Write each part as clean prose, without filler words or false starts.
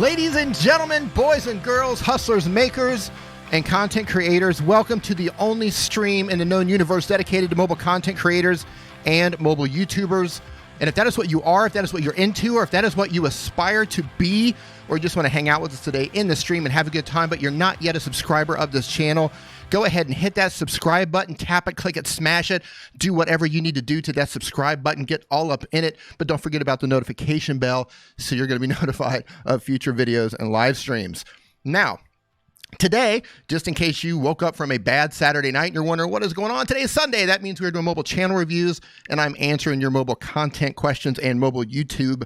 Ladies and gentlemen, boys and girls, hustlers, makers, and content creators, welcome to the only stream in the known universe dedicated to mobile content creators and mobile YouTubers. And if that is what you are, if that is what you're into, or if that is what you aspire to be, or you just want to hang out with us today in the stream and have a good time, but you're not yet a subscriber of this channel, go ahead and hit that subscribe button, tap it, click it, smash it, do whatever you need to do to that subscribe button, get all up in it, but don't forget about the notification bell so you're going to be notified of future videos and live streams. Now, today, just in case you woke up from a bad Saturday night and you're wondering what is going on, today is Sunday. That means we're doing mobile channel reviews and I'm answering your mobile content questions and mobile YouTube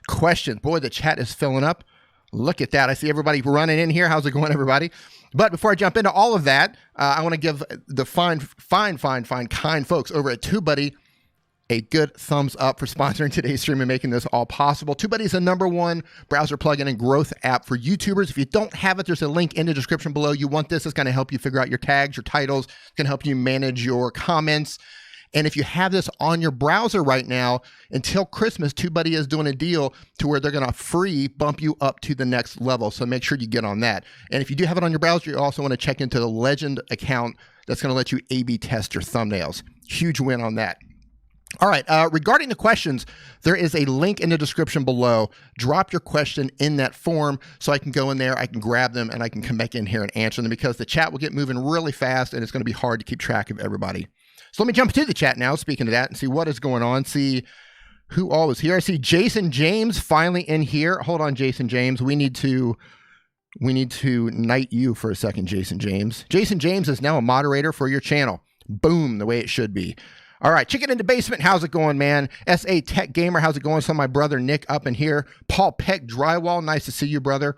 questions. Boy, the chat is filling up. Look at that. I see everybody running in here. How's it going, everybody? But before I jump into all of that, I want to give the kind folks over at TubeBuddy a good thumbs up for sponsoring today's stream and making this all possible. TubeBuddy is the #1 browser plugin and growth app for YouTubers. If you don't have it, there's a link in the description below. You want this, it's going to help you figure out your tags, your titles. It's going to help you manage your comments. And if you have this on your browser right now, until Christmas, TubeBuddy is doing a deal to where they're going to free bump you up to the next level. So make sure you get on that. And if you do have it on your browser, you also want to check into the Legend account that's going to let you A/B test your thumbnails. Huge win on that. All right, regarding the questions, there is a link in the description below. Drop your question in that form so I can go in there, I can grab them, and I can come back in here and answer them because the chat will get moving really fast and it's going to be hard to keep track of everybody. So let me jump to the chat now, speaking of that, and see what is going on, see who all is here. I see Jason James finally in here. Hold on, Jason James. We need to knight you for a second, Jason James. Jason James is now a moderator for your channel. Boom, the way it should be. All right, Chicken in the Basement, how's it going, man? SA Tech Gamer, how's it going? So my brother Nick up in here. Paul Peck Drywall, nice to see you, brother.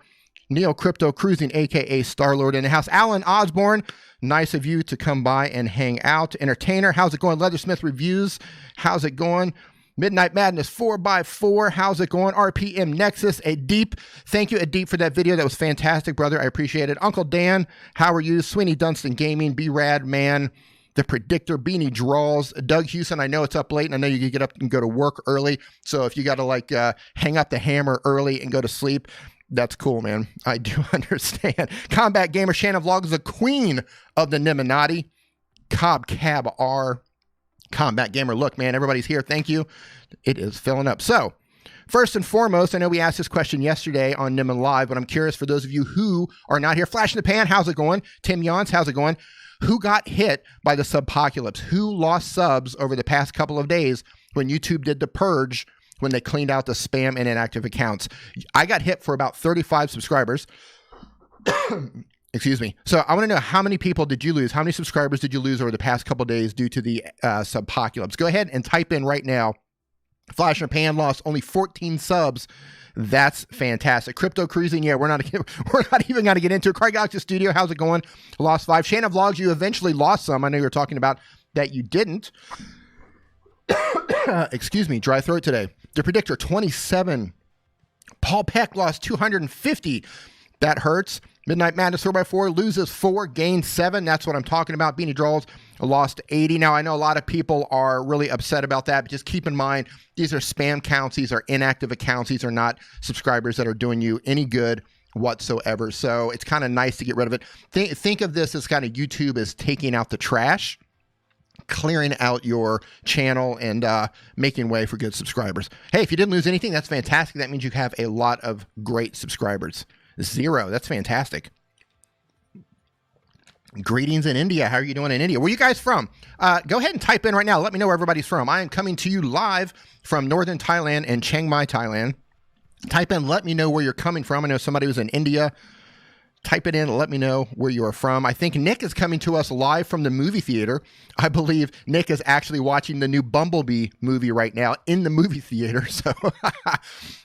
Neo Crypto Cruising, a.k.a. Starlord in the house. Alan Osborne, nice of you to come by and hang out. Entertainer, how's it going? Leathersmith Reviews, how's it going? Midnight Madness 4x4, how's it going? RPM Nexus, Adeep, thank you, Adeep, for that video. That was fantastic, brother. I appreciate it. Uncle Dan, how are you? Sweeney Dunstan Gaming, B-Rad, man. The Predictor, Beanie Draws, Doug Houston, I know it's up late, and I know you can get up and go to work early, so if you got to, hang up the hammer early and go to sleep, that's cool, man. I do understand. Combat Gamer, Shana Vlogs, the queen of the Nimminati. Cobb Cab R. Combat Gamer, look, man, everybody's here. Thank you. It is filling up. So, first and foremost, I know we asked this question yesterday on Nimmin Live, but I'm curious for those of you who are not here. Flash in the Pan, how's it going? Tim Yance, how's it going? Who got hit by the subpocalypse? Who lost subs over the past couple of days when YouTube did the purge, when they cleaned out the spam and inactive accounts? I got hit for about 35 subscribers. Excuse me. So I want to know, how many people did you lose? How many subscribers did you lose over the past couple of days due to the subpocalypse? Go ahead and type in right now. Flash and Pan lost only 14 subs. That's fantastic. Crypto Cruising, yeah, we're not even going to get into it. Cry Galaxy Studio, how's it going? Lost 5. Shana Vlogs, you eventually lost some. I know you were talking about that you didn't. Excuse me, dry throat today. The Predictor, 27. Paul Peck lost 250. That hurts. Midnight Madness 4x4 loses 4, gains 7. That's what I'm talking about. Beanie Draws lost 80. Now, I know a lot of people are really upset about that, but just keep in mind, these are spam counts. These are inactive accounts. These are not subscribers that are doing you any good whatsoever. So it's kind of nice to get rid of it. Think of this as kind of YouTube is taking out the trash, clearing out your channel, and making way for good subscribers. Hey, if you didn't lose anything, that's fantastic. That means you have a lot of great subscribers. 0. That's fantastic. Greetings in India. How are you doing in India? Where are you guys from? Go ahead and type in right now. Let me know where everybody's from. I am coming to you live from northern Thailand and Chiang Mai, Thailand. Type in, let me know where you're coming from. I know somebody was in India. Type it in. Let me know where you are from. I think Nick is coming to us live from the movie theater. I believe Nick is actually watching the new Bumblebee movie right now in the movie theater. So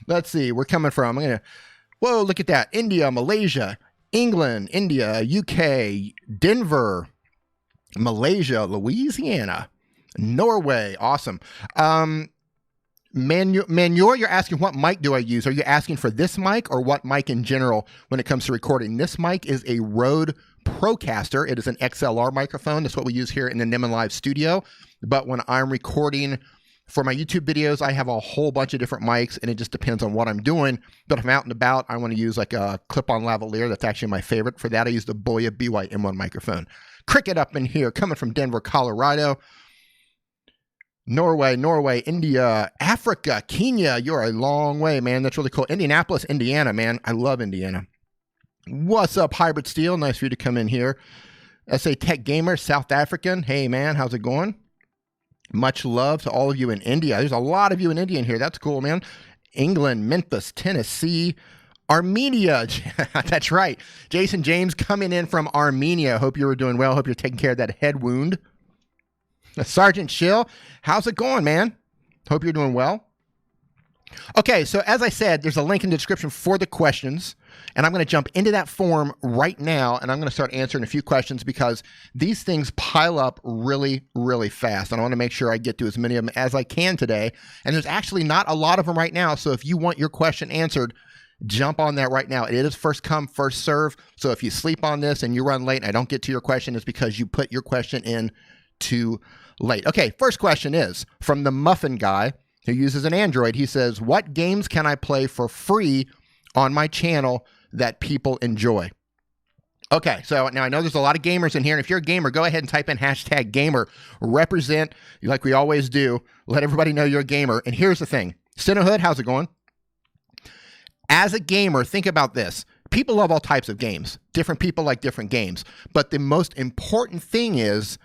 let's see. We're coming from. Whoa, look at that. India, Malaysia, England, India, UK, Denver, Malaysia, Louisiana, Norway. Awesome. Manure, you're asking what mic do I use? Are you asking for this mic or what mic in general when it comes to recording? This mic is a Rode Procaster. It is an XLR microphone. That's what we use here in the Nimmin Live studio. But when I'm recording For my YouTube videos, I have a whole bunch of different mics, and it just depends on what I'm doing. But if I'm out and about, I want to use like a clip-on lavalier. That's actually my favorite. For that, I use the Boya BY-M1 microphone. Cricket up in here, coming from Denver, Colorado. Norway, India, Africa, Kenya. You're a long way, man. That's really cool. Indianapolis, Indiana, man. I love Indiana. What's up, Hybrid Steel? Nice for you to come in here. SA Tech Gamer, South African. Hey, man, how's it going? Much love to all of you in India. There's a lot of you in India in here. That's cool, man. England, Memphis, Tennessee, Armenia. That's right. Jason James coming in from Armenia. Hope you were doing well. Hope you're taking care of that head wound. Sergeant Shill, how's it going, man? Hope you're doing well. Okay, so as I said, there's a link in the description for the questions, and I'm going to jump into that form right now, and I'm going to start answering a few questions because these things pile up really, really fast, and I want to make sure I get to as many of them as I can today, and there's actually not a lot of them right now, so if you want your question answered, jump on that right now. It is first come, first serve, so if you sleep on this and you run late and I don't get to your question, it's because you put your question in too late. Okay, first question is from the Muffin Guy, who uses an Android. He says, what games can I play for free on my channel that people enjoy? Okay, so now I know there's a lot of gamers in here, and if you're a gamer, go ahead and type in hashtag gamer. Represent, like we always do. Let everybody know you're a gamer. And here's the thing. Cinehood, how's it going? As a gamer, think about this. People love all types of games. Different people like different games. But the most important thing is,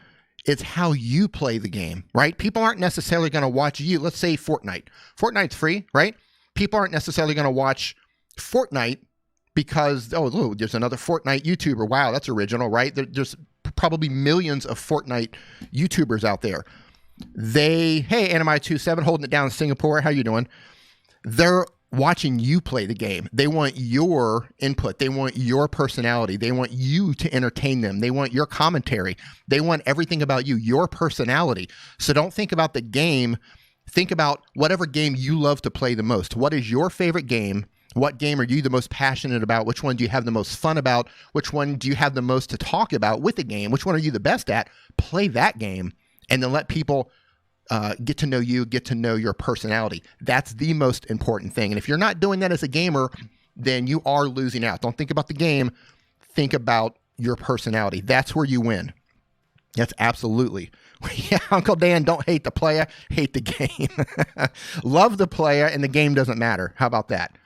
it's how you play the game, right? People aren't necessarily going to watch you. Let's say Fortnite. Fortnite's free, right? People aren't necessarily going to watch Fortnite because, oh, look, there's another Fortnite YouTuber. Wow, that's original, right? There's probably millions of Fortnite YouTubers out there. Hey, Animi27, holding it down in Singapore. How you doing? They're watching you play the game. They want your input. They want your personality. They want you to entertain them. They want your commentary. They want everything about you, your personality. So don't think about the game. Think about whatever game you love to play the most. What is your favorite game? What game are you the most passionate about? Which one do you have the most fun about? Which one do you have the most to talk about with the game? Which one are you the best at? Play that game and then let people get to know you, get to know your personality. That's the most important thing. And if you're not doing that as a gamer, then you are losing out. Don't think about the game. Think about your personality. That's where you win. That's absolutely. Yeah, Uncle Dan, don't hate the player, hate the game. Love the player, and the game doesn't matter. How about that?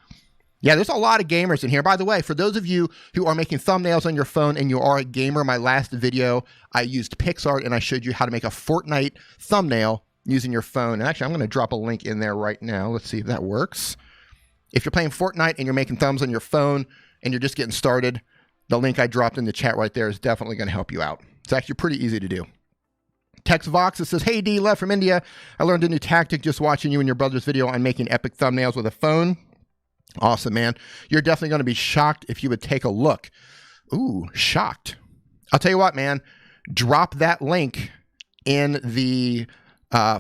Yeah, there's a lot of gamers in here. By the way, for those of you who are making thumbnails on your phone and you are a gamer, my last video, I used PixArt and I showed you how to make a Fortnite thumbnail using your phone. And actually, I'm going to drop a link in there right now. Let's see if that works. If you're playing Fortnite and you're making thumbs on your phone and you're just getting started, the link I dropped in the chat right there is definitely going to help you out. It's actually pretty easy to do. Tex Vox, it says, hey D, love from India. I learned a new tactic just watching you and your brother's video on making epic thumbnails with a phone. Awesome, man. You're definitely going to be shocked if you would take a look. Ooh, shocked. I'll tell you what, man. Drop that link in the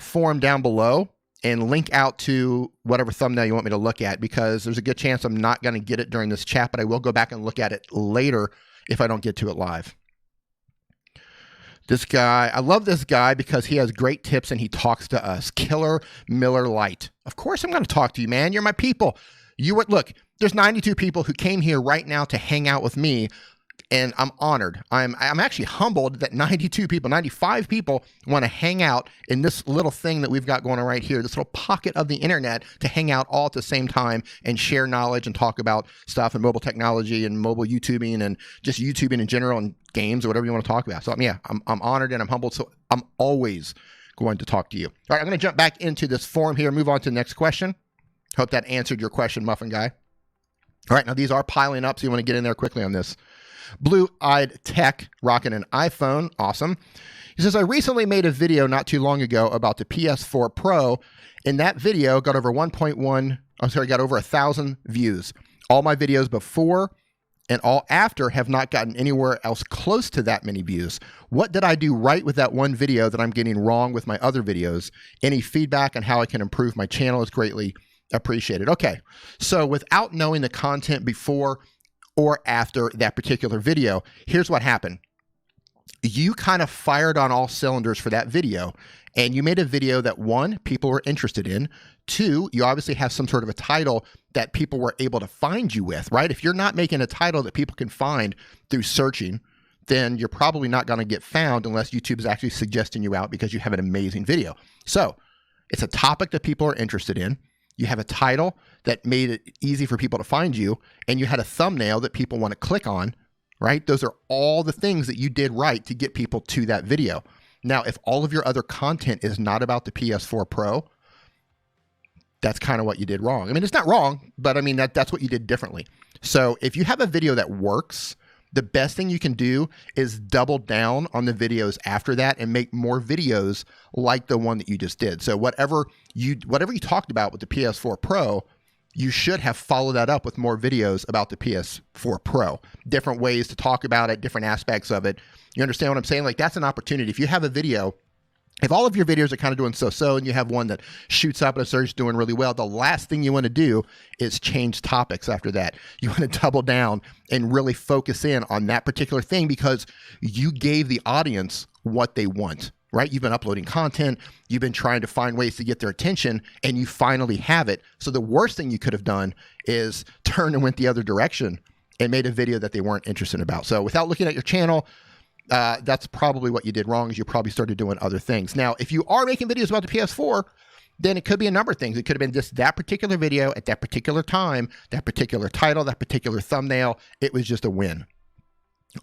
form down below and link out to whatever thumbnail you want me to look at, because there's a good chance I'm not going to get it during this chat, but I will go back and look at it later if I don't get to it live. This guy, I love this guy because he has great tips and he talks to us. Killer Miller Light. Of course I'm going to talk to you, man. You're my people. Look, there's 92 people who came here right now to hang out with me, and I'm honored. I'm actually humbled that 92 people, 95 people want to hang out in this little thing that we've got going on right here, this little pocket of the internet to hang out all at the same time and share knowledge and talk about stuff and mobile technology and mobile YouTubing and just YouTubing in general and games or whatever you want to talk about. So yeah, I'm honored and I'm humbled. So I'm always going to talk to you. All right, I'm going to jump back into this form here, move on to the next question. Hope that answered your question, Muffin Guy. All right, now these are piling up, so you want to get in there quickly on this. Blue-Eyed Tech, rocking an iPhone. Awesome. He says, I recently made a video not too long ago about the PS4 Pro. In that video, got over 1,000 views. All my videos before and all after have not gotten anywhere else close to that many views. What did I do right with that one video that I'm getting wrong with my other videos? Any feedback on how I can improve my channel is greatly appreciated. Okay, so without knowing the content before or after that particular video, here's what happened. you kind of fired on all cylinders for that video, and you made a video that, one, people were interested in. Two, you obviously have some sort of a title that people were able to find you with, right? If you're not making a title that people can find through searching, then you're probably not going to get found unless YouTube is actually suggesting you out because you have an amazing video. So it's a topic that people are interested in. You have a title that made it easy for people to find you, and you had a thumbnail that people want to click on, right? Those are all the things that you did right to get people to that video. Now, if all of your other content is not about the PS4 Pro, that's kind of what you did wrong. I mean, it's not wrong, but I mean, that's what you did differently. So if you have a video that works, the best thing you can do is double down on the videos after that and make more videos like the one that you just did. So whatever you talked about with the PS4 Pro, you should have followed that up with more videos about the PS4 Pro. Different ways to talk about it, different aspects of it. You understand what I'm saying? Like, that's an opportunity. If you have a video, if all of your videos are kind of doing so-so and you have one that shoots up and starts doing really well, the last thing you want to do is change topics after that. You want to double down and really focus in on that particular thing because you gave the audience what they want, right? You've been uploading content, you've been trying to find ways to get their attention, and you finally have it. So the worst thing you could have done is turn and went the other direction and made a video that they weren't interested about. So without looking at your channel, that's probably what you did wrong, is you probably started doing other things. Now, if you are making videos about the PS4, then it could be a number of things. It could have been just that particular video at that particular time, that particular title, that particular thumbnail. It was just a win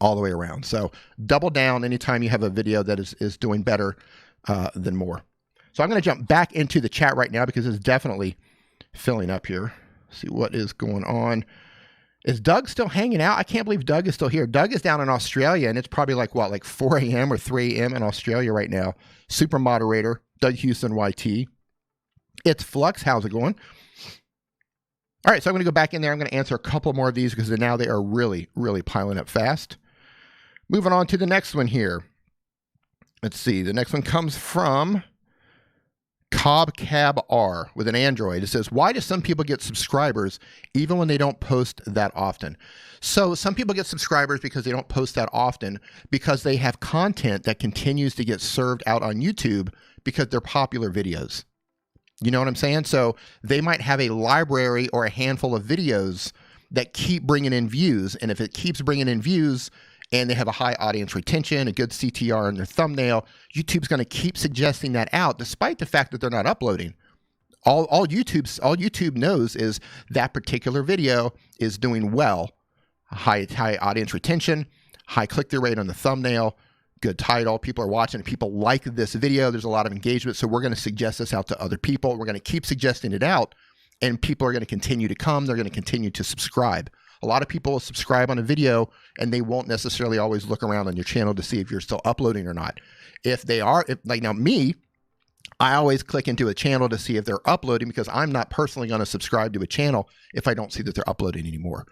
all the way around. So double down anytime you have a video that is doing better than more. So I'm going to jump back into the chat right now because it's definitely filling up here. See what is going on. Is Doug still hanging out? I can't believe Doug is still here. Doug is down in Australia, and it's probably like, what, like 4 a.m. or 3 a.m. in Australia right now. Super moderator, Doug Houston YT. It's Flux. How's it going? All right, so I'm going to go back in there. I'm going to answer a couple more of these because now they are really, really piling up fast. Moving on to the next one here. Let's see. The next one comes from Cobb Cab R with an Android. It says, why do some people get subscribers even when they don't post that often? So some people get subscribers because they don't post that often because they have content that continues to get served out on YouTube because they're popular videos. You know what I'm saying? So they might have a library or a handful of videos that keep bringing in views. And if it keeps bringing in views and they have a high audience retention, a good CTR in their thumbnail, YouTube's going to keep suggesting that out despite the fact that they're not uploading. All YouTube knows is that particular video is doing well. High audience retention, high click-through rate on the thumbnail, good title, people are watching, people like this video, there's a lot of engagement, so we're going to suggest this out to other people. We're going to keep suggesting it out, and people are going to continue to come. They're going to continue to subscribe. A lot of people will subscribe on a video, and they won't necessarily always look around on your channel to see if you're still uploading or not. If they are, like now me, I always click into a channel to see if they're uploading because I'm not personally going to subscribe to a channel if I don't see that they're uploading anymore.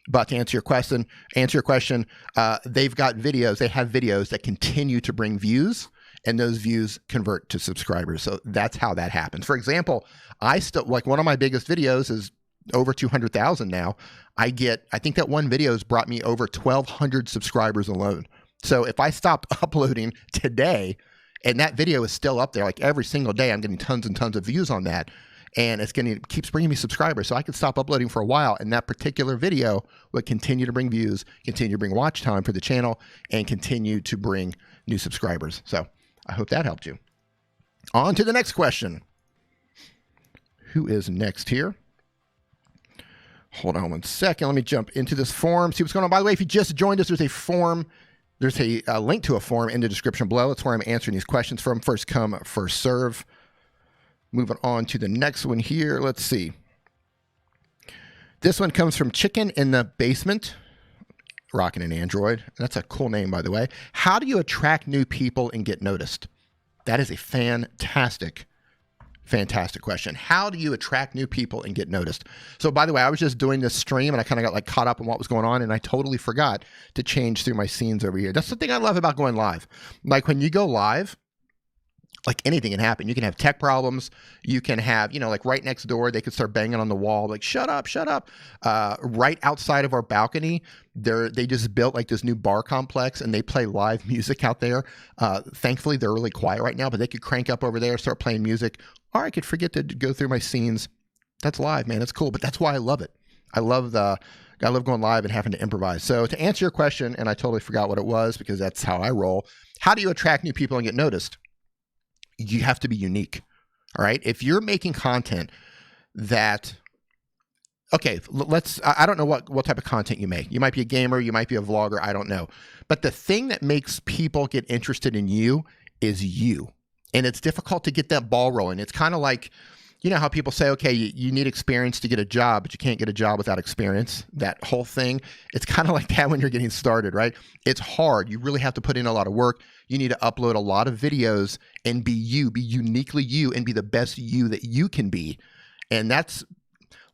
But to answer your question, they've got videos, they have videos that continue to bring views, and those views convert to subscribers. So that's how that happens. For example, I still, like, one of my biggest videos is over 200,000 now. I think that one video has brought me over 1,200 subscribers alone. So if I stopped uploading today and that video is still up there, like every single day, I'm getting tons and tons of views on that. And keeps bringing me subscribers. So I could stop uploading for a while, and that particular video would continue to bring views, continue to bring watch time for the channel, and continue to bring new subscribers. So I hope that helped you. On to the next question. Who is next here? Hold on one second. Let me jump into this form, see what's going on. By the way, if you just joined us, there's a form. There's a link to a form in the description below. That's where I'm answering these questions from. First come, first serve. Moving on to the next one here. Let's see. This one comes from Chicken in the Basement, rocking an Android. That's a cool name, by the way. How do you attract new people and get noticed? That is a fantastic question. How do you attract new people and get noticed? So, by the way, I was just doing this stream and I kind of got like caught up in what was going on, and I totally forgot to change through my scenes over here. That's the thing I love about going live. Like when you go live, like anything can happen. You can have tech problems. You can have, like right next door, they could start banging on the wall, like, shut up, shut up. Right outside of our balcony, they just built like this new bar complex and they play live music out there. Thankfully, they're really quiet right now, but they could crank up over there, start playing music, or I could forget to go through my scenes. That's live, man. It's cool, but that's why I love it. I love going live and having to improvise. So to answer your question, and I totally forgot what it was because that's how I roll. How do you attract new people and get noticed? You have to be unique. All right. If you're making content that, okay, I don't know what type of content you make. You might be a gamer, you might be a vlogger, I don't know. But the thing that makes people get interested in you is you. And it's difficult to get that ball rolling. It's kind of like, you know how people say, okay, you need experience to get a job, but you can't get a job without experience. That whole thing, it's kind of like that when you're getting started, right? It's hard. You really have to put in a lot of work. You need to upload a lot of videos and be uniquely you, and be the best you that you can be. And that's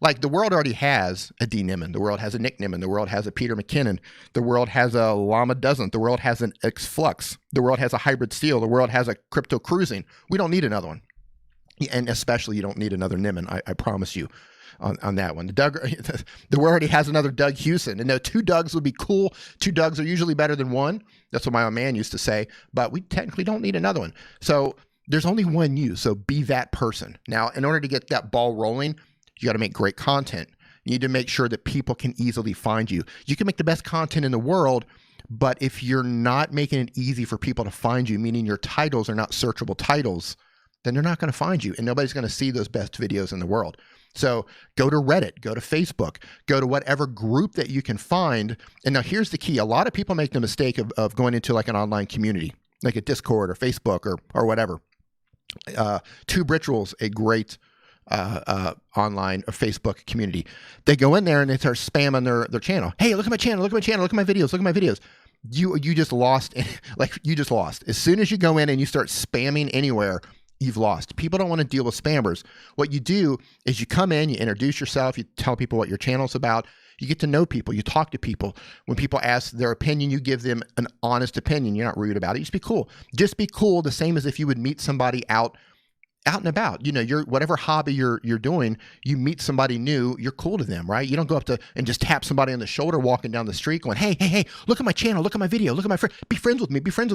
like the world already has a D Nimmin. The world has a Nick Nimmin. The world has a Peter McKinnon. The world has a Llama Doesn't. The world has an X Flux. The world has a Hybrid Steel. The world has a Crypto Cruising. We don't need another one. And especially you don't need another Nimmin, I promise you on that one. The world already has another Doug Hewson. And no, 2 Dougs would be cool. 2 Dougs are usually better than 1. That's what my old man used to say. But we technically don't need another one. So there's only one you. So be that person. Now, in order to get that ball rolling, you got to make great content. You need to make sure that people can easily find you. You can make the best content in the world, but if you're not making it easy for people to find you, meaning your titles are not searchable titles, then they're not going to find you, and nobody's going to see those best videos in the world. So go to Reddit, go to Facebook, go to whatever group that you can find. And now here's the key. A lot of people make the mistake of going into like an online community, like a Discord or Facebook or whatever. Tube Rituals, a great online or Facebook community. They go in there and they start spamming their channel. Hey, look at my channel, look at my channel, look at my videos, look at my videos. You just lost, like you just lost. As soon as you go in and you start spamming anywhere, you've lost. People don't want to deal with spammers. What you do is you come in, you introduce yourself, you tell people what your channel's about, you get to know people, you talk to people. When people ask their opinion, you give them an honest opinion. You're not rude about it. Just be cool. Just be cool, the same as if you would meet somebody out and about. You know, whatever hobby you're doing, you meet somebody new, you're cool to them, right? You don't go up to and just tap somebody on the shoulder walking down the street going, hey, look at my channel, look at my video, look at my friend, be friends with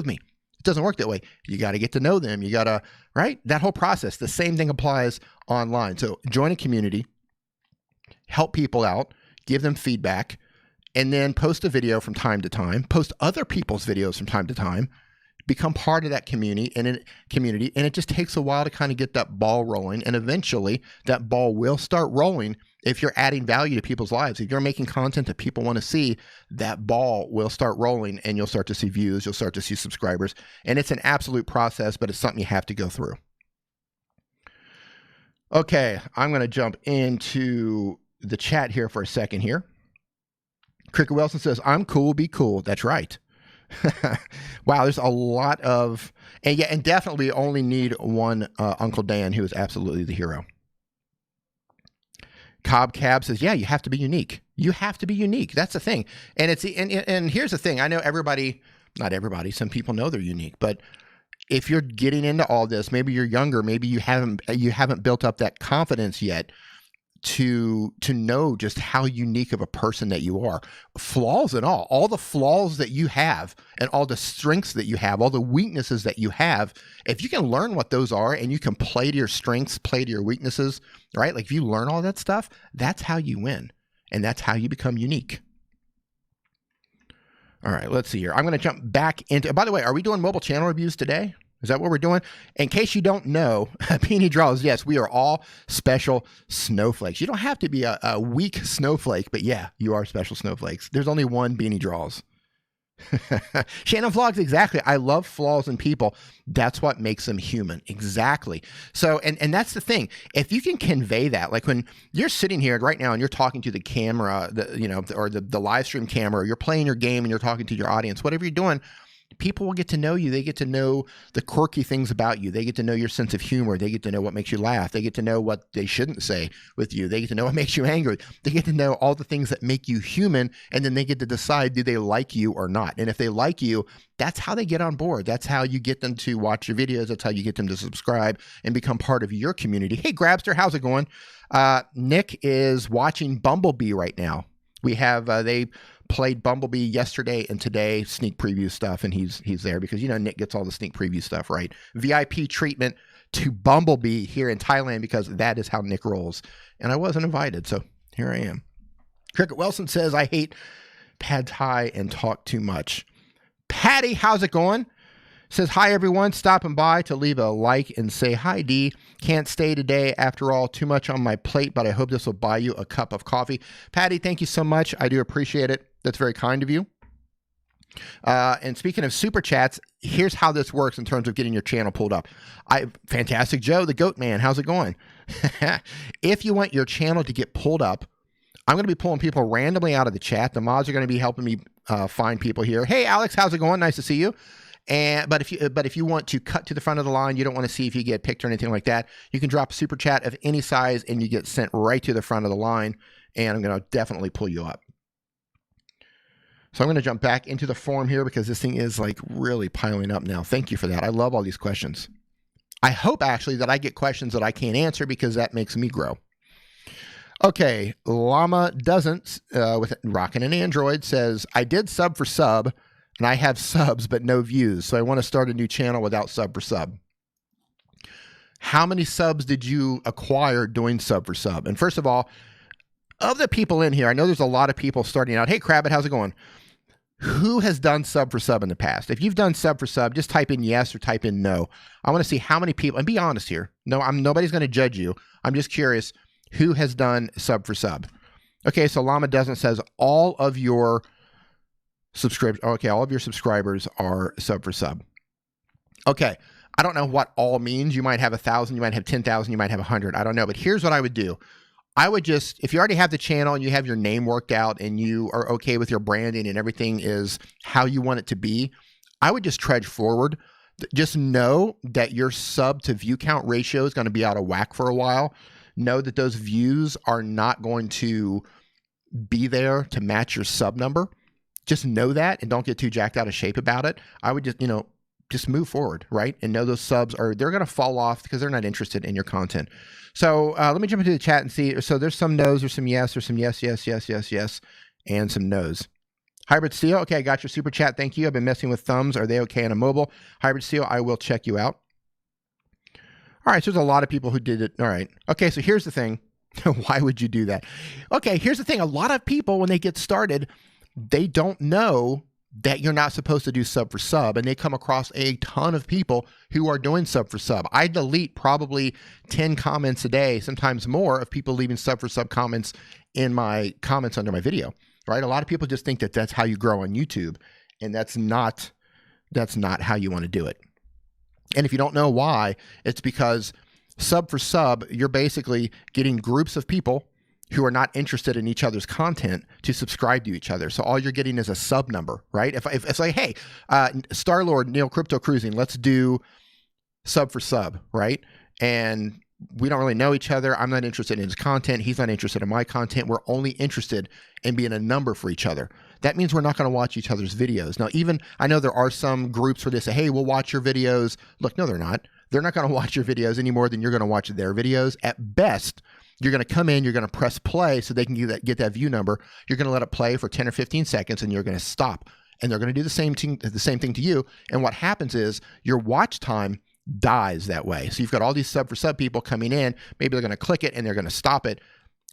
me. It doesn't work that way. You got to get to know them. You got to, right? That whole process. The same thing applies online. So join a community, help people out, give them feedback, and then post a video from time to time, post other people's videos from time to time, become part of that community, and it just takes a while to kind of get that ball rolling, and eventually that ball will start rolling if you're adding value to people's lives. If you're making content that people want to see, that ball will start rolling, and you'll start to see views, you'll start to see subscribers, and it's an absolute process, but it's something you have to go through. Okay, I'm going to jump into the chat here for a second here. Cricket Wilson says, I'm cool, be cool. That's right. Wow, there's a lot of, and definitely only need one Uncle Dan, who is absolutely the hero. Cobb Cab says, yeah, you have to be unique. You have to be unique. That's the thing. And and here's the thing. I know not everybody, some people know they're unique, but if you're getting into all this, maybe you're younger, maybe you haven't built up that confidence yet to know just how unique of a person that you are, flaws and all the flaws that you have and all the strengths that you have, all the weaknesses that you have. If you can learn what those are and you can play to your strengths, play to your weaknesses, right? Like if you learn all that stuff, that's how you win. And that's how you become unique. All right, let's see here. I'm going to jump back into, by the way, are we doing mobile channel reviews today? Is that what we're doing? In case you don't know, Beanie Draws, yes, we are all special snowflakes. You don't have to be a weak snowflake, but yeah, you are special snowflakes. There's only one Beanie Draws. Shana Vlogs, exactly. I love flaws in people. That's what makes them human. Exactly. So, and that's the thing. If you can convey that, like when you're sitting here right now and you're talking to the camera, or the live stream camera, or you're playing your game and you're talking to your audience, whatever you're doing, people will get to know you. They get to know the quirky things about you. They get to know your sense of humor. They get to know what makes you laugh. They get to know what they shouldn't say with you. They get to know what makes you angry. They get to know all the things that make you human, and then they get to decide, do they like you or not? And if they like you, that's how they get on board. That's how you get them to watch your videos. That's how you get them to subscribe and become part of your community. Hey, Grabster, how's it going? Nick is watching Bumblebee right now. We have, they played Bumblebee yesterday and today, sneak preview stuff, and he's there because, you know, Nick gets all the sneak preview stuff, right? VIP treatment to Bumblebee here in Thailand because that is how Nick rolls. And I wasn't invited, so here I am. Cricket Wilson says, I hate pad thai and talk too much. Patty, how's it going? Says, hi, everyone. Stopping by to leave a like and say hi, D. Can't stay today. After all, too much on my plate, but I hope this will buy you a cup of coffee. Patty, thank you so much. I do appreciate it. That's very kind of you. And speaking of super chats, here's how this works in terms of getting your channel pulled up. Fantastic Joe, the Goat Man. How's it going? If you want your channel to get pulled up, I'm going to be pulling people randomly out of the chat. The mods are going to be helping me find people here. Hey, Alex, how's it going? Nice to see you. But if you want to cut to the front of the line, you don't want to see if you get picked or anything like that, you can drop a super chat of any size and you get sent right to the front of the line, and I'm going to definitely pull you up. So I'm going to jump back into the forum here because this thing is like really piling up now. Thank you for that. I love all these questions. I hope actually that I get questions that I can't answer because that makes me grow. Okay, Llama Doesn't, with Rockin' an Android, says, I did sub for sub, and I have subs but no views, so I want to start a new channel without sub for sub. How many subs did you acquire doing sub for sub? And first of all, of the people in here, I know there's a lot of people starting out. Hey, Crabbit, how's it going? Who has done sub for sub in the past? If you've done sub for sub, just type in yes or type in no. I want to see how many people, and be honest here. No, nobody's going to judge you. I'm just curious who has done sub for sub. Okay, so Llama Doesn't says all of your all of your subscribers are sub for sub. Okay, I don't know what all means. You might have 1,000, you might have 10,000, you might have 100. I don't know, but here's what I would do. I would just, if you already have the channel and you have your name worked out and you are okay with your branding and everything is how you want it to be, I would just trudge forward. Just know that your sub to view count ratio is going to be out of whack for a while. Know that those views are not going to be there to match your sub number. Just know that and don't get too jacked out of shape about it. I would just, just move forward, right? And know those subs they're going to fall off because they're not interested in your content. So let me jump into the chat and see. So there's some no's, there's some yes, there's some yes, and some no's. Hybrid Steel, okay, I got your super chat. Thank you. I've been messing with thumbs. Are they okay on a mobile? Hybrid Steel, I will check you out. All right, so there's a lot of people who did it. All right. Okay, so here's the thing. Why would you do that? Okay, here's the thing. A lot of people, when they get started, they don't know that you're not supposed to do sub for sub, and they come across a ton of people who are doing sub for sub. I delete probably 10 comments a day, sometimes more, of people leaving sub for sub comments in my comments under my video, right? A lot of people just think that that's how you grow on YouTube, and that's not how you want to do it. And if you don't know why, it's because sub for sub, you're basically getting groups of people who are not interested in each other's content to subscribe to each other. So all you're getting is a sub number, right? If it's like, hey, Starlord, Neil Crypto Cruising, let's do sub for sub, right? And we don't really know each other. I'm not interested in his content. He's not interested in my content. We're only interested in being a number for each other. That means we're not going to watch each other's videos. Now, even I know there are some groups where they say, hey, we'll watch your videos. Look, no, they're not. They're not going to watch your videos any more than you're going to watch their videos. At best, you're going to come in, you're going to press play so they can get that view number. You're going to let it play for 10 or 15 seconds, and you're going to stop. And they're going to do the same thing to you. And what happens is your watch time dies that way. So you've got all these sub for sub people coming in. Maybe they're going to click it and they're going to stop it.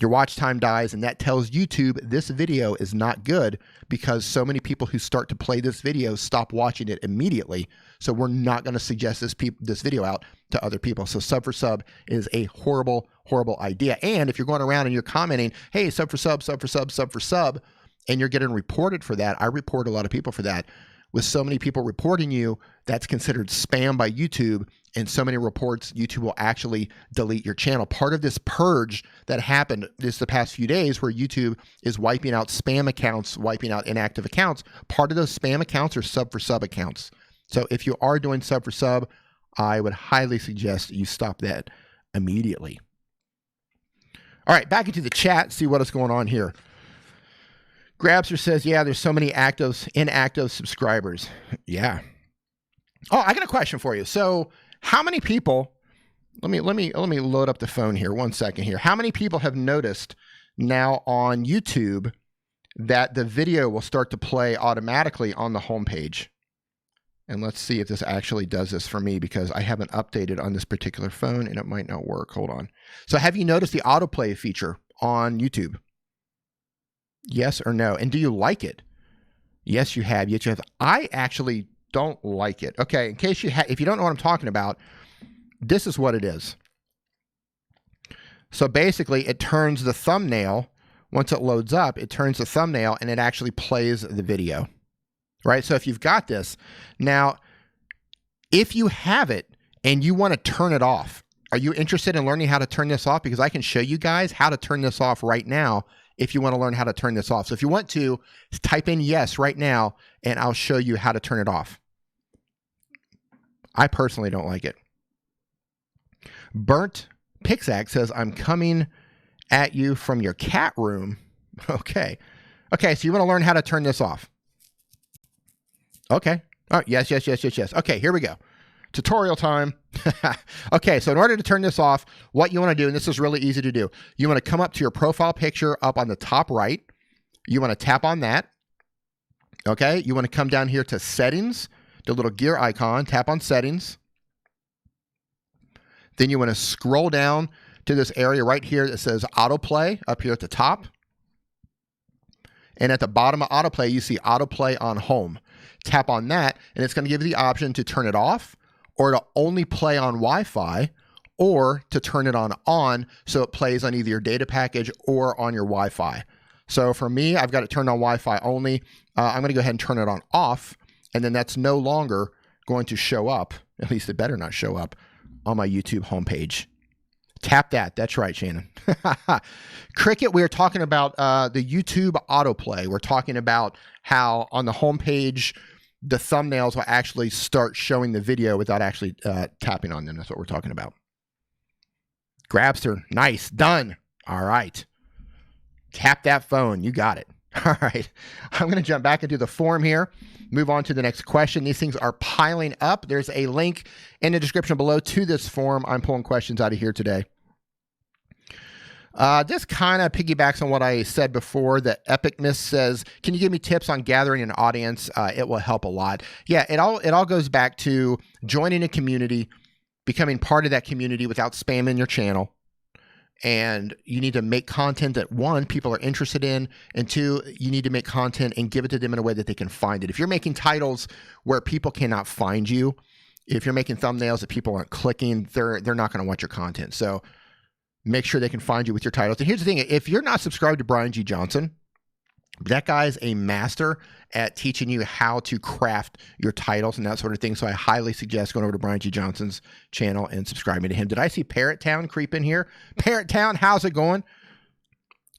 Your watch time dies, and that tells YouTube this video is not good because so many people who start to play this video stop watching it immediately. So we're not going to suggest this video out to other people. So sub for sub is a horrible, horrible idea. And if you're going around and you're commenting, hey, sub for sub, sub for sub, sub for sub, and you're getting reported for that, I report a lot of people for that. With so many people reporting you, that's considered spam by YouTube, and so many reports, YouTube will actually delete your channel. Part of this purge that happened this the past few days where YouTube is wiping out spam accounts, wiping out inactive accounts, part of those spam accounts are sub for sub accounts. So if you are doing sub for sub, I would highly suggest you stop that immediately. All right, back into the chat, see what is going on here. Grabster says, yeah, there's so many inactive subscribers. Yeah. Oh, I got a question for you. So how many people, let me load up the phone here. 1 second here. How many people have noticed now on YouTube that the video will start to play automatically on the homepage? And let's see if this actually does this for me, because I haven't updated on this particular phone and it might not work. Hold on. So have you noticed the autoplay feature on YouTube? Yes or no? And do you like it? Yes, you have. Yes, you have. I actually don't like it. Okay, in case if you don't know what I'm talking about, this is what it is. So basically, it turns the thumbnail, once it loads up, it turns the thumbnail and it actually plays the video, right? So if you've got this, now, if you have it and you want to turn it off, are you interested in learning how to turn this off? Because I can show you guys how to turn this off right now if you want to learn how to turn this off. So if you want to, type in yes right now, and I'll show you how to turn it off. I personally don't like it. Burnt Pixac says, I'm coming at you from your cat room. Okay. Okay, so you want to learn how to turn this off. Okay. Oh, yes. Okay, here we go. Tutorial time. Okay, so in order to turn this off, what you want to do, and this is really easy to do, you want to come up to your profile picture up on the top right. You want to tap on that. Okay, you want to come down here to settings, the little gear icon, tap on settings. Then you want to scroll down to this area right here that says autoplay up here at the top. And at the bottom of autoplay, you see autoplay on home. Tap on that, and it's going to give you the option to turn it off, or to only play on Wi-Fi, or to turn it on so it plays on either your data package or on your Wi-Fi. So for me, I've got it turned on Wi-Fi only. I'm going to go ahead and turn it on off, and then that's no longer going to show up, at least it better not show up, on my YouTube homepage. Tap that. That's right, Shannon. Cricket, we are talking about the YouTube autoplay. We're talking about how on the homepage, the thumbnails will actually start showing the video without actually tapping on them. That's what we're talking about. Grabster, nice, done. All right. Tap that phone. You got it. All right. I'm going to jump back into the form here. Move on to the next question. These things are piling up. There's a link in the description below to this form. I'm pulling questions out of here today. This kind of piggybacks on what I said before, that Epic Miss says, can you give me tips on gathering an audience? It will help a lot. Yeah, it all goes back to joining a community, becoming part of that community without spamming your channel. And you need to make content that, one, people are interested in, and two, you need to make content and give it to them in a way that they can find it. If you're making titles where people cannot find you, if you're making thumbnails that people aren't clicking, they're not going to watch your content. So make sure they can find you with your titles. And here's the thing, if you're not subscribed to Brian G. Johnson, that guy's a master at teaching you how to craft your titles and that sort of thing. So I highly suggest going over to Brian G. Johnson's channel and subscribing to him. Did I see Parrot Town creep in here? Parrot Town, how's it going?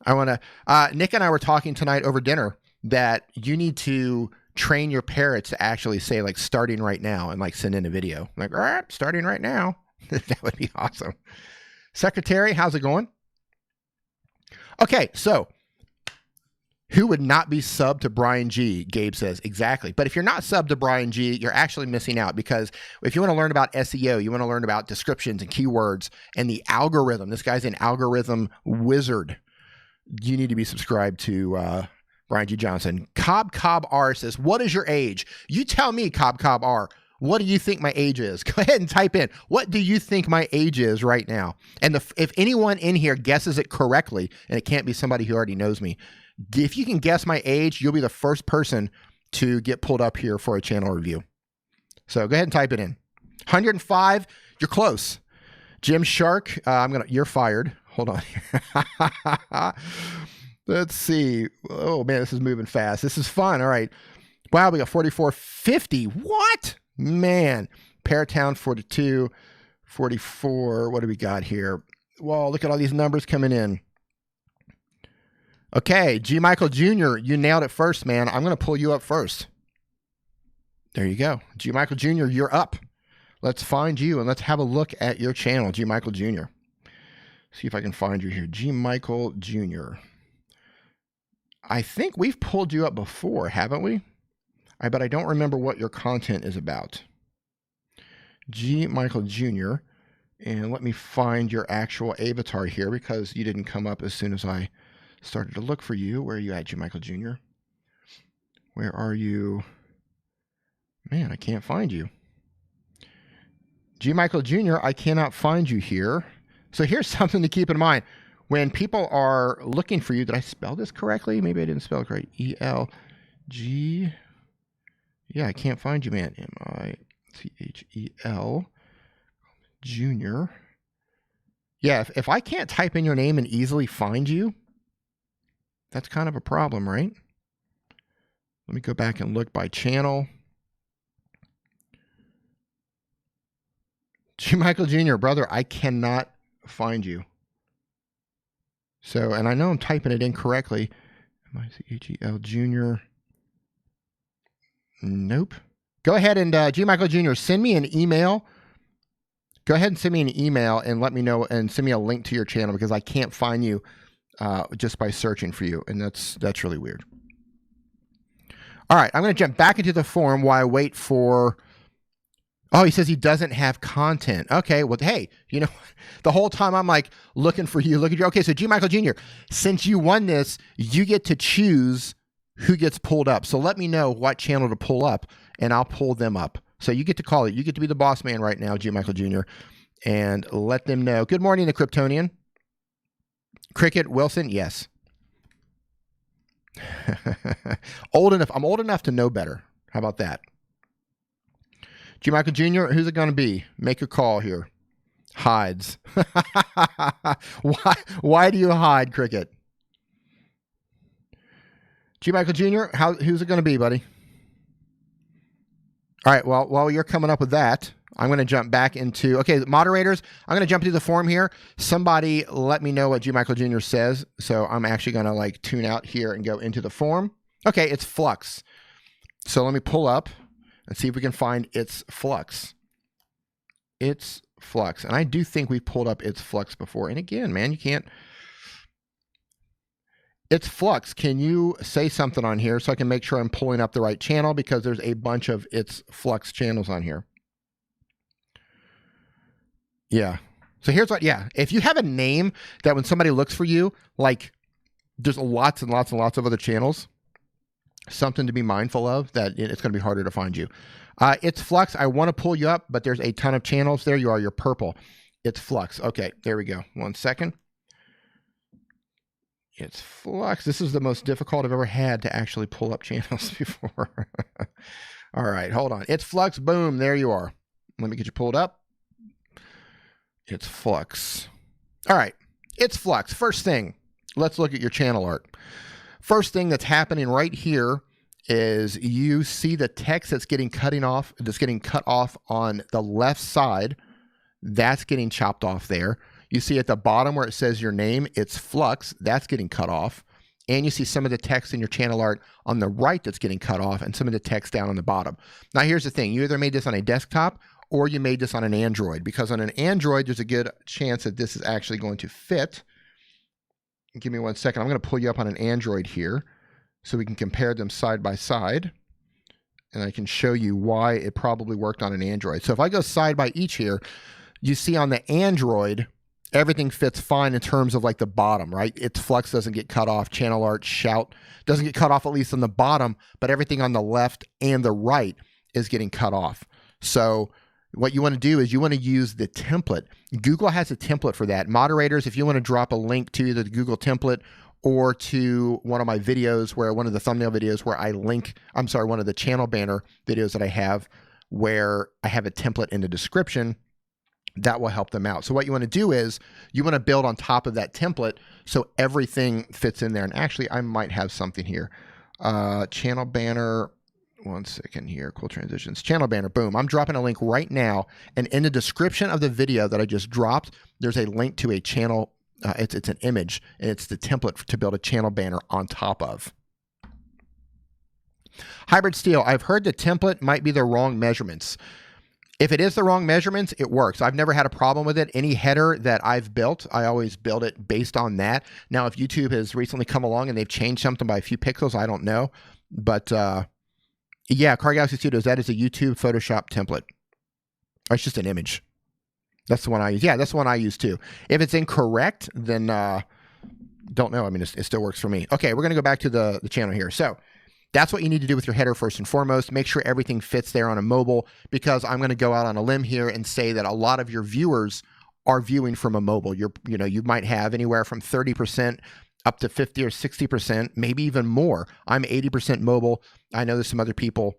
I want to, Nick and I were talking tonight over dinner that you need to train your parrots to actually say like starting right now and like send in a video. Like, all right, starting right now. That would be awesome. Secretary, how's it going? Okay, so who would not be subbed to Brian G? Gabe says, exactly. But if you're not subbed to Brian G, you're actually missing out, because if you want to learn about SEO, you want to learn about descriptions and keywords and the algorithm, this guy's an algorithm wizard, you need to be subscribed to Brian G. Johnson. Cobb R says, what is your age? You tell me, Cobb R. What do you think my age is? Go ahead and type in, what do you think my age is right now? And if anyone in here guesses it correctly, and it can't be somebody who already knows me, if you can guess my age, you'll be the first person to get pulled up here for a channel review. So go ahead and type it in. 105, you're close. Jim Shark, you're fired. Hold on here. Let's see. Oh man, this is moving fast. This is fun. All right. Wow, we got 4450. What? Man, Peartown 42, 44. What do we got here? Whoa, look at all these numbers coming in. Okay, G. Michael Jr., you nailed it first, man. I'm going to pull you up first. There you go. G. Michael Jr., you're up. Let's find you and let's have a look at your channel, G. Michael Jr. See if I can find you here. G. Michael Jr. I think we've pulled you up before, haven't we? But I don't remember what your content is about. G. Michael Jr. And let me find your actual avatar here because you didn't come up as soon as I started to look for you. Where are you at, G. Michael Jr.? Where are you? Man, I can't find you. G. Michael Jr., I cannot find you here. So here's something to keep in mind. When people are looking for you, did I spell this correctly? Maybe I didn't spell it correctly. E-L-G. Yeah, I can't find you, man. M-I-C-H-E-L. Jr. Yeah, if I can't type in your name and easily find you, that's kind of a problem, right? Let me go back and look by channel. G. Michael Jr., brother, I cannot find you. So, and I know I'm typing it incorrectly. M-I-C-H-E-L Jr. Nope. Go ahead and, G. Michael Jr., send me an email. Go ahead and send me an email and let me know and send me a link to your channel because I can't find you just by searching for you. And that's really weird. All right, I'm going to jump back into the forum while I wait for... Oh, he says he doesn't have content. Okay, well, hey, you know, the whole time I'm like looking for you, look at you. Okay, so G. Michael Jr., since you won this, you get to choose who gets pulled up. So let me know what channel to pull up, and I'll pull them up. So you get to call it. You get to be the boss man right now, G. Michael Jr., and let them know. Good morning, the Kryptonian. Cricket Wilson, yes. Old enough. I'm old enough to know better. How about that? G. Michael Jr., who's it going to be? Make a call here. Hides. Why do you hide, Cricket? G. Michael Jr., who's it going to be, buddy? All right, well, while you're coming up with that, I'm going to jump back into... Okay, moderators, I'm going to jump into the forum here. Somebody let me know what G. Michael Jr. says. So I'm actually going to like tune out here and go into the forum. Okay, it's Flux. So let me pull up and see if we can find its Flux. It's Flux. And I do think we pulled up its Flux before. And again, man, you can't... It's Flux. Can you say something on here so I can make sure I'm pulling up the right channel? Because there's a bunch of its Flux channels on here. Yeah. So here's what, yeah. If you have a name that when somebody looks for you, like there's lots and lots and lots of other channels, something to be mindful of that it's going to be harder to find you. It's Flux. I want to pull you up, but there's a ton of channels. There you are. You're purple. It's Flux. Okay. There we go. 1 second. It's Flux. This is the most difficult I've ever had to actually pull up channels before. All right. Hold on. It's Flux. Boom. There you are. Let me get you pulled up. It's Flux. All right. It's Flux. First thing, let's look at your channel art. First thing that's happening right here is you see the text that's getting cut off on the left side. That's getting chopped off there. You see at the bottom where it says your name, it's Flux. That's getting cut off. And you see some of the text in your channel art on the right that's getting cut off and some of the text down on the bottom. Now, here's the thing. You either made this on a desktop or you made this on an Android, because on an Android, there's a good chance that this is actually going to fit. Give me 1 second. I'm going to pull you up on an Android here so we can compare them side by side. And I can show you why it probably worked on an Android. So if I go side by each here, you see on the Android, everything fits fine in terms of like the bottom, right? Its Flux doesn't get cut off. Channel art, shout doesn't get cut off, at least on the bottom, but everything on the left and the right is getting cut off. So what you want to do is you want to use the template. Google has a template for that. Moderators, if you want to drop a link to either the Google template or to one of my videos where one of the thumbnail videos where I link, I'm sorry, one of the channel banner videos that I have where I have a template in the description, that will help them out. So what you want to do is you want to build on top of that template so everything fits in there. And actually, I might have something here. Channel banner, 1 second here. Cool transitions. Channel banner. Boom. I'm dropping a link right now. And in the description of the video that I just dropped, there's a link to a channel. It's an image, and it's the template to build a channel banner on top of. Hybrid Steel. I've heard the template might be the wrong measurements. If it is the wrong measurements, it works. I've never had a problem with it. Any header that I've built, I always build it based on that. Now, if YouTube has recently come along and they've changed something by a few pixels, I don't know. But yeah, Car Galaxy Studios, that is a YouTube Photoshop template. It's just an image. That's the one I use. Yeah, that's the one I use too. If it's incorrect, then don't know. I mean, it still works for me. Okay, we're going to go back to the channel here. So that's what you need to do with your header first and foremost. Make sure everything fits there on a mobile, because I'm going to go out on a limb here and say that a lot of your viewers are viewing from a mobile. You might have anywhere from 30% up to 50 or 60%, maybe even more. I'm 80% mobile. I know there's some other people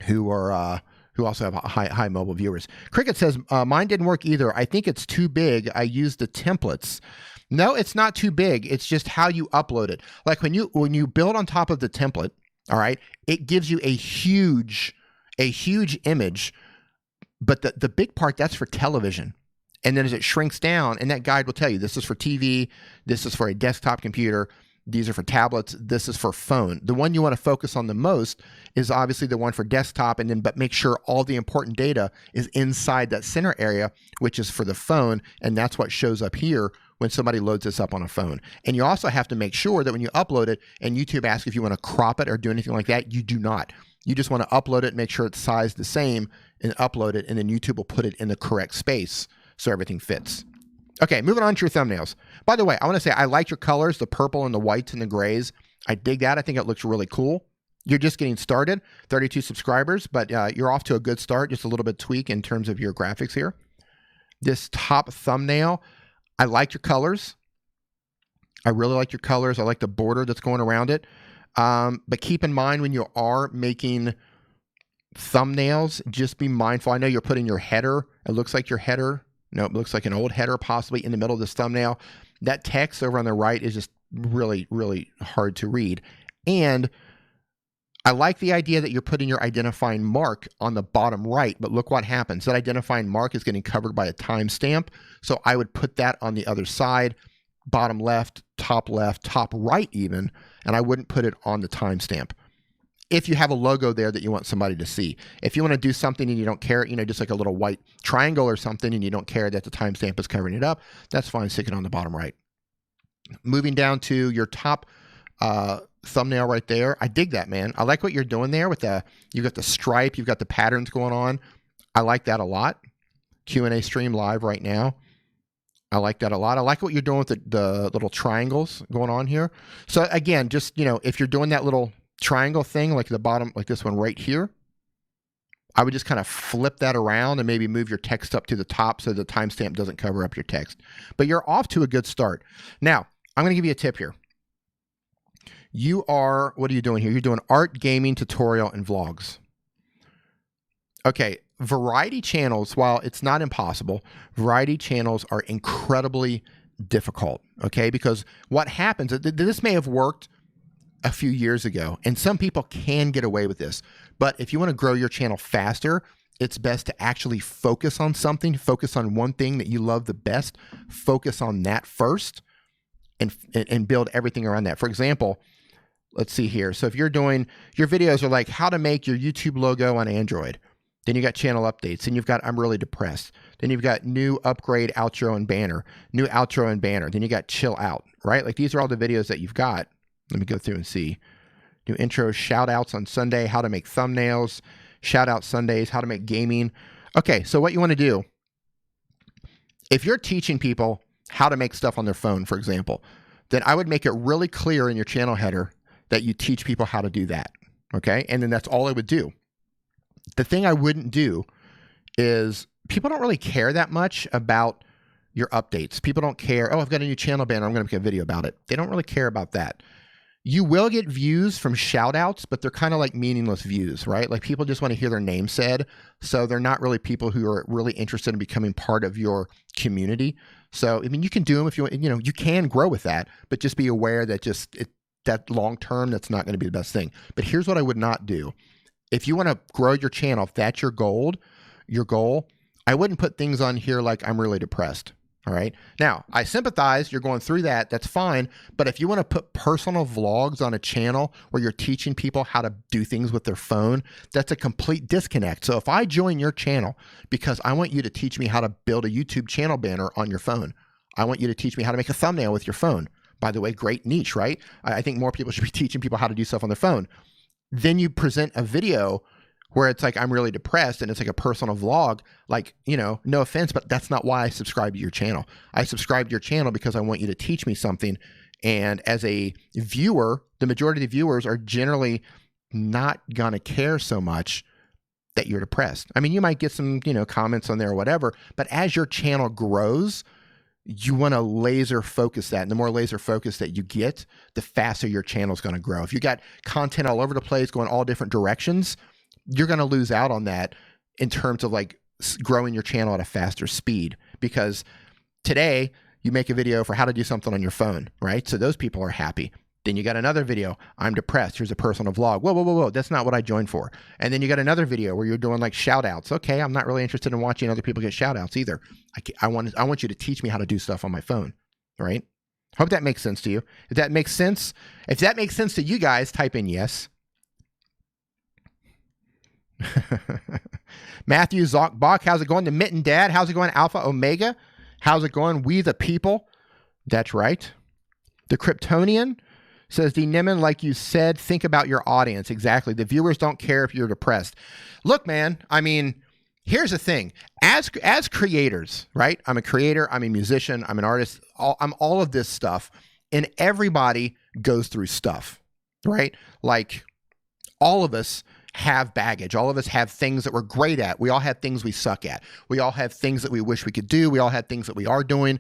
who are who also have high mobile viewers. Cricket says, mine didn't work either. I think it's too big. I used the templates. No, it's not too big. It's just how you upload it. Like when you build on top of the template, all right, it gives you a huge image, but the big part, that's for television. And then as it shrinks down, and that guide will tell you, this is for TV, this is for a desktop computer, these are for tablets, this is for phone. The one you want to focus on the most is obviously the one for desktop, but make sure all the important data is inside that center area, which is for the phone, and that's what shows up here when somebody loads this up on a phone. And you also have to make sure that when you upload it and YouTube asks if you want to crop it or do anything like that, you do not. You just want to upload it, make sure it's sized the same, and upload it, and then YouTube will put it in the correct space so everything fits. Okay, moving on to your thumbnails. By the way, I want to say I like your colors, the purple and the whites and the grays. I dig that. I think it looks really cool. You're just getting started, 32 subscribers, but you're off to a good start, just a little bit tweak in terms of your graphics here. This top thumbnail, I like your colors. I really like your colors. I like the border that's going around it. But keep in mind when you are making thumbnails, just be mindful. I know you're putting your header. It looks like your header. No, it looks like an old header possibly in the middle of this thumbnail. That text over on the right is just really, really hard to read. And I like the idea that you're putting your identifying mark on the bottom right, but look what happens. That identifying mark is getting covered by a timestamp. So I would put that on the other side, bottom left, top right even, and I wouldn't put it on the timestamp. If you have a logo there that you want somebody to see. If you want to do something and you don't care, just like a little white triangle or something, and you don't care that the timestamp is covering it up, that's fine, stick it on the bottom right. Moving down to your top thumbnail right there. I dig that, man. I like what you're doing there with you've got the stripe, you've got the patterns going on. I like that a lot. Q&A stream live right now. I like that a lot. I like what you're doing with the little triangles going on here. So again, just, if you're doing that little triangle thing, like the bottom, like this one right here, I would just kind of flip that around and maybe move your text up to the top so the timestamp doesn't cover up your text. But you're off to a good start. Now, I'm going to give you a tip here. What are you doing here? You're doing art, gaming, tutorial, and vlogs. Okay, variety channels, while it's not impossible, variety channels are incredibly difficult, okay? Because what happens, this may have worked a few years ago, and some people can get away with this, but if you want to grow your channel faster, it's best to actually focus on something, focus on one thing that you love the best, focus on that first, and build everything around that. For example, let's see here. So if you're doing, your videos are like how to make your YouTube logo on Android, then you got channel updates, and you've got I'm really depressed, then you've got new upgrade outro and banner, new outro and banner, then you got chill out, right? Like these are all the videos that you've got. Let me go through and see. New intros, shout outs on Sunday, how to make thumbnails, shout out Sundays, how to make gaming. Okay, so what you want to do, if you're teaching people how to make stuff on their phone, for example, then I would make it really clear in your channel header that you teach people how to do that, okay? And then that's all I would do. The thing I wouldn't do is people don't really care that much about your updates. People don't care, oh, I've got a new channel banner, I'm going to make a video about it. They don't really care about that. You will get views from shout outs, but they're kind of like meaningless views, right? Like people just want to hear their name said. So they're not really people who are really interested in becoming part of your community. So, I mean, you can do them if you want, you can grow with that, but just be aware that that long term, that's not going to be the best thing. But here's what I would not do. if you want to grow your channel, if that's your goal, I wouldn't put things on here like I'm really depressed. All right. Now, I sympathize. You're going through that. That's fine. But if you want to put personal vlogs on a channel where you're teaching people how to do things with their phone, that's a complete disconnect. So if I join your channel because I want you to teach me how to build a YouTube channel banner on your phone, I want you to teach me how to make a thumbnail with your phone. By the way, great niche, right? I think more people should be teaching people how to do stuff on their phone. Then you present a video where it's like, I'm really depressed and it's like a personal vlog, like, you know, no offense, but that's not why I subscribe to your channel. I subscribe to your channel because I want you to teach me something. And as a viewer, the majority of the viewers are generally not going to care so much that you're depressed. I mean, you might get some, you know, comments on there or whatever, but as your channel grows, you want to laser focus that. And the more laser focus that you get, the faster your channel is going to grow. If you got content all over the place going all different directions, you're going to lose out on that in terms of like growing your channel at a faster speed, because today you make a video for how to do something on your phone, right? So those people are happy. Then you got another video, I'm depressed, here's a personal vlog. Whoa, whoa, whoa, whoa, that's not what I joined for. And then you got another video where you're doing like shout outs. Okay, I'm not really interested in watching other people get shout outs either. I want you to teach me how to do stuff on my phone, right? Hope that makes sense to you. If that makes sense, if that makes sense to you guys, type in yes. Matthew Zockbach, how's it going? The Mitten Dad, how's it going? Alpha Omega, how's it going? We the People, that's right. The Kryptonian says, the Nimmin, like you said, think about your audience. Exactly. The viewers don't care if you're depressed. Look, man, I mean, here's the thing. As creators, right? I'm a creator, I'm a musician, I'm an artist, I'm all of this stuff, and everybody goes through stuff, right? Like all of us have baggage. All of us have things that we're great at. We all have things we suck at. We all have things that we wish we could do. We all have things that we are doing,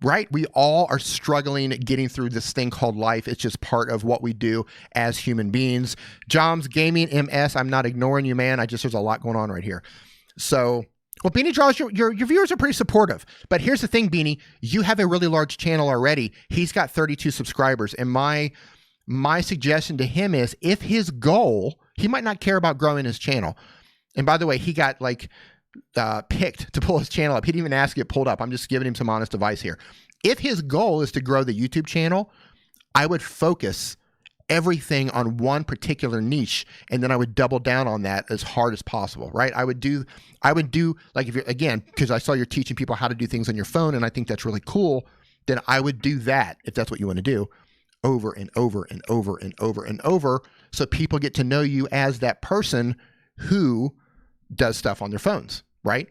right? We all are struggling getting through this thing called life. It's just part of what we do as human beings. Joms Gaming MS, I'm not ignoring you, man. There's a lot going on right here. So, well, Beanie Draws, your viewers are pretty supportive. But here's the thing, Beanie. You have a really large channel already. He's got 32 subscribers. And my suggestion to him is, if his goal, he might not care about growing his channel. And by the way, he got like picked to pull his channel up. He didn't even ask to get pulled up. I'm just giving him some honest advice here. If his goal is to grow the YouTube channel, I would focus everything on one particular niche, and then I would double down on that as hard as possible, right? I would do like, if you're, again, because I saw you're teaching people how to do things on your phone, and I think that's really cool, then I would do that, if that's what you want to do, over and over and over and over and over, so people get to know you as that person who does stuff on their phones, right?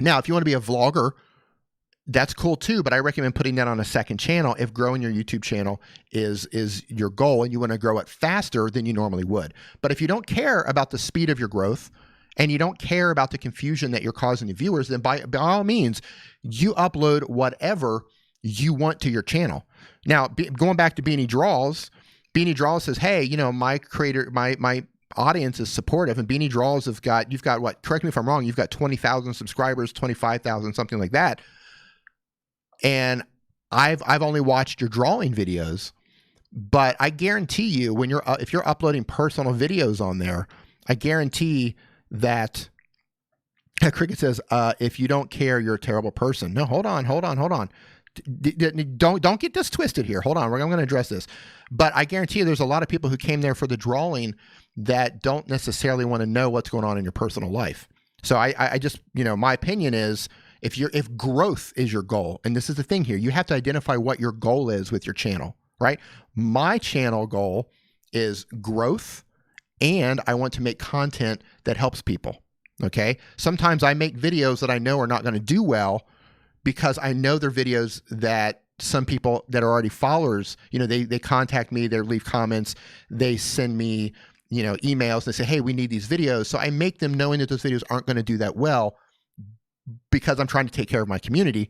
Now, if you want to be a vlogger, that's cool too, but I recommend putting that on a second channel if growing your YouTube channel is your goal and you want to grow it faster than you normally would. But if you don't care about the speed of your growth and you don't care about the confusion that you're causing the viewers, then by all means, you upload whatever you want to your channel. Now, going back to Beanie Draws says, hey, you know, my audience is supportive, and Beanie Draws you've got what, correct me if I'm wrong, you've got 20,000 subscribers, 25,000, something like that. And I've only watched your drawing videos, but I guarantee you, when if you're uploading personal videos on there, I guarantee that Cricket says, if you don't care, you're a terrible person. No, hold on. Don't get this twisted here. Hold on, I'm going to address this. But I guarantee you, there's a lot of people who came there for the drawing that don't necessarily want to know what's going on in your personal life. So I just, you know, my opinion is, if growth is your goal, and this is the thing here, you have to identify what your goal is with your channel, right? My channel goal is growth, and I want to make content that helps people, okay? Sometimes I make videos that I know are not going to do well because I know they're videos that some people that are already followers, you know, they contact me, they leave comments, they send me, you know, emails, and they say, hey, we need these videos. So I make them knowing that those videos aren't going to do that well, because I'm trying to take care of my community,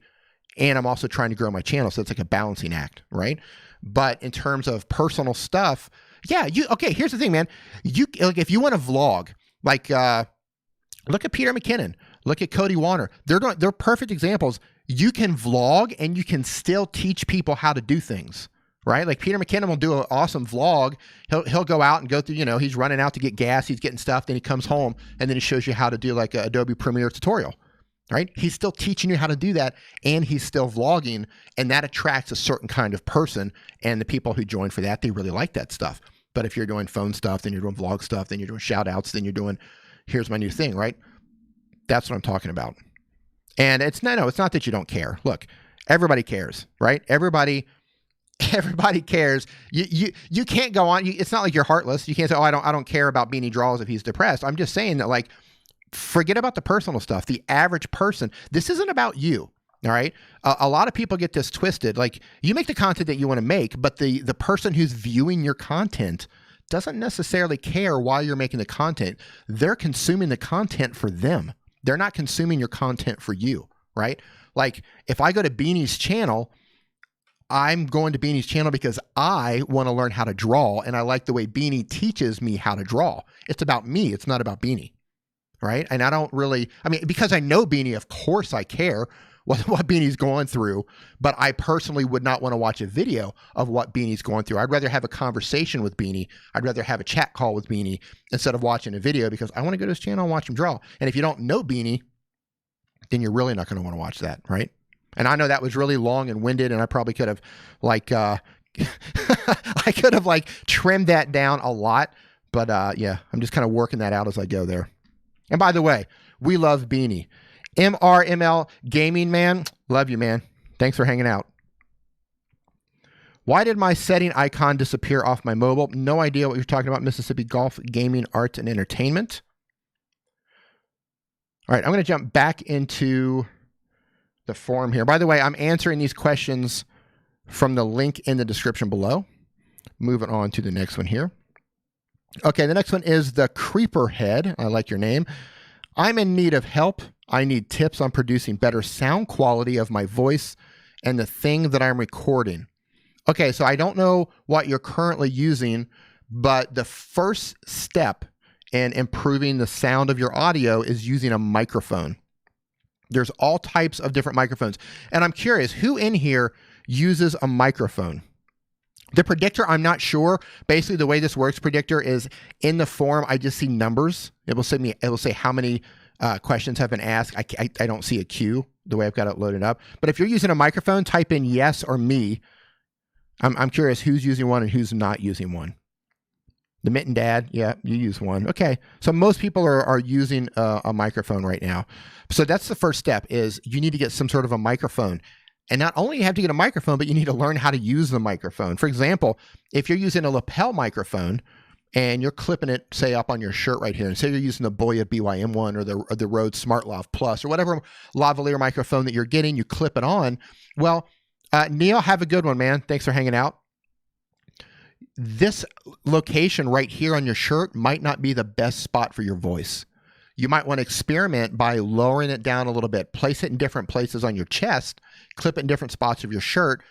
and I'm also trying to grow my channel. So it's like a balancing act, right? But in terms of personal stuff, yeah, okay, here's the thing, man. Like, if you want to vlog, like, look at Peter McKinnon, look at Cody Warner. They're perfect examples. You can vlog and you can still teach people how to do things, right? Like Peter McKinnon will do an awesome vlog. He'll go out and go through, he's running out to get gas, he's getting stuff, then he comes home and then he shows you how to do like a Adobe Premiere tutorial, right? He's still teaching you how to do that, and he's still vlogging, and that attracts a certain kind of person, and the people who join for that, they really like that stuff. But if you're doing phone stuff, then you're doing vlog stuff, then you're doing shout outs, then you're doing, here's my new thing, right? That's what I'm talking about. And it's it's not that you don't care. Look, everybody cares, right? Everybody cares. You can't go on. It's not like you're heartless. You can't say, oh, I don't care about Beanie Draws if he's depressed. I'm just saying that, like, forget about the personal stuff. The average person, this isn't about you. All right. A lot of people get this twisted. Like, you make the content that you want to make, but the person who's viewing your content doesn't necessarily care why you're making the content. They're consuming the content for them. They're not consuming your content for you, right? Like, if I go to Beanie's channel, I'm going to Beanie's channel because I want to learn how to draw, and I like the way Beanie teaches me how to draw. It's about me. It's not about Beanie, right? And I don't really, because I know Beanie, of course I care what Beanie's going through, but I personally would not want to watch a video of what Beanie's going through. I'd rather have a conversation with Beanie. I'd rather have a chat call with Beanie instead of watching a video, because I want to go to his channel and watch him draw. And if you don't know Beanie, then you're really not going to want to watch that, right? And I know that was really long and winded, and I probably could have I could have trimmed that down a lot, but yeah, I'm just kind of working that out as I go there. And by the way, we love Beanie. MRML Gaming Man, love you, man. Thanks for hanging out. Why did my setting icon disappear off my mobile? No idea what you're talking about. Mississippi Golf Gaming Arts and Entertainment. All right, I'm going to jump back into the forum here. By the way, I'm answering these questions from the link in the description below. Moving on to the next one here. Okay, the next one is the Creeper Head. I like your name. I'm in need of help. I need tips on producing better sound quality of my voice and the thing that I'm recording. Okay, so I don't know what you're currently using, but the first step in improving the sound of your audio is using a microphone. There's all types of different microphones. And I'm curious, who in here uses a microphone? The predictor, I'm not sure. Basically, the way this works, predictor, is in the form, I just see numbers. It will say how many questions have been asked. I don't see a queue the way I've got it loaded up. But if you're using a microphone, type in yes or me. I'm curious who's using one and who's not using one. The Mitten Dad, yeah, you use one. Okay, so most people are using a microphone right now. So that's the first step, is you need to get some sort of a microphone. And not only you have to get a microphone, but you need to learn how to use the microphone. For example, if you're using a lapel microphone and you're clipping it, say, up on your shirt right here, and say you're using the Boya BYM1 or the Rode SmartLav Plus or whatever lavalier microphone that you're getting, you clip it on. Well, Neil, have a good one, man. Thanks for hanging out. This location right here on your shirt might not be the best spot for your voice. You might want to experiment by lowering it down a little bit, place it in different places on your chest, clip it in different spots of your shirt,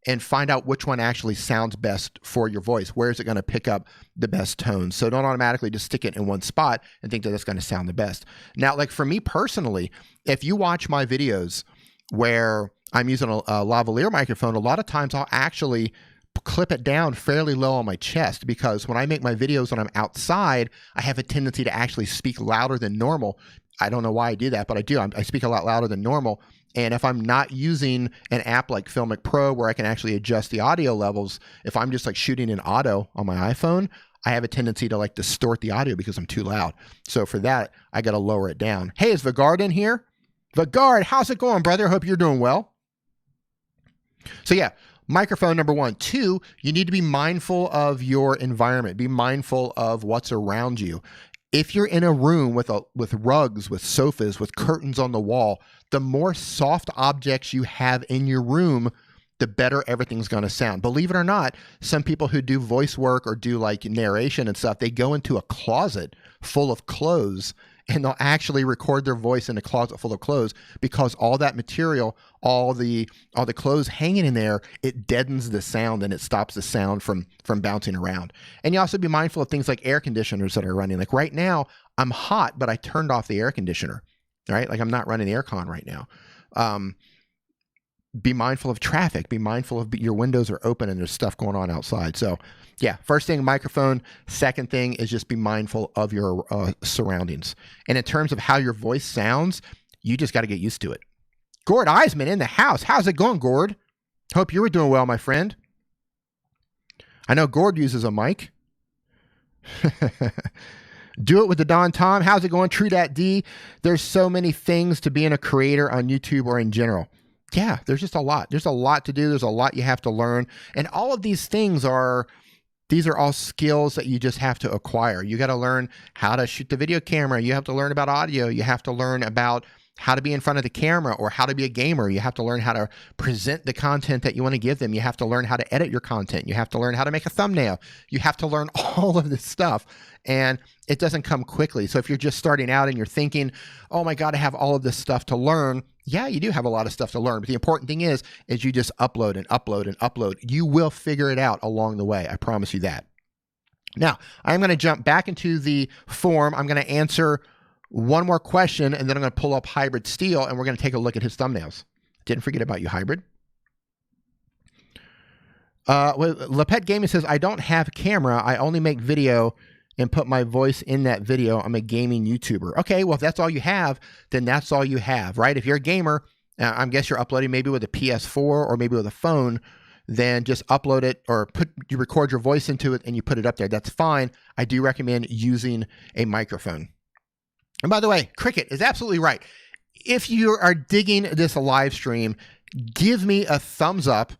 and find out which one actually sounds best for your voice. Where is it going to pick up the best tones? So don't automatically just stick it in one spot and think that it's going to sound the best. Now, like for me personally, if you watch my videos where I'm using a lavalier microphone, a lot of times I'll actually clip it down fairly low on my chest, because when I make my videos when I'm outside, I have a tendency to actually speak louder than normal. I don't know why I do that, but I do. I speak a lot louder than normal. And if I'm not using an app like Filmic Pro where I can actually adjust the audio levels, if I'm just like shooting in auto on my iPhone, I have a tendency to like distort the audio because I'm too loud. So for that, I got to lower it down. Hey, is Vigard in here? Vigard, how's it going, brother? Hope you're doing well. So yeah, microphone number 1. 2, you need to be mindful of your environment. Be mindful of what's around you. If you're in a room with rugs, with sofas, with curtains on the wall, the more soft objects you have in your room, the better everything's going to sound. Believe it or not, some people who do voice work or do like narration and stuff, they go into a closet full of clothes and they'll actually record their voice in a closet full of clothes, because all that material, all the clothes hanging in there, it deadens the sound and it stops the sound from bouncing around. And you also be mindful of things like air conditioners that are running. Like right now, I'm hot, but I turned off the air conditioner, right? Like I'm not running the aircon right now. be mindful of traffic. Be mindful of your windows are open and there's stuff going on outside. So yeah, first thing, microphone. Second thing is just be mindful of your surroundings. And in terms of how your voice sounds, you just got to get used to it. Gord Eisman in the house. How's it going, Gord? Hope you were doing well, my friend. I know Gord uses a mic. Do it with the Don Tom. How's it going? True Dat D. There's so many things to being a creator on YouTube or in general. Yeah, there's just a lot. There's a lot to do. There's a lot you have to learn. And all of these things these are all skills that you just have to acquire. You got to learn how to shoot the video camera. You have to learn about audio. You have to learn about how to be in front of the camera or how to be a gamer. You have to learn how to present the content that you want to give them. You have to learn how to edit your content. You have to learn how to make a thumbnail. You have to learn all of this stuff. And it doesn't come quickly. So if you're just starting out and you're thinking, oh my God, I have all of this stuff to learn. Yeah, you do have a lot of stuff to learn. But the important thing is you just upload and upload and upload. You will figure it out along the way. I promise you that. Now, I'm going to jump back into the form. I'm going to answer one more question, and then I'm going to pull up Hybrid Steel, and we're going to take a look at his thumbnails. Didn't forget about you, Hybrid. Lepet Gaming says, I don't have a camera. I only make video and put my voice in that video. I'm a gaming YouTuber. Okay, well, if that's all you have, then that's all you have, right? If you're a gamer, I guess you're uploading maybe with a PS4 or maybe with a phone, then just upload it or you record your voice into it and you put it up there. That's fine. I do recommend using a microphone. And by the way, Cricket is absolutely right. If you are digging this live stream, give me a thumbs up.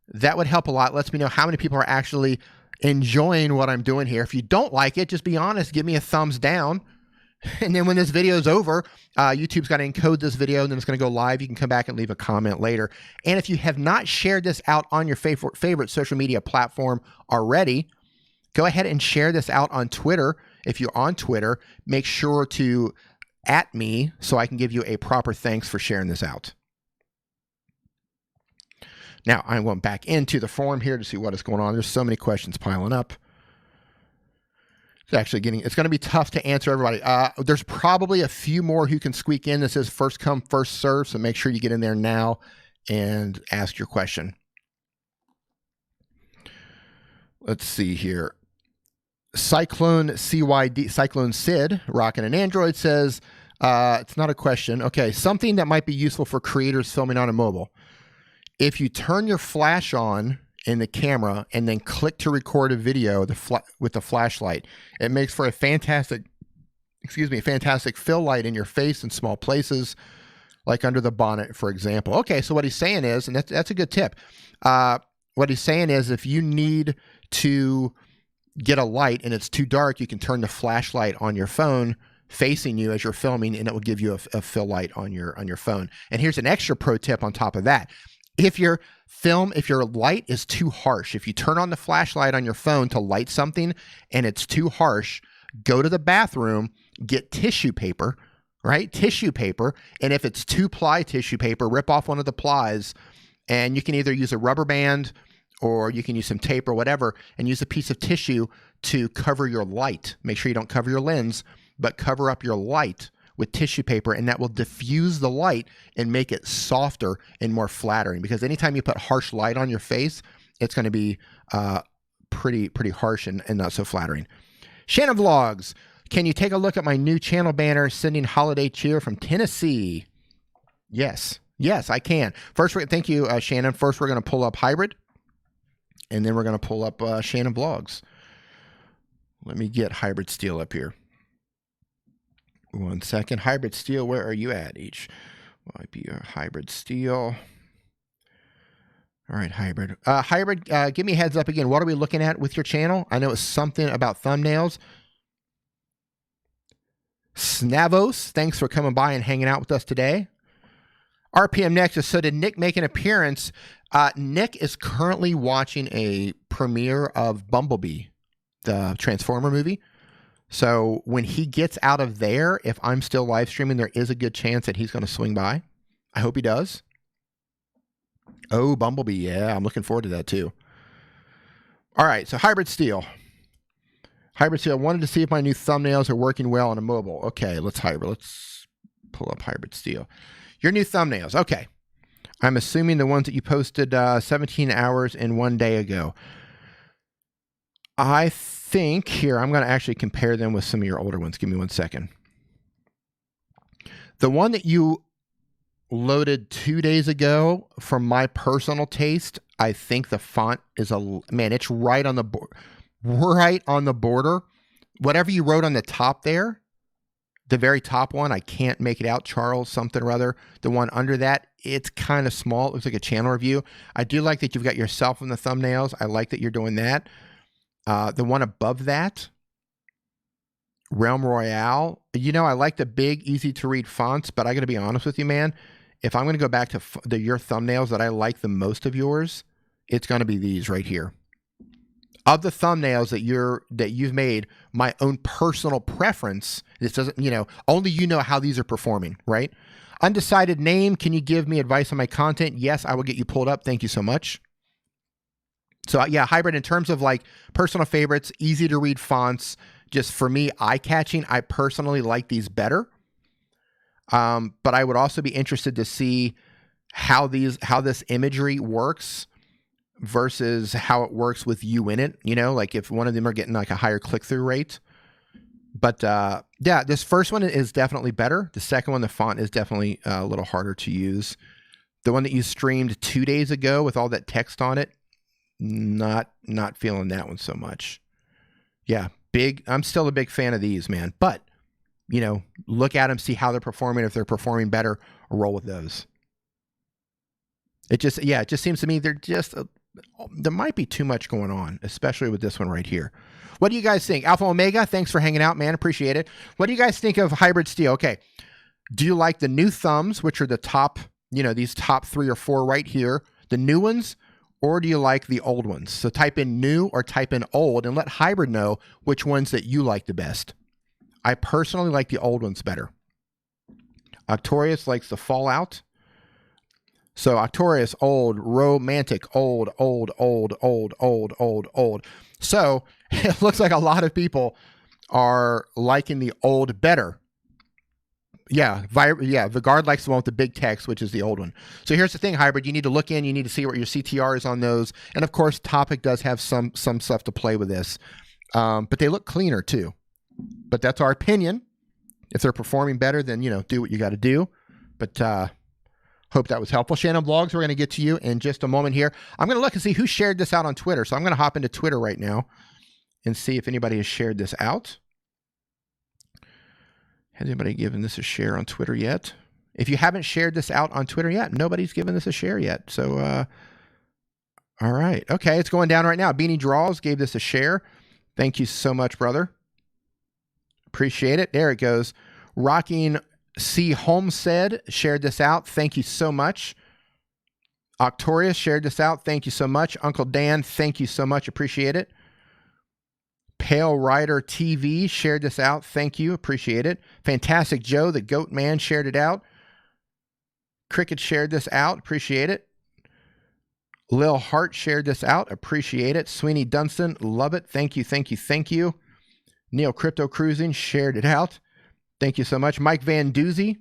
That would help a lot. Lets me know how many people are actually enjoying what I'm doing here. If you don't like it, just be honest. Give me a thumbs down. And then when this video is over, YouTube's got to encode this video and then it's going to go live. You can come back and leave a comment later. And if you have not shared this out on your favorite social media platform already, go ahead and share this out on Twitter. If you're on Twitter, make sure to @ me so I can give you a proper thanks for sharing this out. Now, I'm going back into the forum here to see what is going on. There's so many questions piling up. It's going to be tough to answer everybody. There's probably a few more who can squeak in. This is first come, first serve, so make sure you get in there now and ask your question. Let's see here. Cyclone Sid, rocking an Android, says, it's not a question. Okay, something that might be useful for creators filming on a mobile. If you turn your flash on in the camera and then click to record a video with the flashlight, it makes for a fantastic fill light in your face in small places, like under the bonnet, for example. Okay, so what he's saying is, and that's a good tip. What he's saying is if you need to get a light and it's too dark, you can turn the flashlight on your phone facing you as you're filming, and it will give you a fill light on your phone. And here's an extra pro tip on top of that. If your light is too harsh, if you turn on the flashlight on your phone to light something and it's too harsh, go to the bathroom, get tissue paper, right? Tissue paper. And if it's 2-ply tissue paper, rip off one of the plies, and you can either use a rubber band or you can use some tape or whatever, and use a piece of tissue to cover your light. Make sure you don't cover your lens, but cover up your light with tissue paper, and that will diffuse the light and make it softer and more flattering. Because anytime you put harsh light on your face, it's going to be pretty harsh and not so flattering. Shana Vlogs, can you take a look at my new channel banner, sending holiday cheer from Tennessee? Yes, I can. First, thank you, Shannon. First, we're going to pull up Hybrid, and then we're going to pull up Shana Vlogs. Let me get Hybrid Steel up here. 1 second. Hybrid Steel, where are you at each? Might be a Hybrid Steel. All right, Hybrid. Hybrid, give me a heads up again. What are we looking at with your channel? I know it's something about thumbnails. Snavos, thanks for coming by and hanging out with us today. RPM Nexus, so did Nick make an appearance? Nick is currently watching a premiere of Bumblebee, the Transformer movie. So when he gets out of there, if I'm still live streaming, there is a good chance that he's going to swing by. I hope he does. Oh, Bumblebee. Yeah, I'm looking forward to that too. All right, so Hybrid Steel. Hybrid Steel, I wanted to see if my new thumbnails are working well on a mobile. Okay, let's pull up Hybrid Steel. Your new thumbnails. Okay. I'm assuming the ones that you posted 17 hours and 1 day ago. I think here, I'm going to actually compare them with some of your older ones. Give me 1 second. The one that you loaded 2 days ago, from my personal taste, I think the font is man, it's right on the border. Whatever you wrote on the top there, the very top one, I can't make it out. Charles something or other. The one under that, it's kind of small. It looks like a channel review. I do like that you've got yourself in the thumbnails. I like that you're doing that. The one above that, Realm Royale. You know, I like the big, easy to read fonts, but I got to be honest with you, man. If I'm going to go back to your thumbnails that I like the most of yours, it's going to be these right here. Of the thumbnails that you've made, my own personal preference, this doesn't, you know, only you know how these are performing, right? Undecided Name, can you give me advice on my content? Yes, I will get you pulled up. Thank you so much. So yeah, Hybrid, in terms of like personal favorites, easy to read fonts, just for me, eye-catching, I personally like these better. But I would also be interested to see how this imagery works versus how it works with you in it, you know, like if one of them are getting like a higher click-through rate. But yeah, this first one is definitely better. The second one, the font is definitely a little harder to use. The one that you streamed 2 days ago with all that text on it, not feeling that one so much. Yeah, I'm still a big fan of these, man. But, you know, look at them, see how they're performing. If they're performing better, roll with those. It just seems to me there might be too much going on, especially with this one right here. What do you guys think? Alpha Omega, thanks for hanging out, man. Appreciate it. What do you guys think of Hybrid Steel? Okay. Do you like the new thumbs, which are the top, you know, these top 3 or 4 right here, the new ones, or do you like the old ones? So type in new or type in old and let Hybrid know which ones that you like the best. I personally like the old ones better. Octorius likes the Fallout. So Octorius, old, romantic, old. So it looks like a lot of people are liking the old better. Yeah, Vigard likes the one with the big text, which is the old one. So here's the thing, Hybrid. You need to look in. You need to see what your CTR is on those. And, of course, Topic does have some stuff to play with this. But they look cleaner, too. But that's our opinion. If they're performing better, then, you know, do what you got to do. But hope that was helpful. Shana Vlogs, we're going to get to you in just a moment here. I'm going to look and see who shared this out on Twitter. So I'm going to hop into Twitter right now and see if anybody has shared this out. Has anybody given this a share on Twitter yet? If you haven't shared this out on Twitter yet, nobody's given this a share yet. So, all right. Okay, it's going down right now. Beanie Draws gave this a share. Thank you so much, brother. Appreciate it. There it goes. Rocking C. Homestead shared this out. Thank you so much. Octorius shared this out. Thank you so much. Uncle Dan, thank you so much. Appreciate it. Pale Rider TV shared this out. Thank you. Appreciate it. Fantastic Joe, the Goat Man, shared it out. Cricket shared this out. Appreciate it. Lil Hart shared this out. Appreciate it. Sweeney Dunstan, love it. Thank you, thank you, thank you. Neil Crypto Cruising shared it out. Thank you so much. Mike Van Doozy.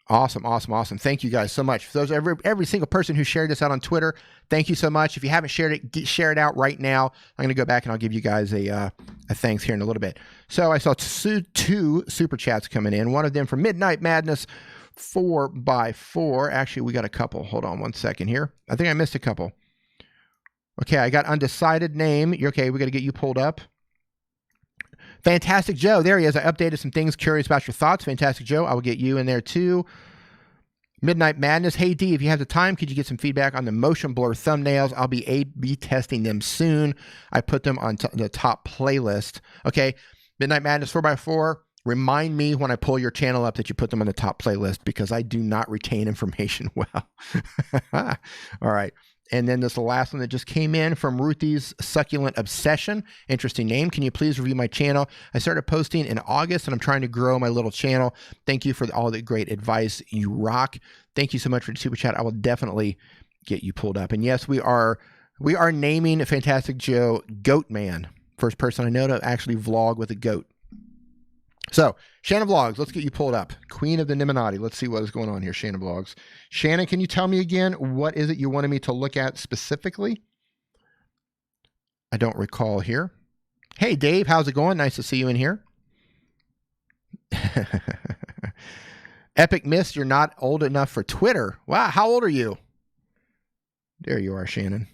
Awesome, awesome, awesome. Thank you guys so much. For those every single person who shared this out on Twitter, thank you so much. If you haven't shared it, share it out right now. I'm going to go back and I'll give you guys a thanks here in a little bit. So I saw two super chats coming in. One of them from Midnight Madness 4x4. Actually, we got a couple. Hold on 1 second here. I think I missed a couple. Okay, I got Undecided Name. You're okay. We got to get you pulled up. Fantastic Joe, there he is. I updated some things. Curious about your thoughts. Fantastic Joe, I will get you in there too. Midnight Madness. Hey D, if you have the time, could you get some feedback on the motion blur thumbnails? I'll be A/B testing them soon. I put them on the top playlist. Okay, Midnight Madness 4x4. Remind me when I pull your channel up that you put them on the top playlist because I do not retain information well. All right. And then this is the last one that just came in from Ruthie's Succulent Obsession. Interesting name. Can you please review my channel? I started posting in August and I'm trying to grow my little channel. Thank you for all the great advice. You rock. Thank you so much for the super chat. I will definitely get you pulled up. And yes, we are naming Fantastic Joe Goat Man. First person I know to actually vlog with a goat. So, Shana Vlogs, let's get you pulled up. Queen of the Nimminati. Let's see what is going on here, Shana Vlogs. Shannon, can you tell me again, what is it you wanted me to look at specifically? I don't recall here. Hey, Dave, how's it going? Nice to see you in here. Epic Mist, you're not old enough for Twitter. Wow, how old are you? There you are, Shannon.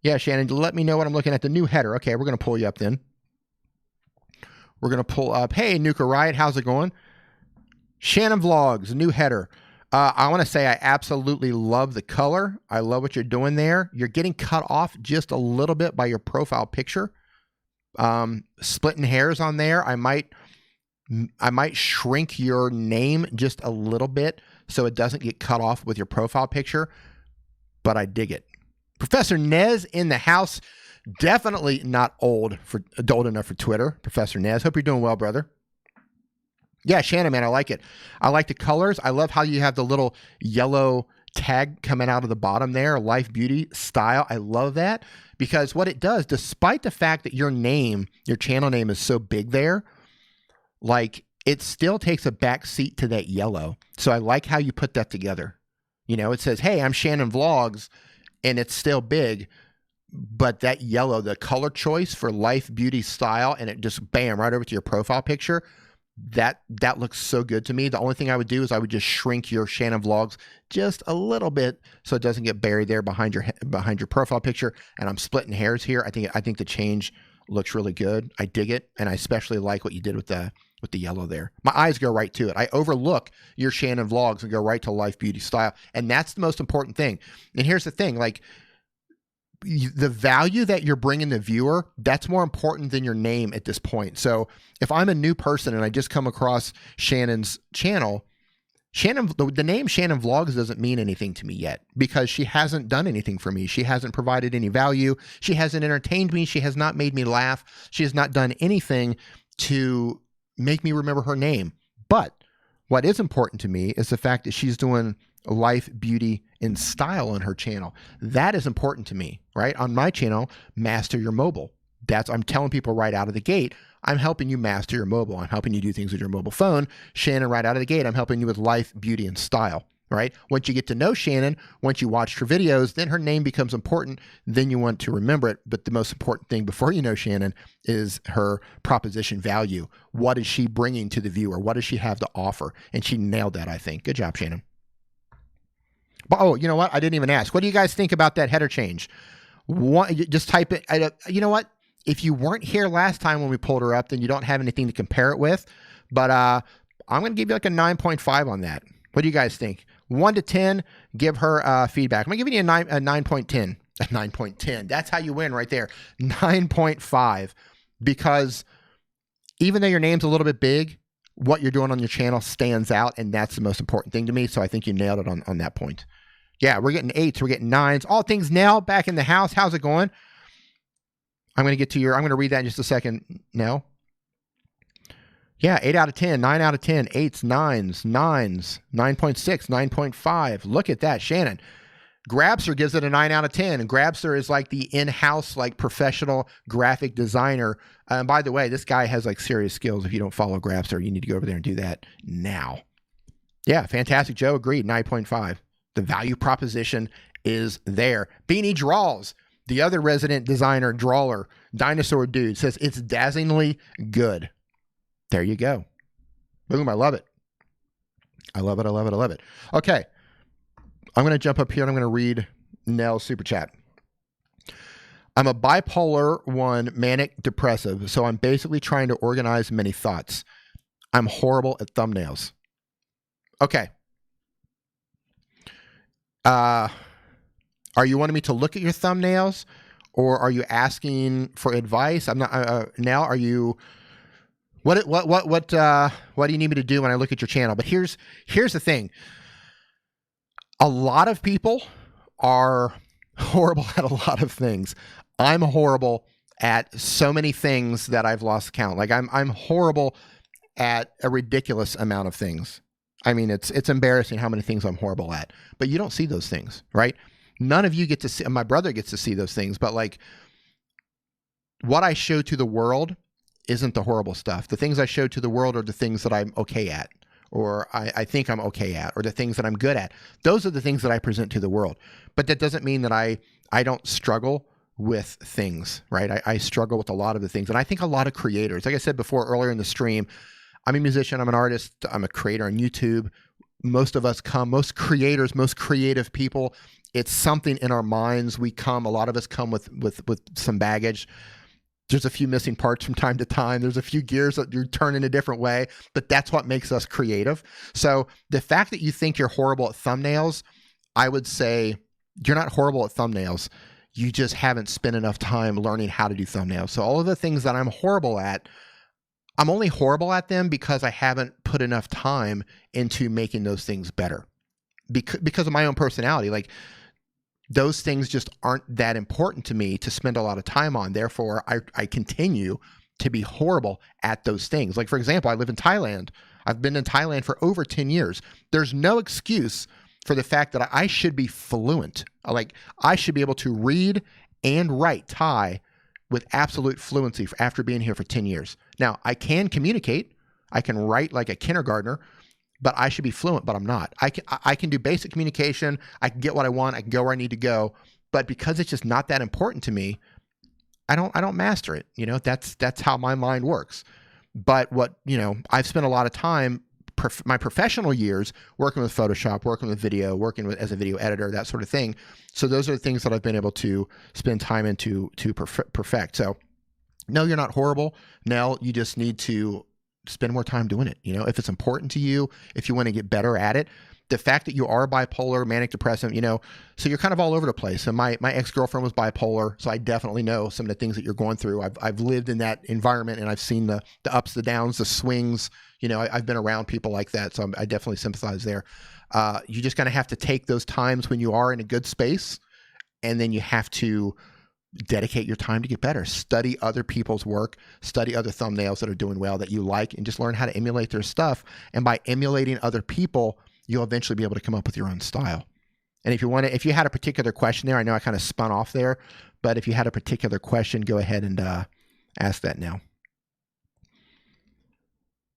Yeah, Shannon, let me know what I'm looking at. The new header. Okay, we're going to pull you up then. We're going to pull up. Hey, Nuka Riot, how's it going? Shana Vlogs, new header. I want to say I absolutely love the color. I love what you're doing there. You're getting cut off just a little bit by your profile picture. Splitting hairs on there. I might shrink your name just a little bit so it doesn't get cut off with your profile picture, but I dig it. Professor Nez in the house. Definitely not old enough for Twitter. Professor Nez, hope you're doing well, brother. Yeah, Shannon, man, I like it. I like the colors. I love how you have the little yellow tag coming out of the bottom there, life, beauty, style. I love that because what it does, despite the fact that your name, your channel name is so big there, like it still takes a back seat to that yellow. So I like how you put that together. You know, it says, hey, I'm Shana Vlogs, and it's still big, but that yellow, the color choice for life, beauty, style, and it just bam, right over to your profile picture. That looks so good to me. The only thing I would do is I would just shrink your Shana Vlogs just a little bit so it doesn't get buried there behind your profile picture. And I'm splitting hairs here. I think the change looks really good. I dig it, and I especially like what you did with the yellow there. My eyes go right to it. I overlook your Shana Vlogs and go right to life, beauty, style, and that's the most important thing. And here's the thing, like the value that you're bringing the viewer, that's more important than your name at this point. So if I'm a new person and I just come across Shannon's channel, the name Shana Vlogs doesn't mean anything to me yet because she hasn't done anything for me. She hasn't provided any value. She hasn't entertained me. She has not made me laugh. She has not done anything to make me remember her name. But what is important to me is the fact that she's doing life, beauty, and style on her channel. That is important to me, right? On my channel, master your mobile. I'm telling people right out of the gate, I'm helping you master your mobile. I'm helping you do things with your mobile phone. Shannon, right out of the gate, I'm helping you with life, beauty, and style, right? Once you get to know Shannon, once you watch her videos, then her name becomes important. Then you want to remember it. But the most important thing before you know Shannon is her proposition value. What is she bringing to the viewer? What does she have to offer? And she nailed that, I think. Good job, Shannon. Oh, you know what? I didn't even ask. What do you guys think about that header change? Just type it. You know what? If you weren't here last time when we pulled her up, then you don't have anything to compare it with. But I'm going to give you like a 9.5 on that. What do you guys think? 1 to 10, give her feedback. I'm going to give you a 9.10. A 9.10. That's how you win right there. 9.5. Because even though your name's a little bit big, what you're doing on your channel stands out, and that's the most important thing to me. So I think you nailed it on that point. Yeah, we're getting 8s, we're getting 9s. All Things Nell back in the house. How's it going? I'm going to read that in just a second. Nell. Yeah, 8 out of 10, 9 out of 10, 8s, 9s, 9.6, 9.5. Look at that, Shannon. Grabster gives it a 9 out of 10, and Grabster is like the in-house, like professional graphic designer. And by the way, this guy has like serious skills. If you don't follow Grabster, you need to go over there and do that now. Yeah, fantastic, Joe. Agreed, 9.5. The value proposition is there. Beanie Draws, the other resident designer, drawer, dinosaur dude, says it's dazzlingly good. There you go. Boom, I love it. I love it, I love it, I love it. Okay. I'm going to jump up here and I'm going to read Nell's super chat. I'm a bipolar 1 manic depressive, so I'm basically trying to organize many thoughts. I'm horrible at thumbnails. Okay. Are you wanting me to look at your thumbnails, or are you asking for advice? I'm not. Nell, are you? What do you need me to do when I look at your channel? But here's the thing. A lot of people are horrible at a lot of things. I'm horrible at so many things that I've lost count. Like I'm horrible at a ridiculous amount of things. I mean, it's embarrassing how many things I'm horrible at. But you don't see those things, right? None of you get to see. My brother gets to see those things. But like what I show to the world isn't the horrible stuff. The things I show to the world are the things that I'm okay at, or I think I'm okay at, or the things that I'm good at. Those are the things that I present to the world. But that doesn't mean that I don't struggle with things, right? I struggle with a lot of the things. And I think a lot of creators, like I said before earlier in the stream, I'm a musician, I'm an artist, I'm a creator on YouTube. Most of us most creators, most creative people, it's something in our minds. A lot of us come with some baggage. There's a few missing parts from time to time. There's a few gears that you turn in a different way, but that's what makes us creative. So the fact that you think you're horrible at thumbnails, I would say you're not horrible at thumbnails. You just haven't spent enough time learning how to do thumbnails. So all of the things that I'm horrible at, I'm only horrible at them because I haven't put enough time into making those things better. Because of my own personality. Like, those things just aren't that important to me to spend a lot of time on. Therefore, I continue to be horrible at those things. Like, for example, I live in Thailand. I've been in Thailand for over 10 years. There's no excuse for the fact that I should be fluent. Like, I should be able to read and write Thai with absolute fluency after being here for 10 years. Now, I can communicate. I can write like a kindergartner, but I should be fluent, but I'm not. I can do basic communication. I can get what I want. I can go where I need to go. But because it's just not that important to me, I don't master it. You know, that's how my mind works. But I've spent a lot of time, my professional years, working with Photoshop, working with video, as a video editor, that sort of thing. So those are the things that I've been able to spend time into to perfect. So no, you're not horrible. Nell, you just need to spend more time doing it. You know, if it's important to you, if you want to get better at it, the fact that you are bipolar, manic depressive, so you're kind of all over the place. And my ex-girlfriend was bipolar. So I definitely know some of the things that you're going through. I've lived in that environment and I've seen the ups, the downs, the swings. I've been around people like that. So I definitely sympathize there. You just kind of have to take those times when you are in a good space, and then you have to dedicate your time to get better. Study other people's work, study other thumbnails that are doing well that you like, and just learn how to emulate their stuff. And by emulating other people, you'll eventually be able to come up with your own style. And if you had a particular question there, I know I kind of spun off there, but if you had a particular question, go ahead and ask that now.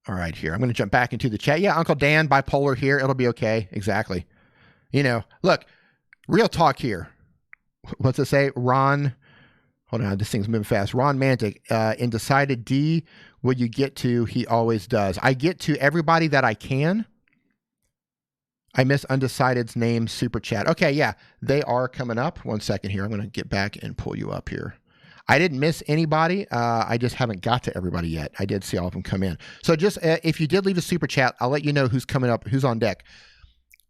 All right, here. I'm going to jump back into the chat. Yeah, Uncle Dan, bipolar here. It'll be okay. Exactly. Look, real talk here. What's it say? Ron, hold on, this thing's moving fast. Ron Mantic, Undecided D, will you get to? He always does. I get to everybody that I can. I miss Undecided's name super chat. Okay, yeah, they are coming up. 1 second here. I'm going to get back and pull you up here. I didn't miss anybody. I just haven't got to everybody yet. I did see all of them come in. So just if you did leave a super chat, I'll let you know who's coming up, who's on deck.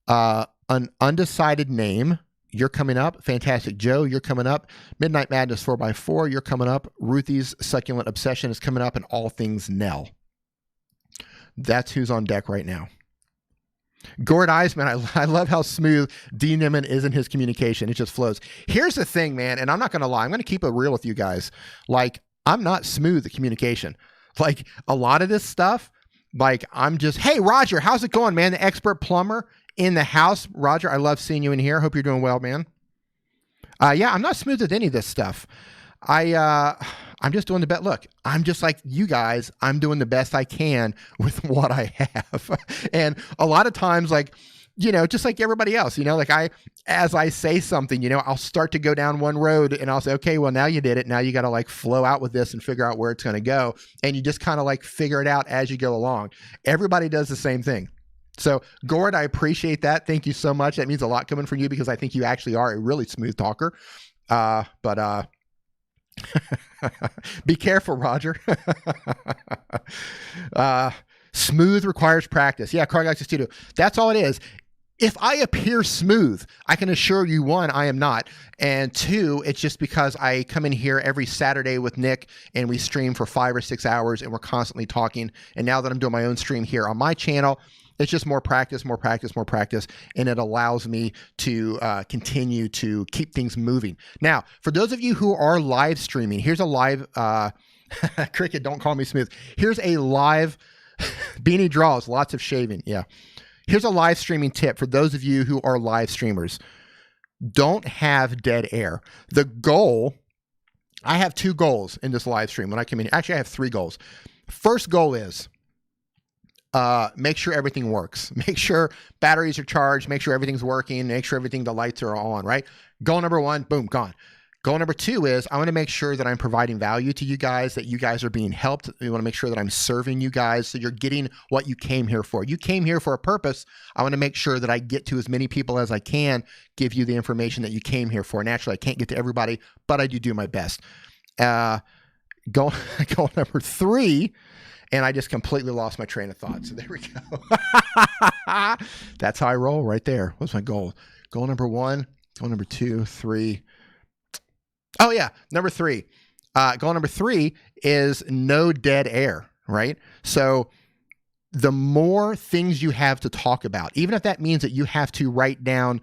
An Undecided Name, you're coming up. Fantastic Joe, you're coming up. Midnight Madness 4x4, you're coming up. Ruthie's Succulent Obsession is coming up, and all things Nell. That's who's on deck right now. Gord Eisman, I love how smooth D. Nimmin is in his communication. It just flows. Here's the thing, man, and I'm not going to lie. I'm going to keep it real with you guys. Like, I'm not smooth at communication. Like, a lot of this stuff, like, I'm just, hey, Roger, how's it going, man? The expert plumber in the house. Roger, I love seeing you in here. Hope you're doing well, man. Yeah, I'm not smooth at any of this stuff. I'm just doing the best. Look, I'm just like you guys. I'm doing the best I can with what I have. And a lot of times, like, just like everybody else, like as I say something, I'll start to go down one road and I'll say, okay, well, now you did it. Now you got to like flow out with this and figure out where it's going to go. And you just kind of like figure it out as you go along. Everybody does the same thing. So Gord, I appreciate that. Thank you so much. That means a lot coming from you because I think you actually are a really smooth talker. But be careful, Roger. Smooth requires practice. Yeah, Car Galaxy Studio. That's all it is. If I appear smooth, I can assure you, one, I am not. And two, it's just because I come in here every Saturday with Nick and we stream for 5 or 6 hours and we're constantly talking. And now that I'm doing my own stream here on my channel, it's just more practice, more practice, more practice, and it allows me to continue to keep things moving. Now, for those of you who are live streaming, here's a live, Cricket, don't call me smooth. Here's a live, Beanie Draws, lots of shaving, yeah. Here's a live streaming tip for those of you who are live streamers. Don't have dead air. The goal I have 2 goals in this live stream when I come in. Actually, I have 3 goals. First goal is make sure everything works. Make sure batteries are charged. Make sure everything's working. Make sure the lights are on, right? Goal number 1, boom, gone. Goal number 2 is I want to make sure that I'm providing value to you guys, that you guys are being helped. We want to make sure that I'm serving you guys so you're getting what you came here for. You came here for a purpose. I want to make sure that I get to as many people as I can, give you the information that you came here for. Naturally, I can't get to everybody, but I do my best. Goal number 3, and I just completely lost my train of thought. So there we go. That's how I roll right there. What's my goal? Goal number 1, goal number 2, 3. Oh yeah, number 3. Goal number 3 is no dead air, right? So the more things you have to talk about, even if that means that you have to write down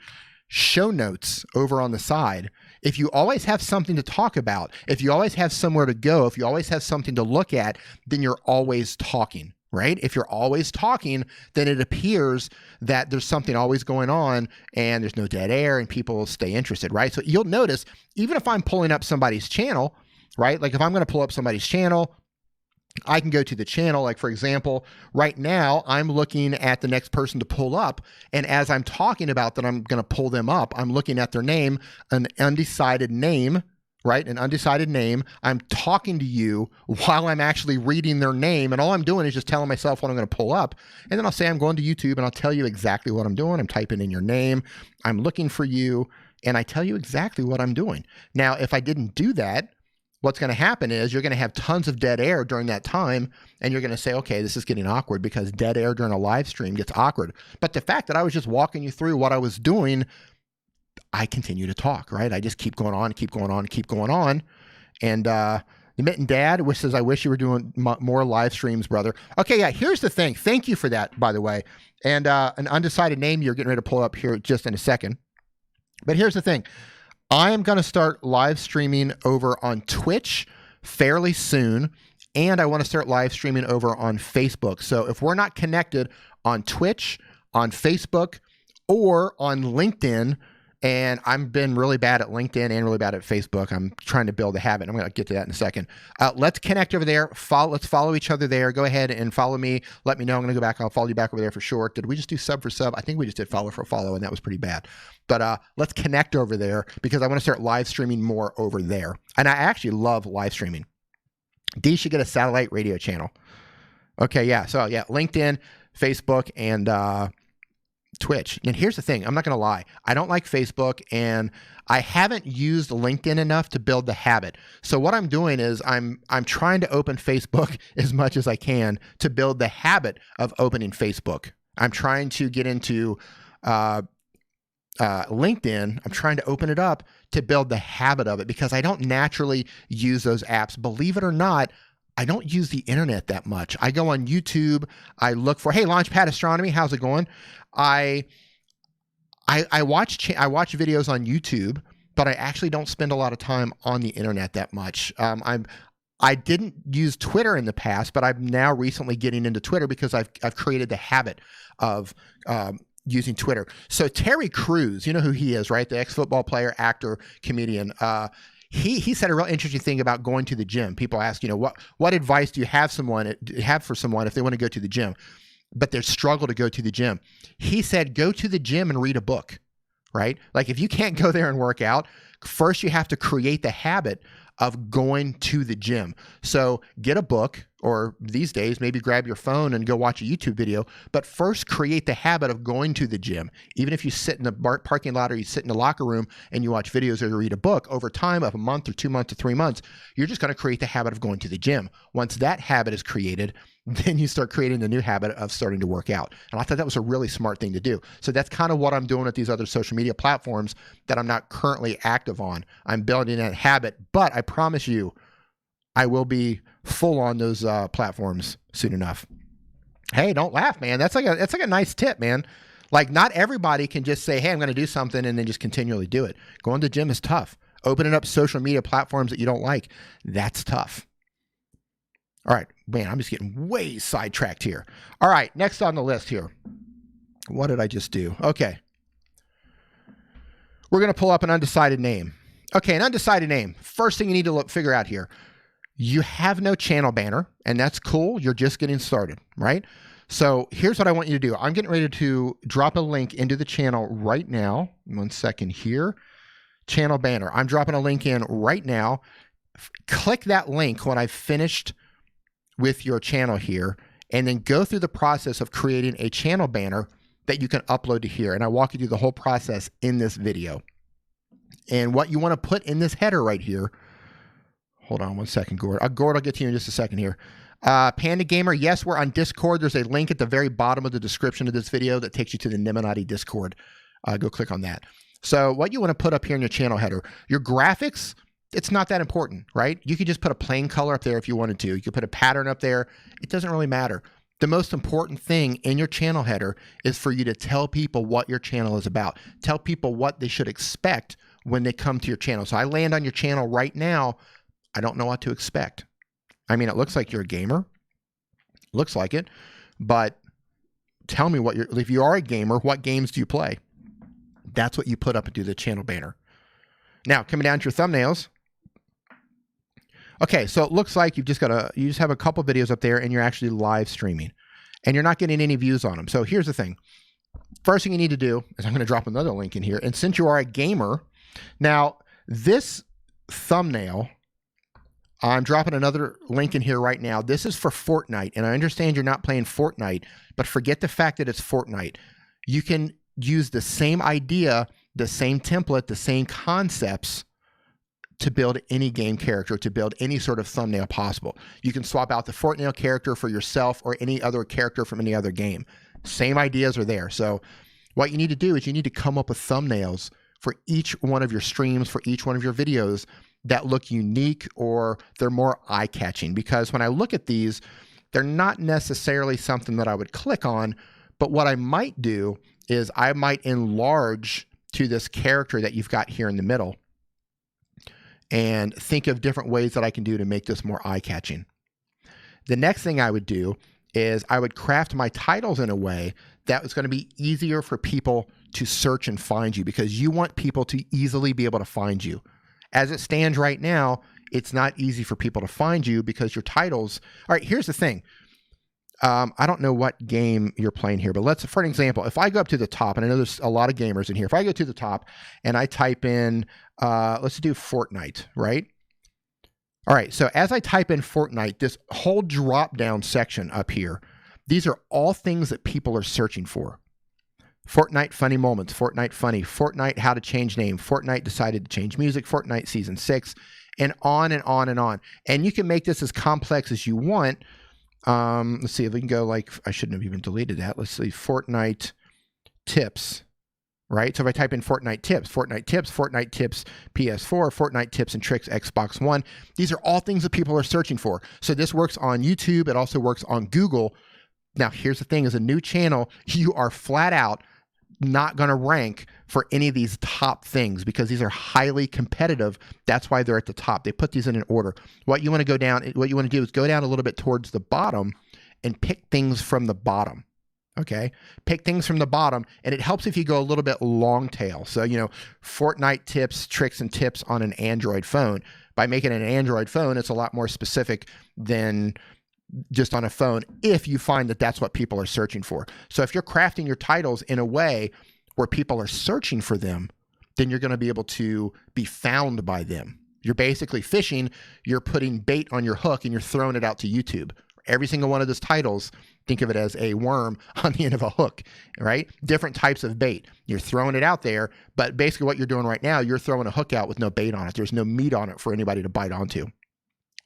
show notes over on the side, if you always have something to talk about, if you always have somewhere to go, if you always have something to look at, then you're always talking, right? If you're always talking, then it appears that there's something always going on and there's no dead air and people will stay interested, right? So you'll notice, even if I'm pulling up somebody's channel, right? Like if I'm going to pull up somebody's channel, I can go to the channel. Like for example, right now I'm looking at the next person to pull up. And as I'm talking about that, I'm going to pull them up. I'm looking at their name, an undecided name, right? An undecided name. I'm talking to you while I'm actually reading their name. And all I'm doing is just telling myself what I'm going to pull up. And then I'll say, I'm going to YouTube and I'll tell you exactly what I'm doing. I'm typing in your name. I'm looking for you. And I tell you exactly what I'm doing. Now, if I didn't do that, what's going to happen is you're going to have tons of dead air during that time. And you're going to say, okay, this is getting awkward, because dead air during a live stream gets awkward. But the fact that I was just walking you through what I was doing, I continue to talk, right? I just keep going on, keep going on, keep going on. And the Mitten Dad says, I wish you were doing more live streams, brother. Okay, yeah, here's the thing. Thank you for that, by the way. And an undecided name you're getting ready to pull up here just in a second. But here's the thing. I am going to start live streaming over on Twitch fairly soon, and I want to start live streaming over on Facebook. So if we're not connected on Twitch, on Facebook, or on LinkedIn, and I've been really bad at LinkedIn and really bad at Facebook. I'm trying to build a habit. I'm going to get to that in a second. Let's connect over there. Let's follow each other there. Go ahead and follow me. Let me know. I'm going to go back. I'll follow you back over there for sure. Did we just do sub for sub? I think we just did follow for follow, and that was pretty bad. But let's connect over there, because I want to start live streaming more over there. And I actually love live streaming. D should get a satellite radio channel. Okay, yeah. So yeah, LinkedIn, Facebook, and Twitch. And here's the thing. I'm not going to lie. I don't like Facebook, and I haven't used LinkedIn enough to build the habit. So what I'm doing is I'm trying to open Facebook as much as I can to build the habit of opening Facebook. I'm trying to get into LinkedIn. I'm trying to open it up to build the habit of it, because I don't naturally use those apps. Believe it or not, I don't use the internet that much. I go on YouTube. I look for, hey, Launchpad Astronomy, how's it going? I watch videos on YouTube, but I actually don't spend a lot of time on the internet that much. I didn't use Twitter in the past, but I'm now recently getting into Twitter because I've created the habit of using Twitter. So Terry Crews, you know who he is, right? The ex-football player, actor, comedian. He said a real interesting thing about going to the gym. People ask, what advice do you have for someone if they want to go to the gym, but they struggle to go to the gym? He said, go to the gym and read a book, right? Like if you can't go there and work out, first you have to create the habit of going to the gym. So get a book, or these days, maybe grab your phone and go watch a YouTube video, but first create the habit of going to the gym. Even if you sit in the parking lot or you sit in the locker room and you watch videos or you read a book, over time of a month or 2 months to 3 months, you're just going to create the habit of going to the gym. Once that habit is created, then you start creating the new habit of starting to work out. And I thought that was a really smart thing to do. So that's kind of what I'm doing with these other social media platforms that I'm not currently active on. I'm building that habit, but I promise you, I will be full on those platforms soon enough. Hey, don't laugh, man. That's like a nice tip, man. Like not everybody can just say, hey, I'm going to do something and then just continually do it. Going to the gym is tough. Opening up social media platforms that you don't like, that's tough. All right, man, I'm just getting way sidetracked here. All right, next on the list here. What did I just do? Okay. We're going to pull up an undecided name. Okay, an undecided name. First thing you need to figure out here. You have no channel banner, and that's cool. You're just getting started, right? So here's what I want you to do. I'm getting ready to drop a link into the channel right now. 1 second here. Channel banner. I'm dropping a link in right now. Click that link when I've finished with your channel here, and then go through the process of creating a channel banner that you can upload to here. And I walk you through the whole process in this video. And what you want to put in this header right here, hold on 1 second, Gord. Gord, I'll get to you in just a second here. Panda Gamer, yes, we're on Discord. There's a link at the very bottom of the description of this video that takes you to the Nimminati Discord. Go click on that. So what you want to put up here in your channel header, your graphics, it's not that important, right? You could just put a plain color up there if you wanted to. You could put a pattern up there. It doesn't really matter. The most important thing in your channel header is for you to tell people what your channel is about. Tell people what they should expect when they come to your channel. So I land on your channel right now. I don't know what to expect. I mean, it looks like you're a gamer. Looks like it. But tell me if you are a gamer, what games do you play? That's what you put up into the channel banner. Now, coming down to your thumbnails. Okay, so it looks like you just have a couple videos up there and you're actually live streaming. And you're not getting any views on them. So here's the thing. First thing you need to do is I'm going to drop another link in here. And since you are a gamer, now this thumbnail, I'm dropping another link in here right now. This is for Fortnite. And I understand you're not playing Fortnite, but forget the fact that it's Fortnite. You can use the same idea, the same template, the same concepts to build any game character, to build any sort of thumbnail possible. You can swap out the Fortnite character for yourself or any other character from any other game. Same ideas are there. So what you need to do is you need to come up with thumbnails for each one of your streams, for each one of your videos that look unique or they're more eye-catching. Because when I look at these, they're not necessarily something that I would click on, but what I might do is I might enlarge to this character that you've got here in the middle and think of different ways that I can do to make this more eye-catching. The next thing I would do is I would craft my titles in a way that was going to be easier for people to search and find you, because you want people to easily be able to find you. As it stands right now, it's not easy for people to find you because your titles... All right, here's the thing. I don't know what game you're playing here, but for an example, if I go up to the top, and I know there's a lot of gamers in here, if I go to the top and I type in, let's do Fortnite, right? All right, so as I type in Fortnite, this whole drop-down section up here, these are all things that people are searching for. Fortnite funny moments, Fortnite funny, Fortnite how to change name, Fortnite decided to change music, Fortnite season 6, and on and on and on. And you can make this as complex as you want. Let's see if we can go like, I shouldn't have even deleted that. Let's see, Fortnite tips, right? So if I type in Fortnite tips, Fortnite tips PS4, Fortnite tips and tricks Xbox One, these are all things that people are searching for. So this works on YouTube. It also works on Google. Now, here's the thing, as a new channel, you are flat out not going to rank for any of these top things because these are highly competitive. That's why they're at the top. They put these in an order. What you want to do is go down a little bit towards the bottom and pick things from the bottom. Okay, pick things from the bottom, and it helps if you go a little bit long tail. So, you know, Fortnite tips, tricks, and tips on an Android phone. By making an Android phone, it's a lot more specific than just on a phone if you find that that's what people are searching for. So if you're crafting your titles in a way where people are searching for them, then you're going to be able to be found by them. You're basically fishing, you're putting bait on your hook and you're throwing it out to YouTube. Every single one of those titles, think of it as a worm on the end of a hook, right? Different types of bait. You're throwing it out there, but basically what you're doing right now, you're throwing a hook out with no bait on it. There's no meat on it for anybody to bite onto.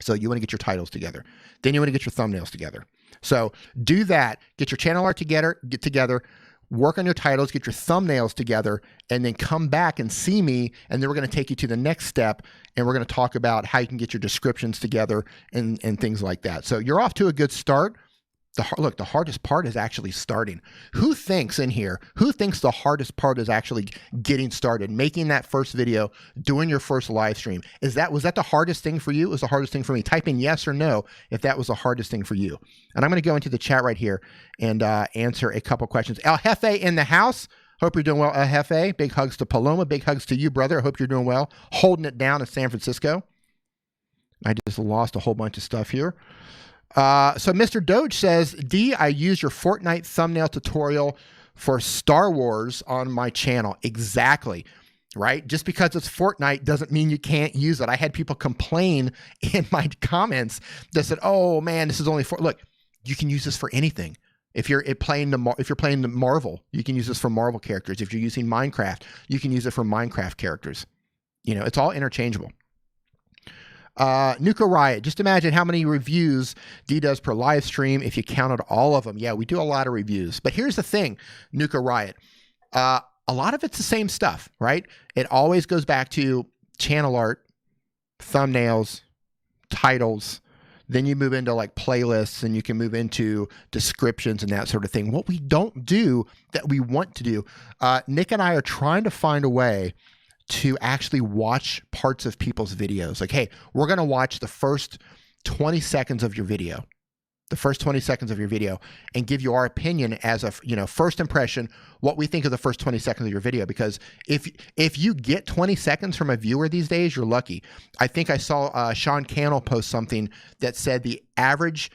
So you want to get your titles together. Then you want to get your thumbnails together. So do that. Get your channel art together, work on your titles, get your thumbnails together, and then come back and see me. And then we're going to take you to the next step, and we're going to talk about how you can get your descriptions together and things like that. So you're off to a good start. Look, the hardest part is actually starting. Who thinks the hardest part is actually getting started, making that first video, doing your first live stream? Was that the hardest thing for you? It was the hardest thing for me. Type in yes or no if that was the hardest thing for you. And I'm going to go into the chat right here and answer a couple questions. El Jefe in the house. Hope you're doing well, Hefe. Big hugs to Paloma. Big hugs to you, brother. I hope you're doing well. Holding it down in San Francisco. I just lost a whole bunch of stuff here. So Mr. Doge says, D, I used your Fortnite thumbnail tutorial for Star Wars on my channel. Exactly. Right? Just because it's Fortnite doesn't mean you can't use it. I had people complain in my comments that said, oh man, this is only for, look, you can use this for anything. If you're playing the Marvel, you can use this for Marvel characters. If you're using Minecraft, you can use it for Minecraft characters. You know, it's all interchangeable. Nuka Riot, just imagine how many reviews D does per live stream if you counted all of them. Yeah, we do a lot of reviews. But here's the thing, Nuka Riot. A lot of it's the same stuff, right? It always goes back to channel art, thumbnails, titles. Then you move into like playlists, and you can move into descriptions and that sort of thing. What we don't do that we want to do, Nick and I are trying to find a way to actually watch parts of people's videos. Like, hey, we're going to watch the first 20 seconds of your video. The first 20 seconds of your video, and give you our opinion as a, you know, first impression, what we think of the first 20 seconds of your video. Because if you get 20 seconds from a viewer these days, you're lucky. I think I saw Sean Cannel post something that said the average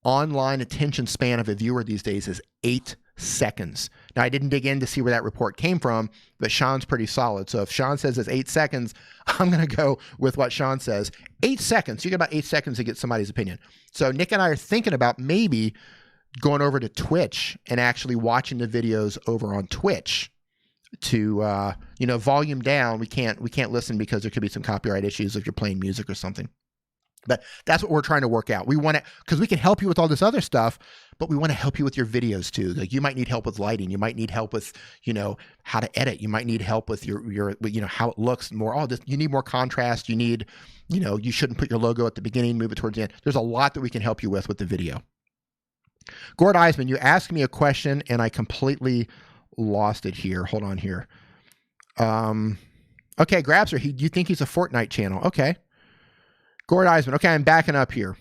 online attention span of a viewer these days is 8 seconds. Now, I didn't dig in to see where that report came from, but Sean's pretty solid. So if Sean says it's 8 seconds, I'm going to go with what Sean says. 8 seconds. You get about 8 seconds to get somebody's opinion. So Nick and I are thinking about maybe going over to Twitch and actually watching the videos over on Twitch to, you know, volume down. We can't listen because there could be some copyright issues if you're playing music or something. But that's what we're trying to work out. We want to, because we can help you with all this other stuff, but we want to help you with your videos too. Like, you might need help with lighting. You might need help with, you know, how to edit. You might need help with your you know, how it looks more. Oh, this, you need more contrast. You need, you know, you shouldn't put your logo at the beginning, move it towards the end. There's a lot that we can help you with the video. Gord Eisman, you asked me a question and I completely lost it here. Hold on here. Okay, Grabster, you think he's a Fortnite channel? Okay. Gord Eisman, okay, I'm backing up here.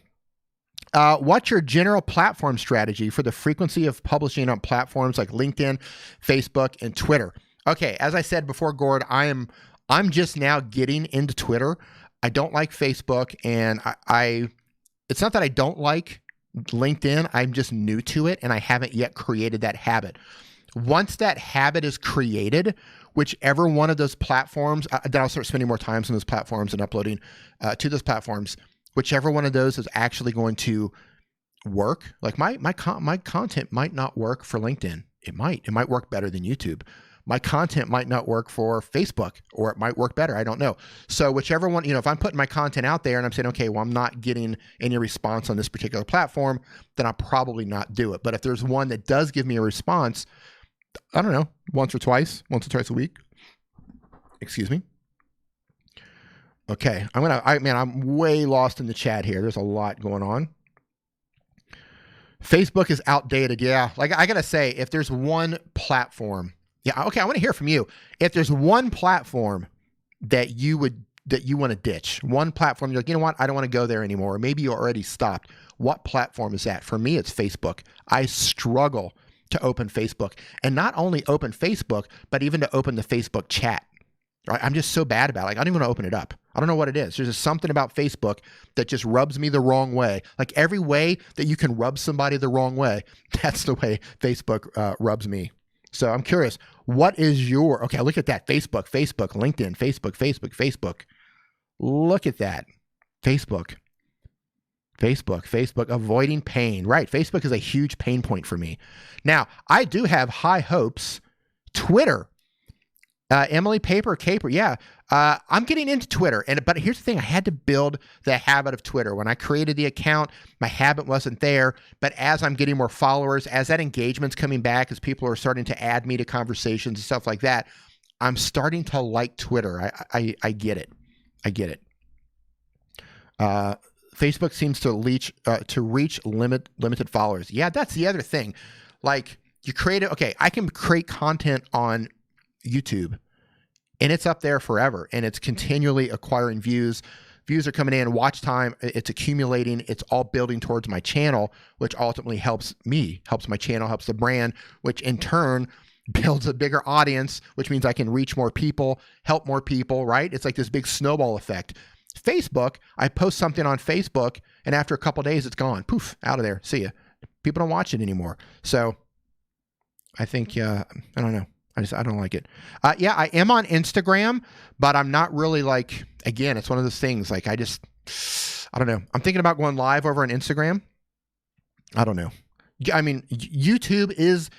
What's your general platform strategy for the frequency of publishing on platforms like LinkedIn, Facebook, and Twitter? Okay, as I said before, Gord, I'm just now getting into Twitter. I don't like Facebook, and it's not that I don't like LinkedIn. I'm just new to it, and I haven't yet created that habit. Once that habit is created, whichever one of those platforms, then I'll start spending more time on those platforms and uploading to those platforms. Whichever one of those is actually going to work. Like my content might not work for LinkedIn. It might work better than YouTube. My content might not work for Facebook, or it might work better. I don't know. So whichever one, you know, if I'm putting my content out there and I'm saying, okay, well, I'm not getting any response on this particular platform, then I'll probably not do it. But if there's one that does give me a response, I don't know, once or twice a week. Excuse me. Okay, I'm way lost in the chat here. There's a lot going on. Facebook is outdated. Yeah, like I gotta say, if there's one platform, yeah, okay, I want to hear from you. If there's one platform that you want to ditch, one platform you're like, you know what, I don't want to go there anymore. Or maybe you already stopped. What platform is that? For me, it's Facebook. I struggle to open Facebook, and not only open Facebook, but even to open the Facebook chat. Right? I'm just so bad about it. Like, I don't even want to open it up. I don't know what it is. There's just something about Facebook that just rubs me the wrong way. Like, every way that you can rub somebody the wrong way, that's the way Facebook rubs me. So I'm curious, what is your, okay, look at that. Facebook, LinkedIn, Facebook. Look at that. Facebook, avoiding pain. Right. Facebook is a huge pain point for me. Now, I do have high hopes. Twitter, Emily Caper. Yeah. I'm getting into Twitter. But here's the thing. I had to build the habit of Twitter. When I created the account, my habit wasn't there. But as I'm getting more followers, as that engagement's coming back, as people are starting to add me to conversations and stuff like that, I'm starting to like Twitter. I get it. Facebook seems to reach limited followers. Yeah, that's the other thing. Like, you create it. Okay, I can create content on YouTube, and it's up there forever, and it's continually acquiring views. Views are coming in, watch time, it's accumulating, it's all building towards my channel, which ultimately helps me, helps my channel, helps the brand, which in turn builds a bigger audience, which means I can reach more people, help more people, right? It's like this big snowball effect. Facebook, I post something on Facebook, and after a couple of days, it's gone. Poof, out of there. See ya. People don't watch it anymore. So I think, I don't know. I don't like it. Yeah, I am on Instagram, but I'm not really like, again, it's one of those things like I don't know. I'm thinking about going live over on Instagram. I don't know. I mean, YouTube is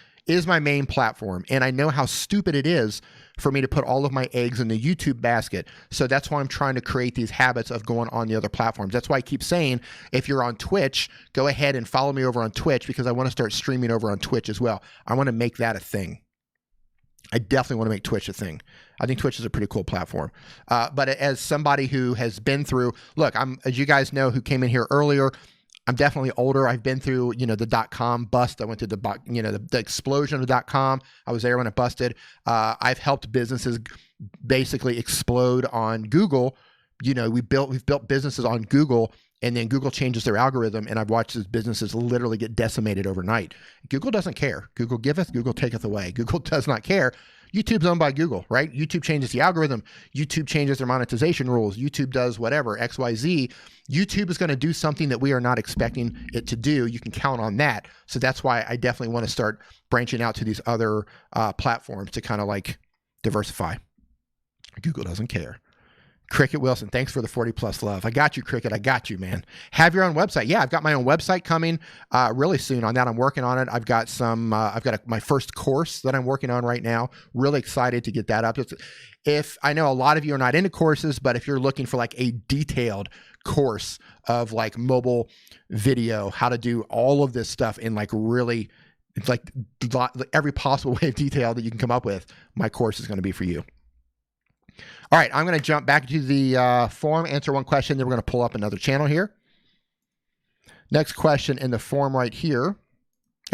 my main platform, and I know how stupid it is for me to put all of my eggs in the YouTube basket. So that's why I'm trying to create these habits of going on the other platforms. That's why I keep saying, if you're on Twitch, go ahead and follow me over on Twitch, because I want to start streaming over on Twitch as well. I want to make that a thing. I definitely want to make Twitch a thing. I think Twitch is a pretty cool platform. But as somebody who has been through, look, as you guys know, who came in here earlier, I'm definitely older. I've been through, the .com bust. I went through the explosion of .com. I was there when it busted. I've helped businesses basically explode on Google. We've built businesses on Google, and then Google changes their algorithm, and I've watched these businesses literally get decimated overnight. Google doesn't care. Google giveth, Google taketh away. Google does not care. YouTube's owned by Google, right? YouTube changes the algorithm. YouTube changes their monetization rules. YouTube does whatever, XYZ. YouTube is going to do something that we are not expecting it to do. You can count on that. So that's why I definitely want to start branching out to these other platforms to kind of like diversify. Google doesn't care. Cricket Wilson, thanks for the 40+ love. I got you, Cricket. I got you, man. Have your own website. Yeah, I've got my own website coming really soon on that. I'm working on it. I've got my first course that I'm working on right now. Really excited to get that up. If I know a lot of you are not into courses, but if you're looking for like a detailed course of like mobile video, how to do all of this stuff in like really, it's like every possible way of detail that you can come up with, my course is going to be for you. All right, I'm going to jump back to the forum, answer one question, then we're going to pull up another channel here. Next question in the forum right here.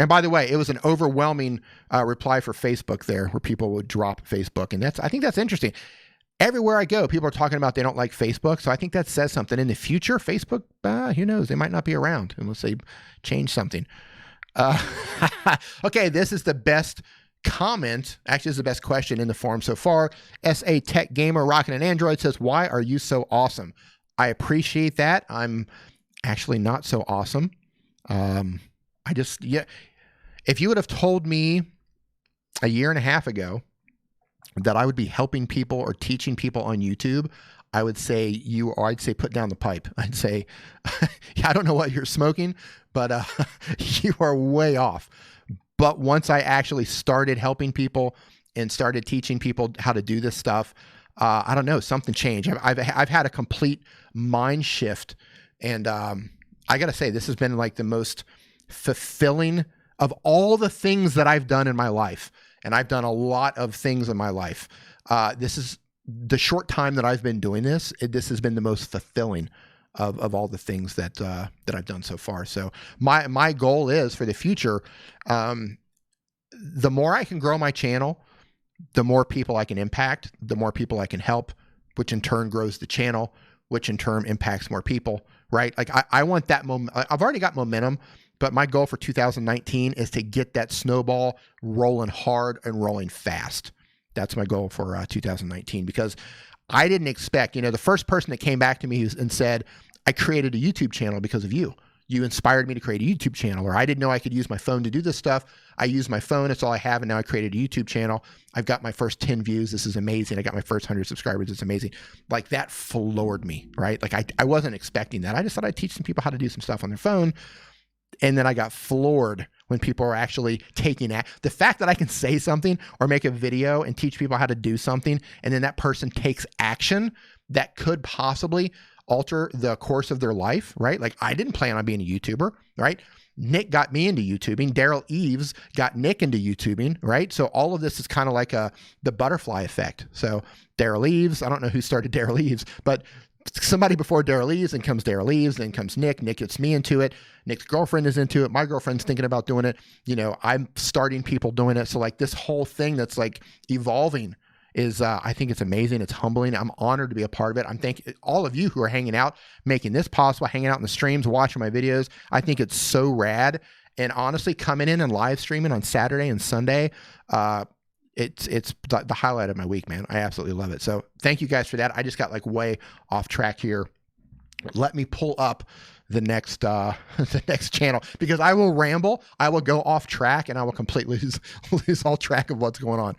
And by the way, it was an overwhelming reply for Facebook there, where people would drop Facebook. And I think that's interesting. Everywhere I go, people are talking about they don't like Facebook. So I think that says something. In the future, Facebook, who knows? They might not be around unless they change something. Okay, this is the best comment. Actually, this is the best question in the forum so far. SA Tech Gamer rocking an Android says, "Why are you so awesome?" I appreciate that. I'm actually not so awesome. If you would have told me a year and a half ago that I would be helping people or teaching people on YouTube, I would say I'd say put down the pipe. I'd say, yeah, I don't know what you're smoking, but you are way off. But once I actually started helping people and started teaching people how to do this stuff, I don't know, something changed. I've had a complete mind shift. And I got to say, this has been like the most fulfilling of all the things that I've done in my life. And I've done a lot of things in my life. This is the short time that I've been doing this. This has been the most fulfilling of all the things that I've done so far. So my goal is for the future, the more I can grow my channel, the more people I can impact, the more people I can help, which in turn grows the channel, which in turn impacts more people, right? Like I want that I've already got momentum, but my goal for 2019 is to get that snowball rolling hard and rolling fast. That's my goal for 2019, because I didn't expect, the first person that came back to me and said, "I created a YouTube channel because of you. You inspired me to create a YouTube channel," or "I didn't know I could use my phone to do this stuff. I use my phone. It's all I have. And now I created a YouTube channel. I've got my first 10 views. This is amazing. I got my first 100 subscribers. It's amazing." Like that floored me, right? Like I wasn't expecting that. I just thought I'd teach some people how to do some stuff on their phone. And then I got floored when people are actually taking the fact that I can say something or make a video and teach people how to do something, and then that person takes action that could possibly alter the course of their life, right? Like I didn't plan on being a YouTuber, right? Nick got me into YouTubing. Daryl Eves got Nick into YouTubing, right? So all of this is kind of like the butterfly effect. So Daryl Eves, I don't know who started Daryl Eves, but somebody before Daryl Eves, then comes Daryl Eves, then comes Nick. Nick gets me into it. Nick's girlfriend is into it. My girlfriend's thinking about doing it. I'm starting people doing it. So like this whole thing that's like evolving is, I think it's amazing. It's humbling. I'm honored to be a part of it. I'm thanking all of you who are hanging out, making this possible, hanging out in the streams, watching my videos. I think it's so rad. And honestly, coming in and live streaming on Saturday and Sunday, it's the highlight of my week, man. I absolutely love it. So thank you guys for that. I just got like way off track here. Let me pull up the next the next channel, because I will ramble, I will go off track, and I will completely lose all track of what's going on.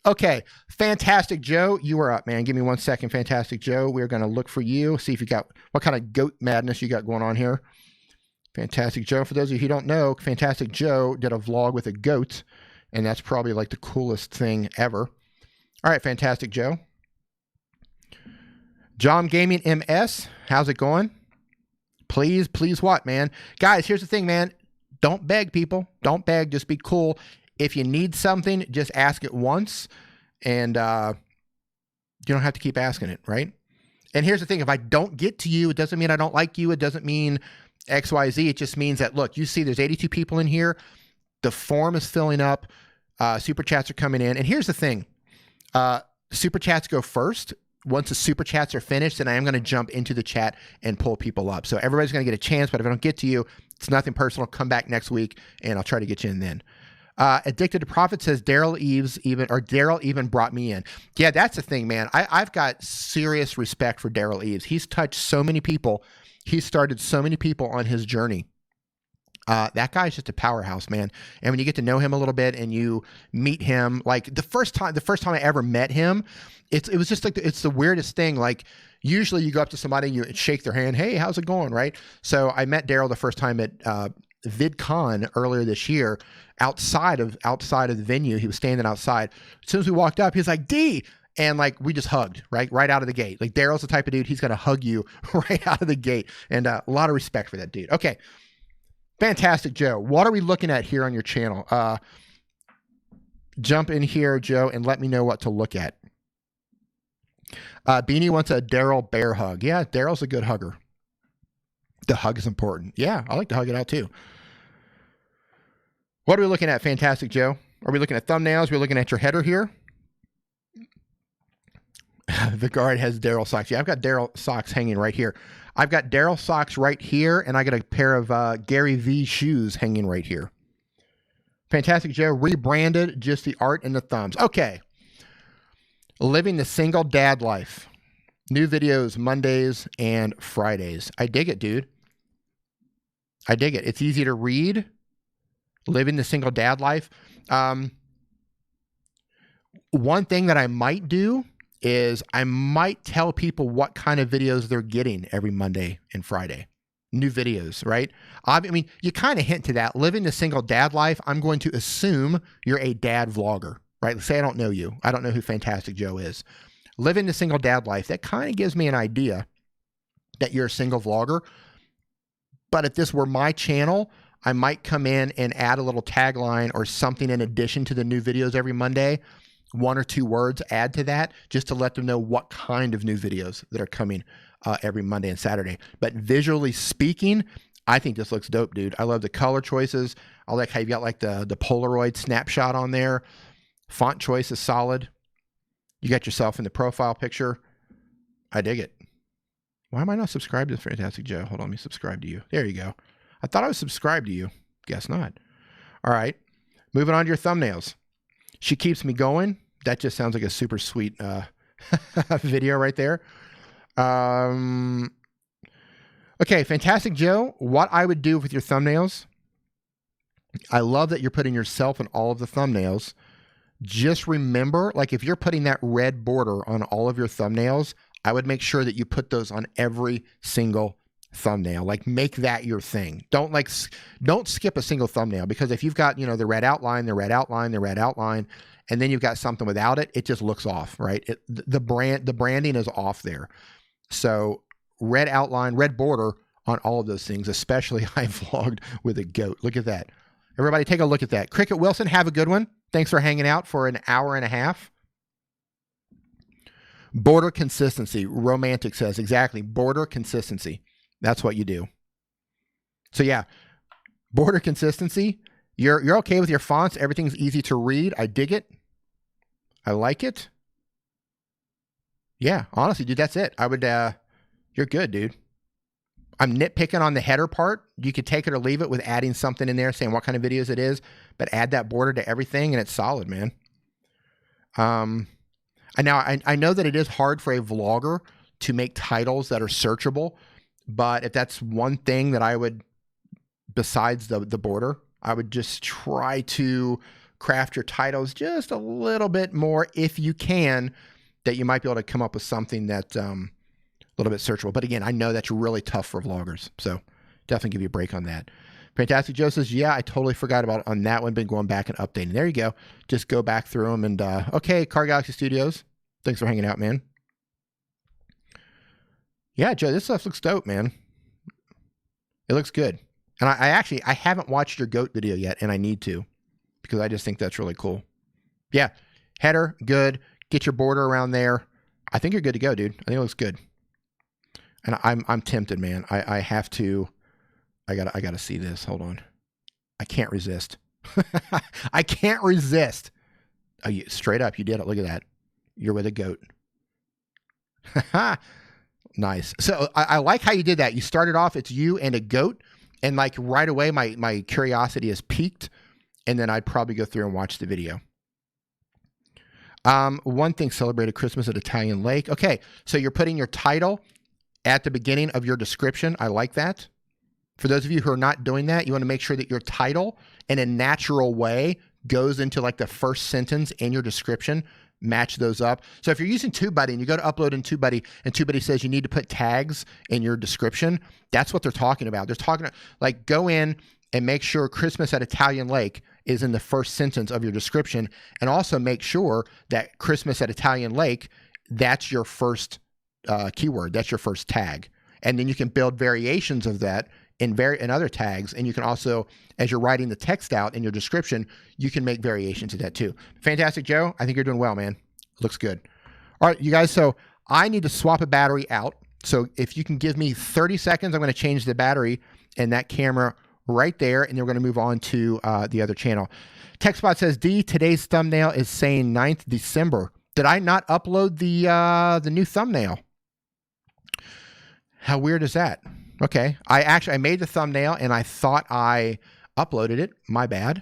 Okay, Fantastic Joe, you are up, man. Give me 1 second, Fantastic Joe. We're going to look for you, see if you got what kind of goat madness you got going on here. Fantastic Joe, for those of you who don't know, Fantastic Joe did a vlog with a goat, and that's probably like the coolest thing ever. All right, Fantastic Joe. John Gaming MS, how's it going? Please what, man? Guys, here's the thing, man. Don't beg, people. Don't beg. Just be cool. If you need something, just ask it once, and you don't have to keep asking it, right? And here's the thing. If I don't get to you, it doesn't mean I don't like you. It doesn't mean X, Y, Z. It just means that, look, you see there's 82 people in here. The form is filling up. Super chats are coming in. And here's the thing. Super chats go first. Once the super chats are finished, then I am going to jump into the chat and pull people up. So everybody's going to get a chance, but if I don't get to you, it's nothing personal. Come back next week, and I'll try to get you in then. Addicted to Profit says Daryl even brought me in. Yeah, that's the thing, man. I've got serious respect for Daryl Eves. He's touched so many people. He's started so many people on his journey. That guy's just a powerhouse, man. And when you get to know him a little bit and you meet him, like the first time I ever met him, it was just like, it's the weirdest thing. Like usually you go up to somebody, you shake their hand. Hey, how's it going? Right. So I met Daryl the first time at, VidCon earlier this year, outside of the venue. He was standing outside. As soon as we walked up, he was like, D, and like, we just hugged right out of the gate. Like Daryl's the type of dude, he's going to hug you right out of the gate. And a lot of respect for that dude. Okay. Fantastic, Joe. What are we looking at here on your channel? Jump in here, Joe, and let me know what to look at. Beanie wants a Daryl bear hug. Yeah, Daryl's a good hugger. The hug is important. Yeah, I like to hug it out too. What are we looking at, Fantastic Joe? Are we looking at thumbnails? We're looking at your header here. The guard has Daryl socks. Yeah, I've got Daryl socks hanging right here. I've got Daryl socks right here, and I got a pair of Gary V shoes hanging right here. Fantastic Joe, rebranded, just the art and the thumbs. Okay. Living the single dad life. New videos Mondays and Fridays. I dig it, dude. I dig it. It's easy to read. Living the single dad life. One thing that I might do is I might tell people what kind of videos they're getting every Monday and Friday. New videos, right? I mean, you kind of hint to that. Living the single dad life, I'm going to assume you're a dad vlogger, right? Let's say I don't know you. I don't know who Fantastic Joe is. Living the single dad life, that kind of gives me an idea that you're a single vlogger. But if this were my channel, I might come in and add a little tagline or something in addition to the new videos every Monday. 1 or 2 words add to that, just to let them know what kind of new videos that are coming every Monday and Saturday. But visually speaking, I think this looks dope, dude. I love the color choices. I like how you got like the Polaroid snapshot on there. Font choice is solid. You got yourself in the profile picture. I dig it. Why am I not subscribed to Fantastic Joe? Hold on, let me subscribe to you. There you go. I thought I was subscribed to you. Guess not. All right. Moving on to your thumbnails. She keeps me going. That just sounds like a super sweet video right there. Okay, Fantastic Joe. What I would do with your thumbnails, I love that you're putting yourself in all of the thumbnails. Just remember, like if you're putting that red border on all of your thumbnails, I would make sure that you put those on every single thumbnail. Like make that your thing. Don't skip a single thumbnail, because if you've got, you know, the red outline, and then you've got something without it, it just looks off, right? The branding is off there. So red outline, red border on all of those things, especially I vlogged with a goat. Look at that. Everybody take a look at that. Cricket Wilson, have a good one. Thanks for hanging out for an hour and a half. Border consistency. Romantic says, exactly. Border consistency. That's what you do. So yeah, border consistency. You're okay with your fonts. Everything's easy to read. I dig it. I like it. Yeah, honestly, dude, that's it. I would, you're good, dude. I'm nitpicking on the header part. You could take it or leave it with adding something in there saying what kind of videos it is, but add that border to everything and it's solid, man. I know that it is hard for a vlogger to make titles that are searchable, but if that's one thing that I would, besides the border, I would just try to craft your titles just a little bit more if you can, that you might be able to come up with something that's a little bit searchable. But again, I know that's really tough for vloggers, so definitely give you a break on that. Fantastic Joe says, yeah, I totally forgot about on that one. Been going back and updating. There you go. Just go back through them. And okay, Car Galaxy Studios, thanks for hanging out, man. Yeah, Joe, this stuff looks dope, man. It looks good. And I haven't watched your goat video yet, and I need to, because I just think that's really cool. Yeah, header, good. Get your border around there. I think you're good to go, dude. I think it looks good. And I'm tempted, man. I have to. I gotta see this. Hold on. I can't resist. I can't resist. Oh, straight up, you did it. Look at that. You're with a goat. Nice. So I like how you did that. You started off, it's you and a goat, and like right away, my curiosity is piqued, and then I'd probably go through and watch the video. One thing, celebrated Christmas at Italian Lake. Okay, so you're putting your title at the beginning of your description. I like that. For those of you who are not doing that, you want to make sure that your title in a natural way goes into like the first sentence in your description. Match those up. So if you're using TubeBuddy and you go to upload in TubeBuddy and TubeBuddy says you need to put tags in your description, that's what they're talking about. They're talking like go in and make sure Christmas at Italian Lake is in the first sentence of your description, and also make sure that Christmas at Italian Lake, that's your first keyword, that's your first tag. And then you can build variations of that in other tags, and you can also, as you're writing the text out in your description, you can make variations of that too. Fantastic, Joe. I think you're doing well, man. Looks good. All right, you guys, so I need to swap a battery out. So if you can give me 30 seconds, I'm going to change the battery in that camera right there, and then we're going to move on to the other channel. TechSpot says, D, today's thumbnail is saying 9th December. Did I not upload the new thumbnail? How weird is that? Okay, I made the thumbnail and I thought I uploaded it. My bad.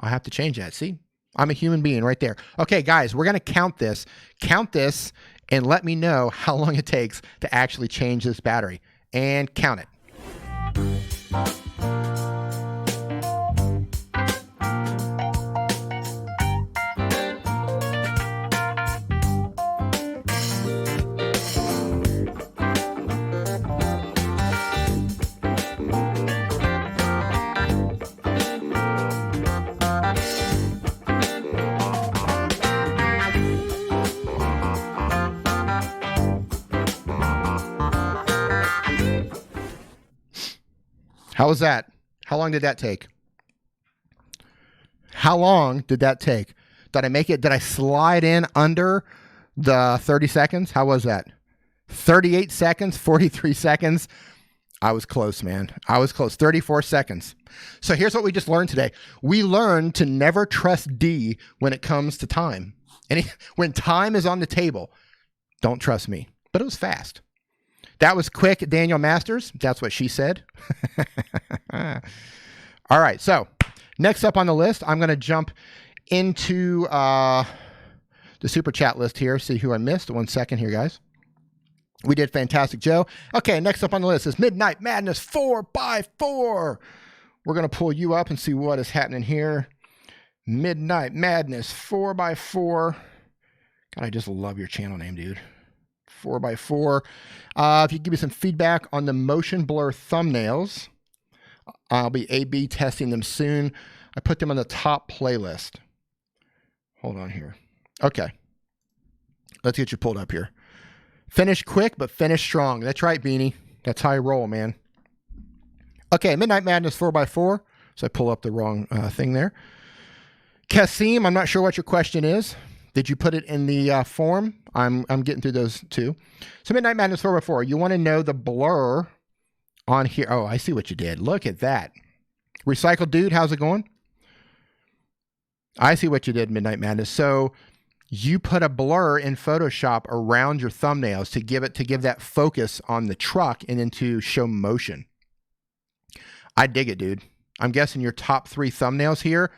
I'll have to change that. See, I'm a human being right there. Okay, guys, we're going to count this. Count this and let me know how long it takes to actually change this battery. And count it. How was that? How long did that take? How long did that take? Did I make it? Did I slide in under the 30 seconds? How was that? 38 seconds, 43 seconds. I was close, man. I was close. 34 seconds. So here's what we just learned today. We learned to never trust D when it comes to time. When time is on the table, don't trust me. But it was fast. That was quick, Daniel Masters. That's what she said. All right, so next up on the list, I'm going to jump into the super chat list here, see who I missed. 1 second here, guys. We did Fantastic Joe. Okay, next up on the list is Midnight Madness 4x4. We're going to pull you up and see what is happening here. Midnight Madness 4x4. God, I just love your channel name, dude. 4x4. If you give me some feedback on the motion blur thumbnails, I'll be A/B testing them soon. I put them on the top playlist. Hold on here. Okay. Let's get you pulled up here. Finish quick, but finish strong. That's right, Beanie. That's how I roll, man. Okay, Midnight Madness 4x4. So I pull up the wrong thing there. Kasim, I'm not sure what your question is. Did you put it in the form? I'm getting through those too. So Midnight Madness 4x4. You want to know the blur on here. Oh, I see what you did. Look at that. Recycled Dude, how's it going? I see what you did, Midnight Madness. So you put a blur in Photoshop around your thumbnails to give that focus on the truck and then to show motion. I dig it, dude. I'm guessing your top 3 thumbnails here.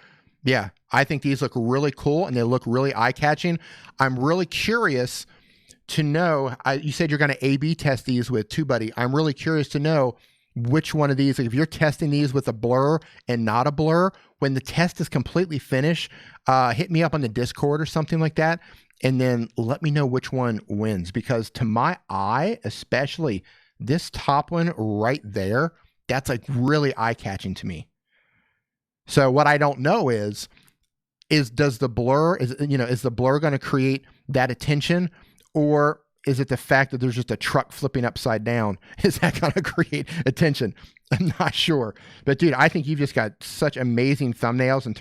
Yeah, I think these look really cool and they look really eye-catching. I'm really curious to know, you said you're going to A/B test these with TubeBuddy. I'm really curious to know which one of these, like if you're testing these with a blur and not a blur, when the test is completely finished, hit me up on the Discord or something like that, and then let me know which one wins. Because to my eye, especially this top one right there, that's like really eye-catching to me. So what I don't know is does the blur, is the blur going to create that attention, or is it the fact that there's just a truck flipping upside down? Is that going to create attention? I'm not sure. But dude, I think you've just got such amazing thumbnails and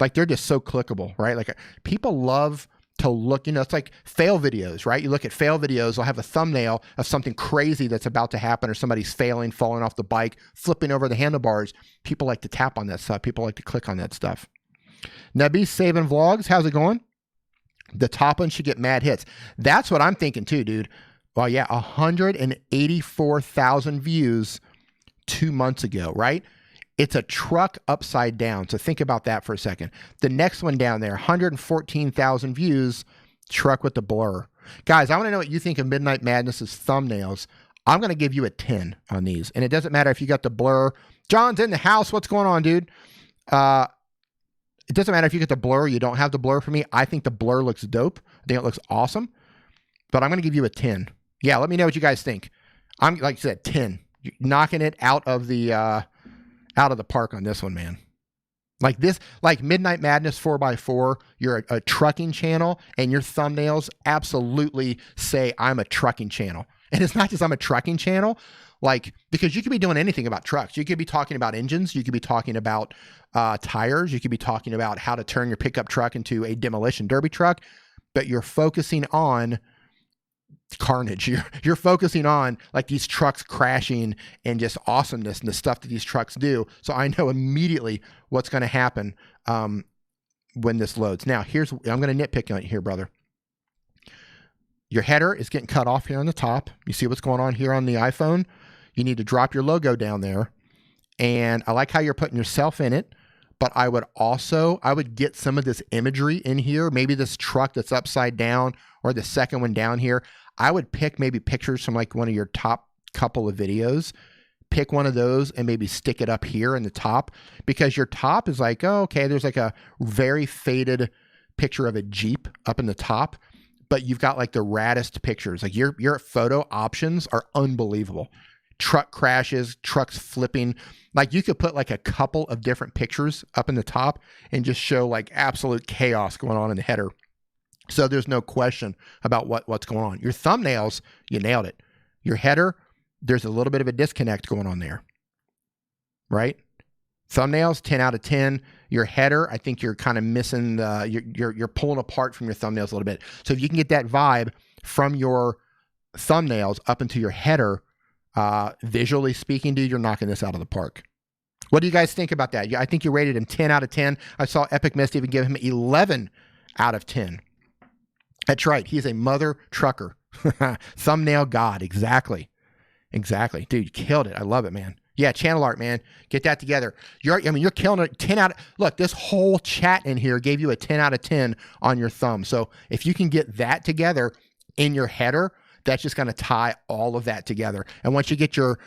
like they're just so clickable, right? Like people love to look, it's like fail videos, right? You look at fail videos, they'll have a thumbnail of something crazy that's about to happen, or somebody's failing, falling off the bike, flipping over the handlebars. People like to tap on that stuff. People like to click on that stuff. Nabi Saving Vlogs, how's it going? The top one should get mad hits. That's what I'm thinking too, dude. Well, yeah, 184,000 views 2 months ago, right? It's a truck upside down. So think about that for a second. The next one down there, 114,000 views, truck with the blur. Guys, I want to know what you think of Midnight Madness's thumbnails. I'm going to give you a 10 on these. And it doesn't matter if you got the blur. John's in the house. What's going on, dude? It doesn't matter if you get the blur, you don't have the blur for me. I think the blur looks dope. I think it looks awesome. But I'm going to give you a 10. Yeah, let me know what you guys think. I'm, like I said, 10. You're knocking it out of the park on this one, man. Like this, like Midnight Madness 4x4, you're a trucking channel, and your thumbnails absolutely say I'm a trucking channel. And it's not just I'm a trucking channel, like, because you could be doing anything about trucks. You could be talking about engines. You could be talking about tires. You could be talking about how to turn your pickup truck into a demolition derby truck, but you're focusing on carnage. You're focusing on like these trucks crashing and just awesomeness and the stuff that these trucks do. So I know immediately what's going to happen when this loads. Now, I'm going to nitpick on it here, brother. Your header is getting cut off here on the top. You see what's going on here on the iPhone? You need to drop your logo down there. And I like how you're putting yourself in it, but I would get some of this imagery in here, maybe this truck that's upside down or the second one down here. I would pick maybe pictures from like one of your top couple of videos, pick one of those and maybe stick it up here in the top, because your top is like, oh, okay, there's like a very faded picture of a Jeep up in the top, but you've got like the raddest pictures. Like your photo options are unbelievable. Truck crashes, trucks flipping. Like you could put like a couple of different pictures up in the top and just show like absolute chaos going on in the header. So there's no question about what's going on. Your thumbnails, you nailed it. Your header, there's a little bit of a disconnect going on there, right? Thumbnails, 10 out of 10. Your header, I think you're kind of missing you're pulling apart from your thumbnails a little bit. So if you can get that vibe from your thumbnails up into your header, visually speaking, dude, you're knocking this out of the park. What do you guys think about that? I think you rated him 10 out of 10. I saw Epic Mist even give him 11 out of 10. That's right. He's a mother trucker. Thumbnail god. Exactly. Exactly. Dude, you killed it. I love it, man. Yeah, channel art, man. Get that together. You're killing it. 10 out of, look, this whole chat in here gave you a 10 out of 10 on your thumb. So if you can get that together in your header, that's just going to tie all of that together. And once you get your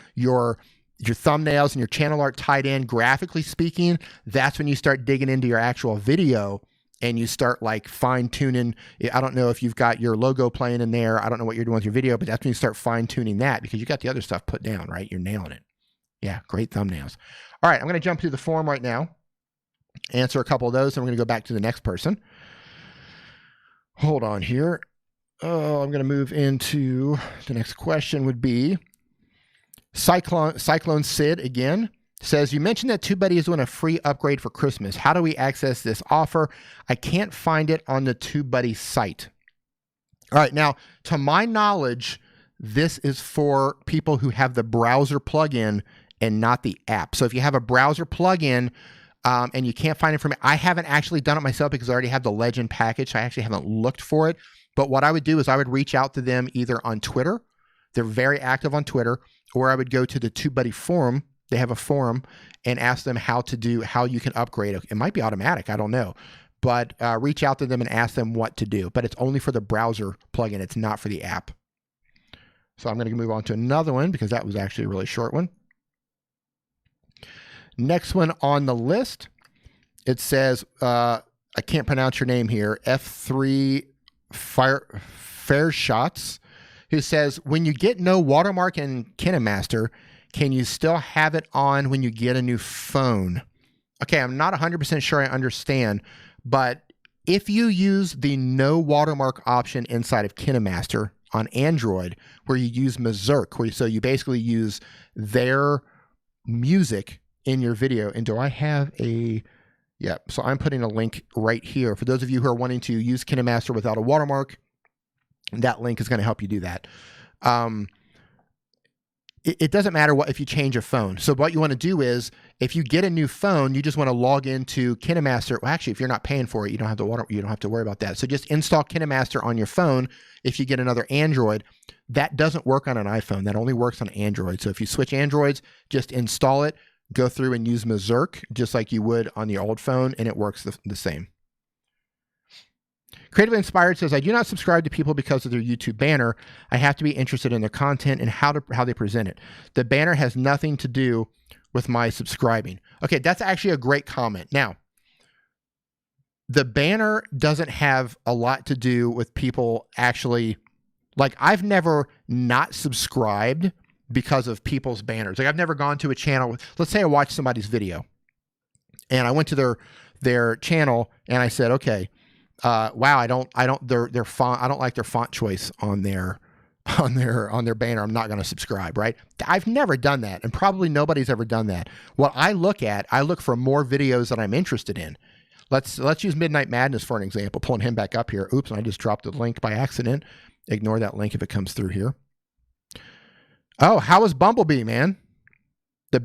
thumbnails and your channel art tied in, graphically speaking, that's when you start digging into your actual video and you start like fine tuning. I don't know if you've got your logo playing in there. I don't know what you're doing with your video, but that's when you start fine tuning that, because you got the other stuff put down, right? You're nailing it. Yeah, great thumbnails. All right, I'm going to jump through the forum right now, answer a couple of those, and we're going to go back to the next person. Hold on here. Oh, I'm going to move into the next question. Would be Cyclone Sid again. Says, you mentioned that TubeBuddy is doing a free upgrade for Christmas. How do we access this offer? I can't find it on the TubeBuddy site. All right, now, to my knowledge, this is for people who have the browser plugin and not the app. So if you have a browser plugin and you can't find it from it, I haven't actually done it myself because I already have the Legend package. So I actually haven't looked for it. But what I would do is I would reach out to them either on Twitter. They're very active on Twitter. Or I would go to the TubeBuddy forum. They have a forum, and ask them how you can upgrade it. It might be automatic. I don't know. but reach out to them and ask them what to do. But it's only for the browser plugin. It's not for the app. So I'm going to move on to another one because that was actually a really short one. Next one on the list, it says, I can't pronounce your name here, F3 Fair Shots, who says, when you get no watermark in KineMaster, can you still have it on when you get a new phone? Okay, I'm not 100% sure I understand, but if you use the no watermark option inside of KineMaster on Android, where you use Mazurk, so you basically use their music in your video. And do I have a, yeah, so I'm putting a link right here. For those of you who are wanting to use KineMaster without a watermark, that link is going to help you do that. It doesn't matter what if you change a phone. So what you want to do is, if you get a new phone, you just want to log into KineMaster. Well, actually, if you're not paying for it, you don't have to worry about that. So just install KineMaster on your phone. If you get another Android, that doesn't work on an iPhone. That only works on Android. So if you switch Androids, just install it, go through and use Mazurk just like you would on the old phone, and it works the same. Creatively Inspired says, I do not subscribe to people because of their YouTube banner. I have to be interested in their content and how they present it. The banner has nothing to do with my subscribing. Okay, that's actually a great comment. Now, the banner doesn't have a lot to do with people actually, like, I've never not subscribed because of people's banners. Like, I've never gone to a channel, let's say I watched somebody's video and I went to their channel and I said, okay, wow, I don't their font, I don't like their font choice on their banner. I'm not going to subscribe, right? I've never done that, and probably nobody's ever done that. What I look for more videos that I'm interested in. Let's use Midnight Madness for an example. Pulling him back up here. Oops, I just dropped the link by accident. Ignore that link if it comes through here. Oh, how was Bumblebee, man?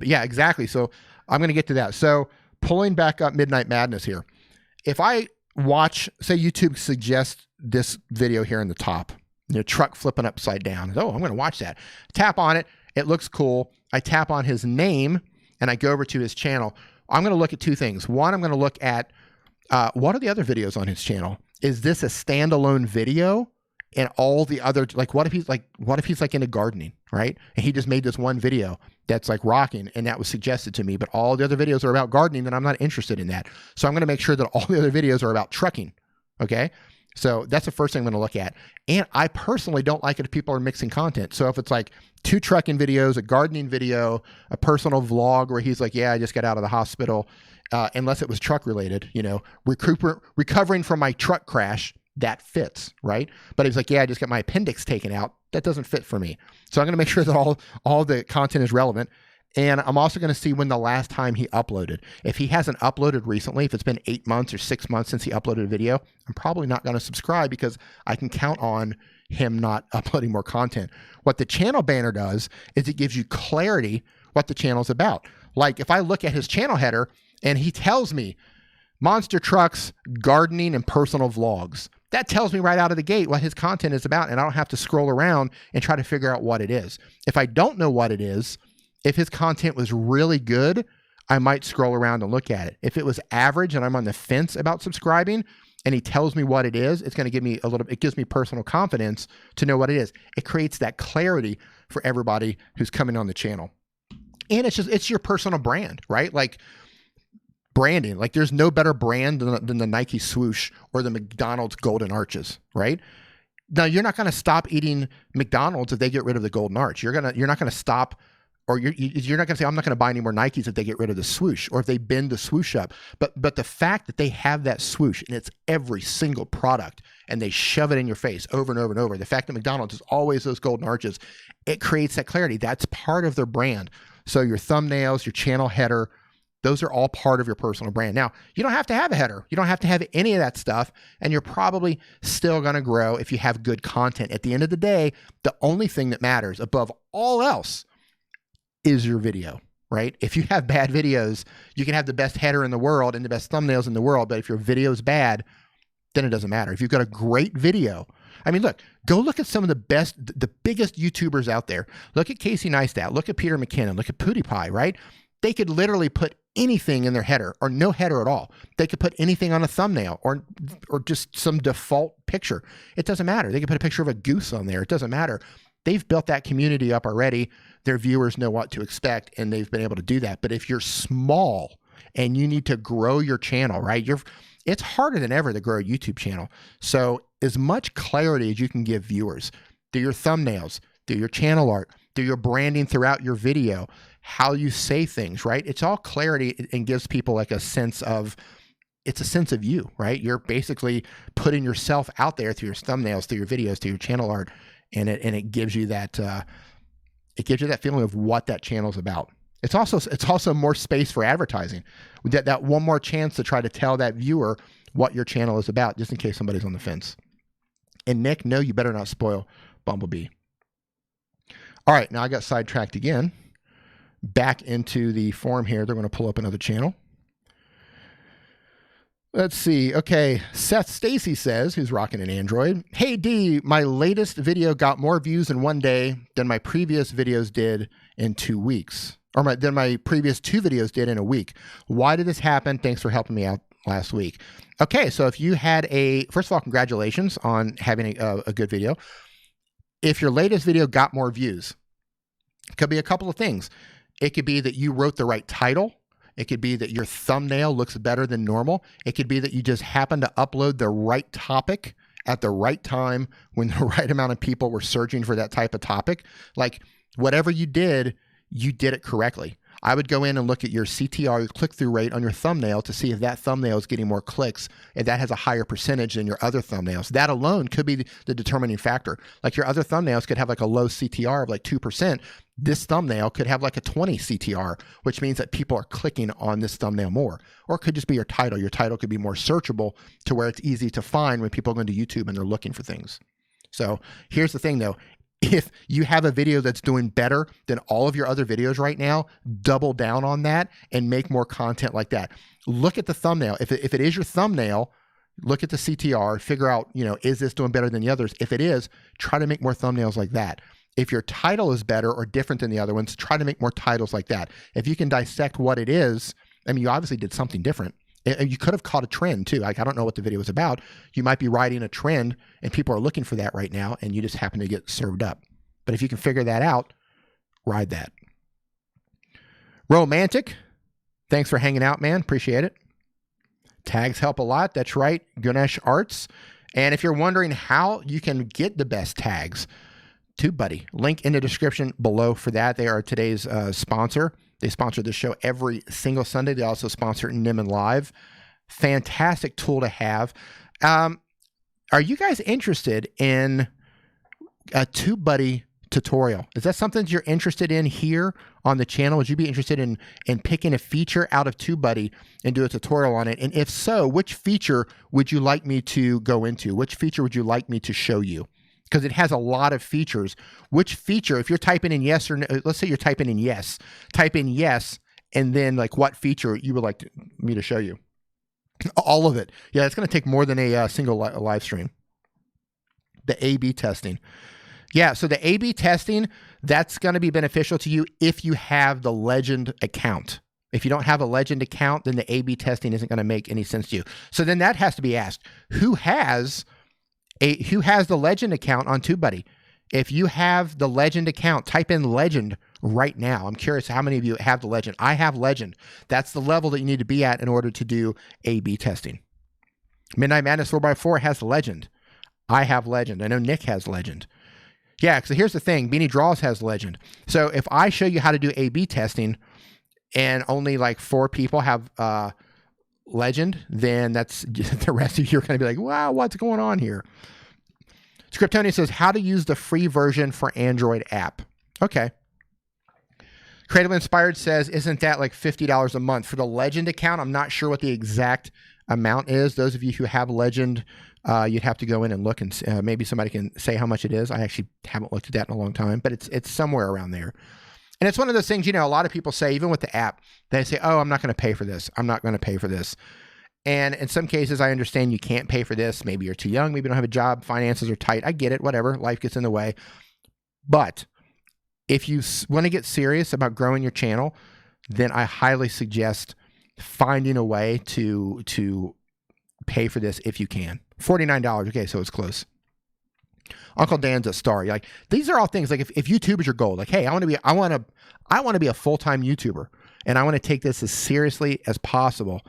Yeah, exactly. So I'm going to get to that. So pulling back up Midnight Madness here. If I watch, say YouTube suggests this video here in the top, truck flipping upside down. Oh, I'm going to watch that. Tap on it. It looks cool. I tap on his name and I go over to his channel. I'm going to look at two things. One, I'm going to look at what are the other videos on his channel? Is this a standalone video? And all the other, like, what if he's like into gardening, right? And he just made this one video that's like rocking, and that was suggested to me, but all the other videos are about gardening, and I'm not interested in that. So I'm going to make sure that all the other videos are about trucking. Okay. So that's the first thing I'm going to look at. And I personally don't like it if people are mixing content. So if it's like 2 trucking videos, a gardening video, a personal vlog where he's like, yeah, I just got out of the hospital, unless it was truck related, recovering from my truck crash, that fits, right? But he's like, yeah, I just got my appendix taken out. That doesn't fit for me. So I'm going to make sure that all the content is relevant. And I'm also going to see when the last time he uploaded. If he hasn't uploaded recently, if it's been 8 months or 6 months since he uploaded a video, I'm probably not going to subscribe because I can count on him not uploading more content. What the channel banner does is it gives you clarity what the channel's about. Like if I look at his channel header and he tells me monster trucks, gardening, and personal vlogs, that tells me right out of the gate what his content is about, and I don't have to scroll around and try to figure out what it is. If I don't know what it is, if his content was really good, I might scroll around and look at it. If it was average and I'm on the fence about subscribing and he tells me what it is, it's going to give me it gives me personal confidence to know what it is. It creates that clarity for everybody who's coming on the channel. And it's your personal brand, right? Like branding, like there's no better brand than the Nike swoosh or the McDonald's golden arches, right? Now you're not going to stop eating McDonald's if they get rid of the golden arch. You're not going to stop, or you're not going to say, I'm not going to buy any more Nikes if they get rid of the swoosh, or if they bend the swoosh up. But the fact that they have that swoosh and it's every single product and they shove it in your face over and over and over, the fact that McDonald's is always those golden arches, it creates that clarity. That's part of their brand. So your thumbnails, your channel header, those are all part of your personal brand. Now, you don't have to have a header. You don't have to have any of that stuff. And you're probably still going to grow if you have good content. At the end of the day, the only thing that matters above all else is your video, right? If you have bad videos, you can have the best header in the world and the best thumbnails in the world. But if your video is bad, then it doesn't matter. If you've got a great video, I mean, look, go look at some of the biggest YouTubers out there. Look at Casey Neistat. Look at Peter McKinnon. Look at PewDiePie, right? They could literally put anything in their header or no header at all. They could put anything on a thumbnail or just some default picture. It doesn't matter. They could put a picture of a goose on there. It doesn't matter. They've built that community up already. Their viewers know what to expect, and they've been able to do that. But if you're small and you need to grow your channel, right? It's harder than ever to grow a YouTube channel. So as much clarity as you can give viewers through your thumbnails, through your channel art, through your branding throughout your video, how you say things, right? It's all clarity and gives people like a sense of, it's a sense of you, right? You're basically putting yourself out there through your thumbnails, through your videos, through your channel art, and it gives you that feeling of what that channel is about. It's also more space for advertising. That one more chance to try to tell that viewer what your channel is about, just in case somebody's on the fence. And Nick, no, you better not spoil Bumblebee. All right, now I got sidetracked again. Back into the forum here. They're going to pull up another channel. Let's see. Okay, Seth Stacy says, who's rocking an Android. Hey D, my latest video got more views in one day than my previous videos did in 2 weeks. Than my previous 2 videos did in a week. Why did this happen? Thanks for helping me out last week. Okay, so if you had first of all, congratulations on having a good video. If your latest video got more views, it could be a couple of things. It could be that you wrote the right title. It could be that your thumbnail looks better than normal. It could be that you just happened to upload the right topic at the right time when the right amount of people were searching for that type of topic. Like whatever you did it correctly. I would go in and look at your CTR, your click-through rate on your thumbnail to see if that thumbnail is getting more clicks, if that has a higher percentage than your other thumbnails. That alone could be the determining factor. Like your other thumbnails could have like a low CTR of like 2%. This thumbnail could have like a 20 CTR, which means that people are clicking on this thumbnail more. Or it could just be your title. Your title could be more searchable to where it's easy to find when people go into YouTube and they're looking for things. So here's the thing though. If you have a video that's doing better than all of your other videos right now, double down on that and make more content like that. Look at the thumbnail. If it is your thumbnail, look at the CTR, figure out, is this doing better than the others? If it is, try to make more thumbnails like that. If your title is better or different than the other ones, try to make more titles like that. If you can dissect what it is, I mean, you obviously did something different. And you could have caught a trend too. Like, I don't know what the video was about. You might be riding a trend and people are looking for that right now and you just happen to get served up. But if you can figure that out, ride that. Romantic, thanks for hanging out, man. Appreciate it. Tags help a lot. That's right. Ganesh Arts. And if you're wondering how you can get the best tags, TubeBuddy. Link in the description below for that. They are today's sponsor. They sponsor the show every single Sunday. They also sponsor Nimmin Live. Fantastic tool to have. Are you guys interested in a TubeBuddy tutorial? Is that something you're interested in here on the channel? Would you be interested in picking a feature out of TubeBuddy and do a tutorial on it? And if so, which feature would you like me to go into? Which feature would you like me to show you? Because it has a lot of features. Which feature, if you're typing in yes or no, let's say you're typing in yes, type in yes, and then like what feature you would like me to show you. All of it. Yeah, it's going to take more than a single live stream. The A/B testing. Yeah, so the A/B testing, that's going to be beneficial to you if you have the Legend account. If you don't have a Legend account, then the A/B testing isn't going to make any sense to you. So then that has to be asked. Who has the Legend account on TubeBuddy? If you have the Legend account, type in Legend right now. I'm curious how many of you have the Legend. I have Legend. That's the level that you need to be at in order to do A/B testing. Midnight Madness 4x4 has Legend. I have Legend. I know Nick has Legend. Yeah, so here's the thing. Beanie Draws has Legend. So if I show you how to do A/B testing and only like 4 people have Legend, then that's the rest of you are going to be like, wow, what's going on here? Scriptonian says, how to use the free version for Android app. Okay. Creative Inspired says, isn't that like $50 a month? For the Legend account, I'm not sure what the exact amount is. Those of you who have Legend, you'd have to go in and look and maybe somebody can say how much it is. I actually haven't looked at that in a long time, but it's somewhere around there. And it's one of those things, a lot of people say, even with the app, they say, oh, I'm not going to pay for this. I'm not going to pay for this. And in some cases, I understand you can't pay for this. Maybe you're too young. Maybe you don't have a job. Finances are tight. I get it. Whatever. Life gets in the way. But if you want to get serious about growing your channel, then I highly suggest finding a way to pay for this if you can. $49. Okay, so it's close. Uncle Dan's a star. Like, these are all things like if YouTube is your goal, like, hey, I want to be a full-time YouTuber, and I want to take this as seriously as possible.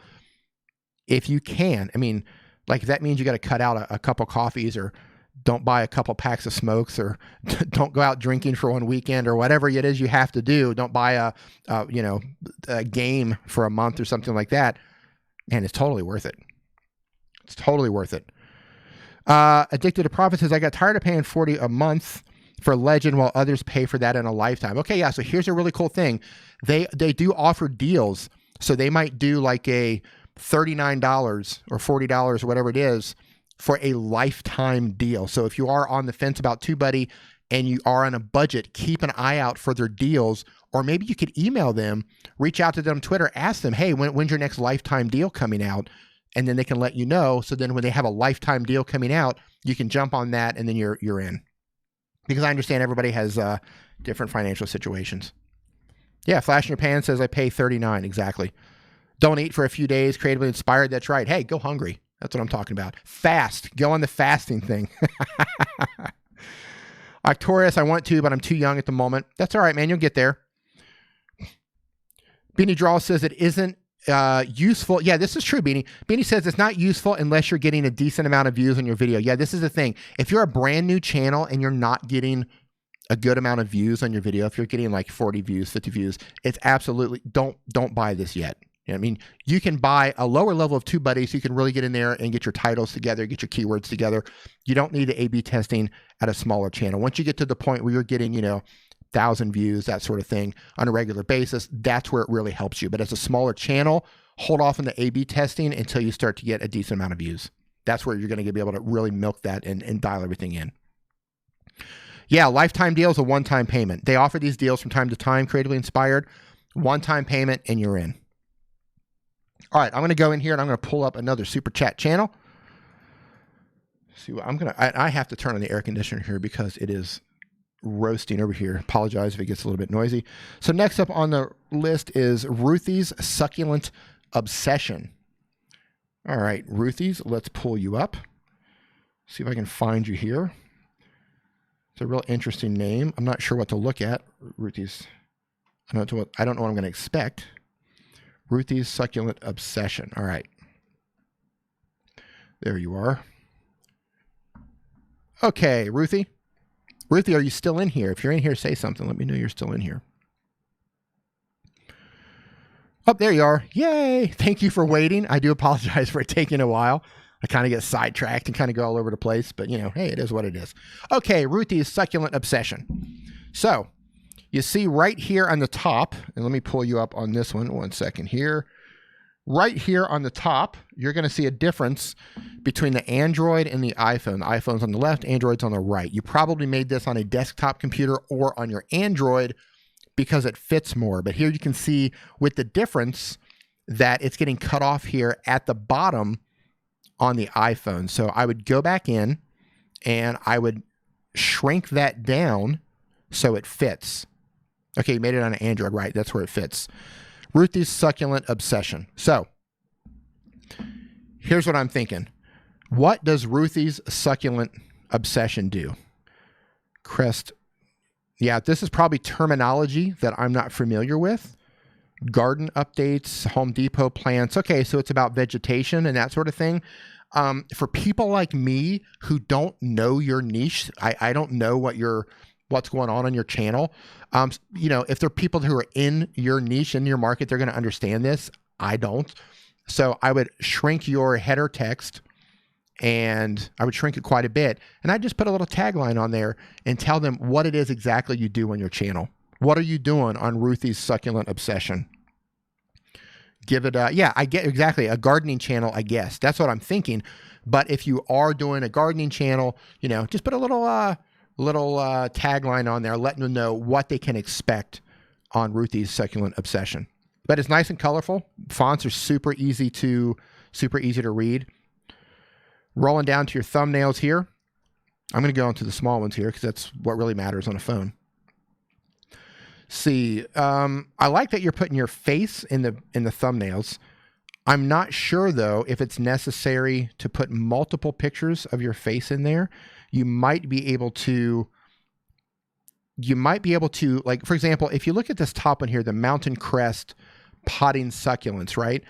If you can, I mean, like, if that means you got to cut out a couple coffees, or don't buy a couple packs of smokes, or don't go out drinking for one weekend, or whatever it is you have to do. Don't buy a game for a month or something like that. Man, it's totally worth it. It's totally worth it. Addicted to Profit says, I got tired of paying $40 a month for Legend while others pay for that in a lifetime. Okay, yeah, so here's a really cool thing. They do offer deals. So they might do like a $39 or $40 or whatever it is for a lifetime deal. So if you are on the fence about TubeBuddy and you are on a budget, keep an eye out for their deals. Or maybe you could email them, reach out to them on Twitter, ask them, hey, when's your next lifetime deal coming out? And then they can let you know. So then when they have a lifetime deal coming out, you can jump on that, and then you're in. Because I understand everybody has different financial situations. Yeah, Flash in Your Pan says, I pay $39. Exactly. Don't eat for a few days, creatively inspired. That's right. Hey, go hungry. That's what I'm talking about. Fast. Go on the fasting thing. Octorius, I want to, but I'm too young at the moment. That's all right, man. You'll get there. Beanie Draw says it isn't useful. Yeah, this is true, Beanie. Beanie says it's not useful unless you're getting a decent amount of views on your video. Yeah, this is the thing. If you're a brand new channel and you're not getting a good amount of views on your video, if you're getting like 40 views, 50 views, it's absolutely, don't buy this yet. You know what I mean? You can buy a lower level of TubeBuddy so you can really get in there and get your titles together, get your keywords together. You don't need the A/B testing at a smaller channel. Once you get to the point where you're getting, 1,000 views, that sort of thing on a regular basis, that's where it really helps you. But as a smaller channel, hold off on the A/B testing until you start to get a decent amount of views. That's where you're going to be able to really milk that and dial everything in. Yeah, lifetime deal is a one-time payment. They offer these deals from time to time, creatively inspired. One-time payment, and you're in. All right, I'm going to go in here and I'm going to pull up another super chat channel. See what I'm going to, I have to turn on the air conditioner here because it is roasting over here. Apologize if it gets a little bit noisy. So next up on the list is Ruthie's Succulent Obsession. All right, Ruthie's, let's pull you up. See if I can find you here. It's a real interesting name. I'm not sure what to look at. Ruthie's, I don't know what I'm going to expect. Ruthie's Succulent Obsession. All right. There you are. Okay, Ruthie. Ruthie, are you still in here? If you're in here, say something. Let me know you're still in here. Oh, there you are. Yay. Thank you for waiting. I do apologize for it taking a while. I kind of get sidetracked and kind of go all over the place, but hey, it is what it is. Okay, Ruthie's Succulent Obsession. So, you see right here on the top, and let me pull you up on this one second here. Right here on the top, you're going to see a difference between the Android and the iPhone. The iPhone's on the left, Android's on the right. You probably made this on a desktop computer or on your Android because it fits more. But here you can see with the difference that it's getting cut off here at the bottom on the iPhone. So I would go back in and I would shrink that down so it fits. Okay, you made it on an Android, right? That's where it fits. Ruthie's Succulent Obsession. So, here's what I'm thinking. What does Ruthie's Succulent Obsession do? Crest. Yeah, this is probably terminology that I'm not familiar with. Garden updates, Home Depot plants. Okay, so it's about vegetation and that sort of thing. For people like me who don't know your niche, I don't know what's going on your channel. If there are people who are in your niche, in your market, they're going to understand this. I don't. So I would shrink your header text, and I would shrink it quite a bit. And I just put a little tagline on there and tell them what it is exactly you do on your channel. What are you doing on Ruthie's Succulent Obsession? Give it I get exactly a gardening channel, I guess. That's what I'm thinking. But if you are doing a gardening channel, just put a little tagline on there, letting them know what they can expect on Ruthie's Succulent Obsession. But it's nice and colorful. Fonts are super easy to read. Rolling down to your thumbnails here. I'm going to go into the small ones here because that's what really matters on a phone. See, I like that you're putting your face in the thumbnails. I'm not sure though if it's necessary to put multiple pictures of your face in there. You might be able to, like, for example, if you look at this top one here, the mountain crest potting succulents, right?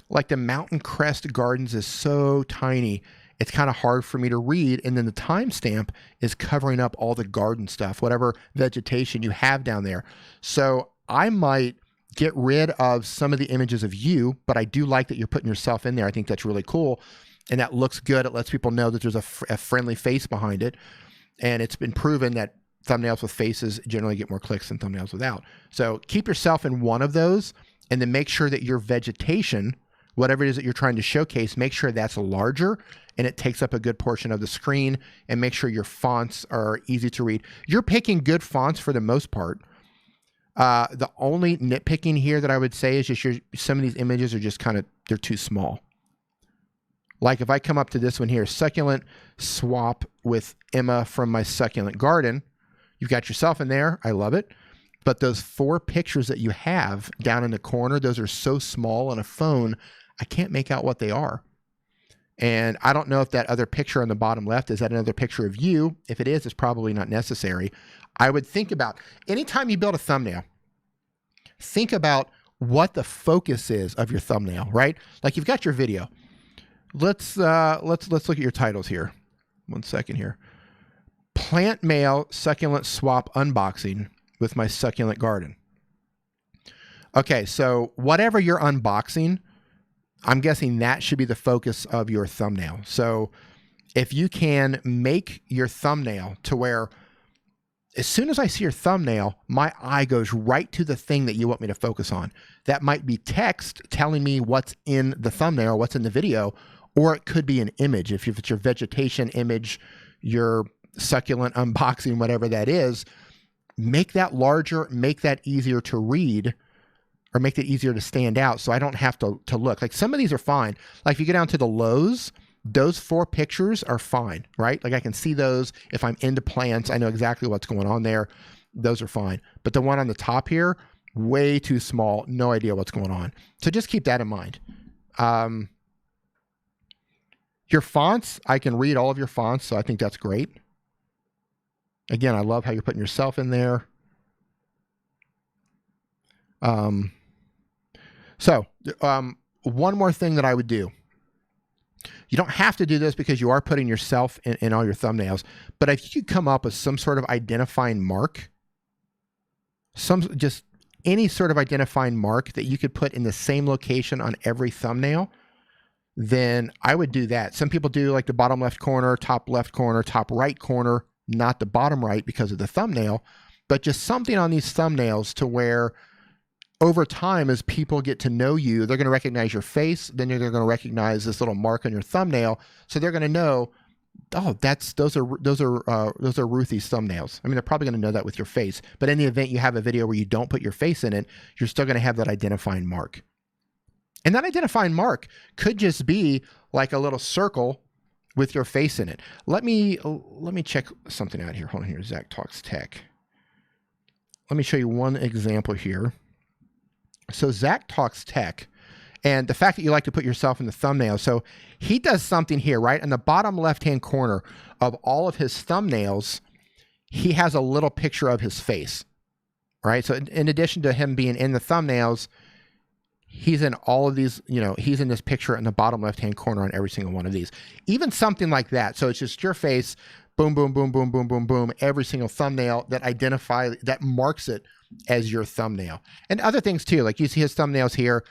Like the mountain crest gardens is so tiny, it's kind of hard for me to read. And then the timestamp is covering up all the garden stuff, whatever vegetation you have down there. So I might get rid of some of the images of you, but I do like that you're putting yourself in there. I think that's really cool. And that looks good. It lets people know that there's a friendly face behind it. And it's been proven that thumbnails with faces generally get more clicks than thumbnails without. So keep yourself in one of those, and then make sure that your vegetation, whatever it is that you're trying to showcase, make sure that's larger and it takes up a good portion of the screen, and make sure your fonts are easy to read. You're picking good fonts for the most part. The only nitpicking here that I would say is just some of these images are just kind of, they're too small. Like if I come up to this one here, Succulent swap with Emma from my Succulent garden, you've got yourself in there. I love it. But those 4 pictures that you have down in the corner, those are so small on a phone, I can't make out what they are. And I don't know if that other picture on the bottom left, is that another picture of you? If it is, it's probably not necessary. I would think about, anytime you build a thumbnail, think about what the focus is of your thumbnail, right? Like you've got your video. Let's look at your titles here. One second here. Plant mail succulent swap unboxing with my succulent garden. Okay, so whatever you're unboxing, I'm guessing that should be the focus of your thumbnail. So if you can make your thumbnail to where as soon as I see your thumbnail, my eye goes right to the thing that you want me to focus on. That might be text telling me what's in the thumbnail, what's in the video, or it could be an image. If it's your vegetation image, your succulent unboxing, whatever that is, make that larger, make that easier to read, or make it easier to stand out so I don't have to look. Like some of these are fine. Like if you get down to the lows, those 4 pictures are fine, right? Like I can see those. If I'm into plants, I know exactly what's going on there. Those are fine. But the one on the top here, way too small, no idea what's going on. So just keep that in mind. Your fonts, I can read all of your fonts, so I think that's great. Again, I love how you're putting yourself in there. One more thing that I would do. You don't have to do this because you are putting yourself in all your thumbnails, but if you could come up with some sort of identifying mark, just any sort of identifying mark that you could put in the same location on every thumbnail, then I would do that. Some people do like the bottom left corner, top right corner, not the bottom right because of the thumbnail, but just something on these thumbnails to where over time, as people get to know you, they're going to recognize your face. Then they're going to recognize this little mark on your thumbnail. So they're going to know, oh, those are Ruthie's thumbnails. I mean, they're probably going to know that with your face. But in the event you have a video where you don't put your face in it, you're still going to have that identifying mark. And that identifying mark could just be like a little circle with your face in it. Let me check something out here. Hold on here, Zach Talks Tech. Let me show you one example here. So Zach Talks Tech, and the fact that you like to put yourself in the thumbnail. So he does something here, right? In the bottom left-hand corner of all of his thumbnails, he has a little picture of his face, right? So in addition to him being in the thumbnails, he's in all of these, he's in this picture in the bottom left-hand corner on every single one of these. Even something like that. So it's just your face, boom, boom, boom, boom, boom, boom, boom, every single thumbnail that marks it as your thumbnail. And other things too, like you see his thumbnails here,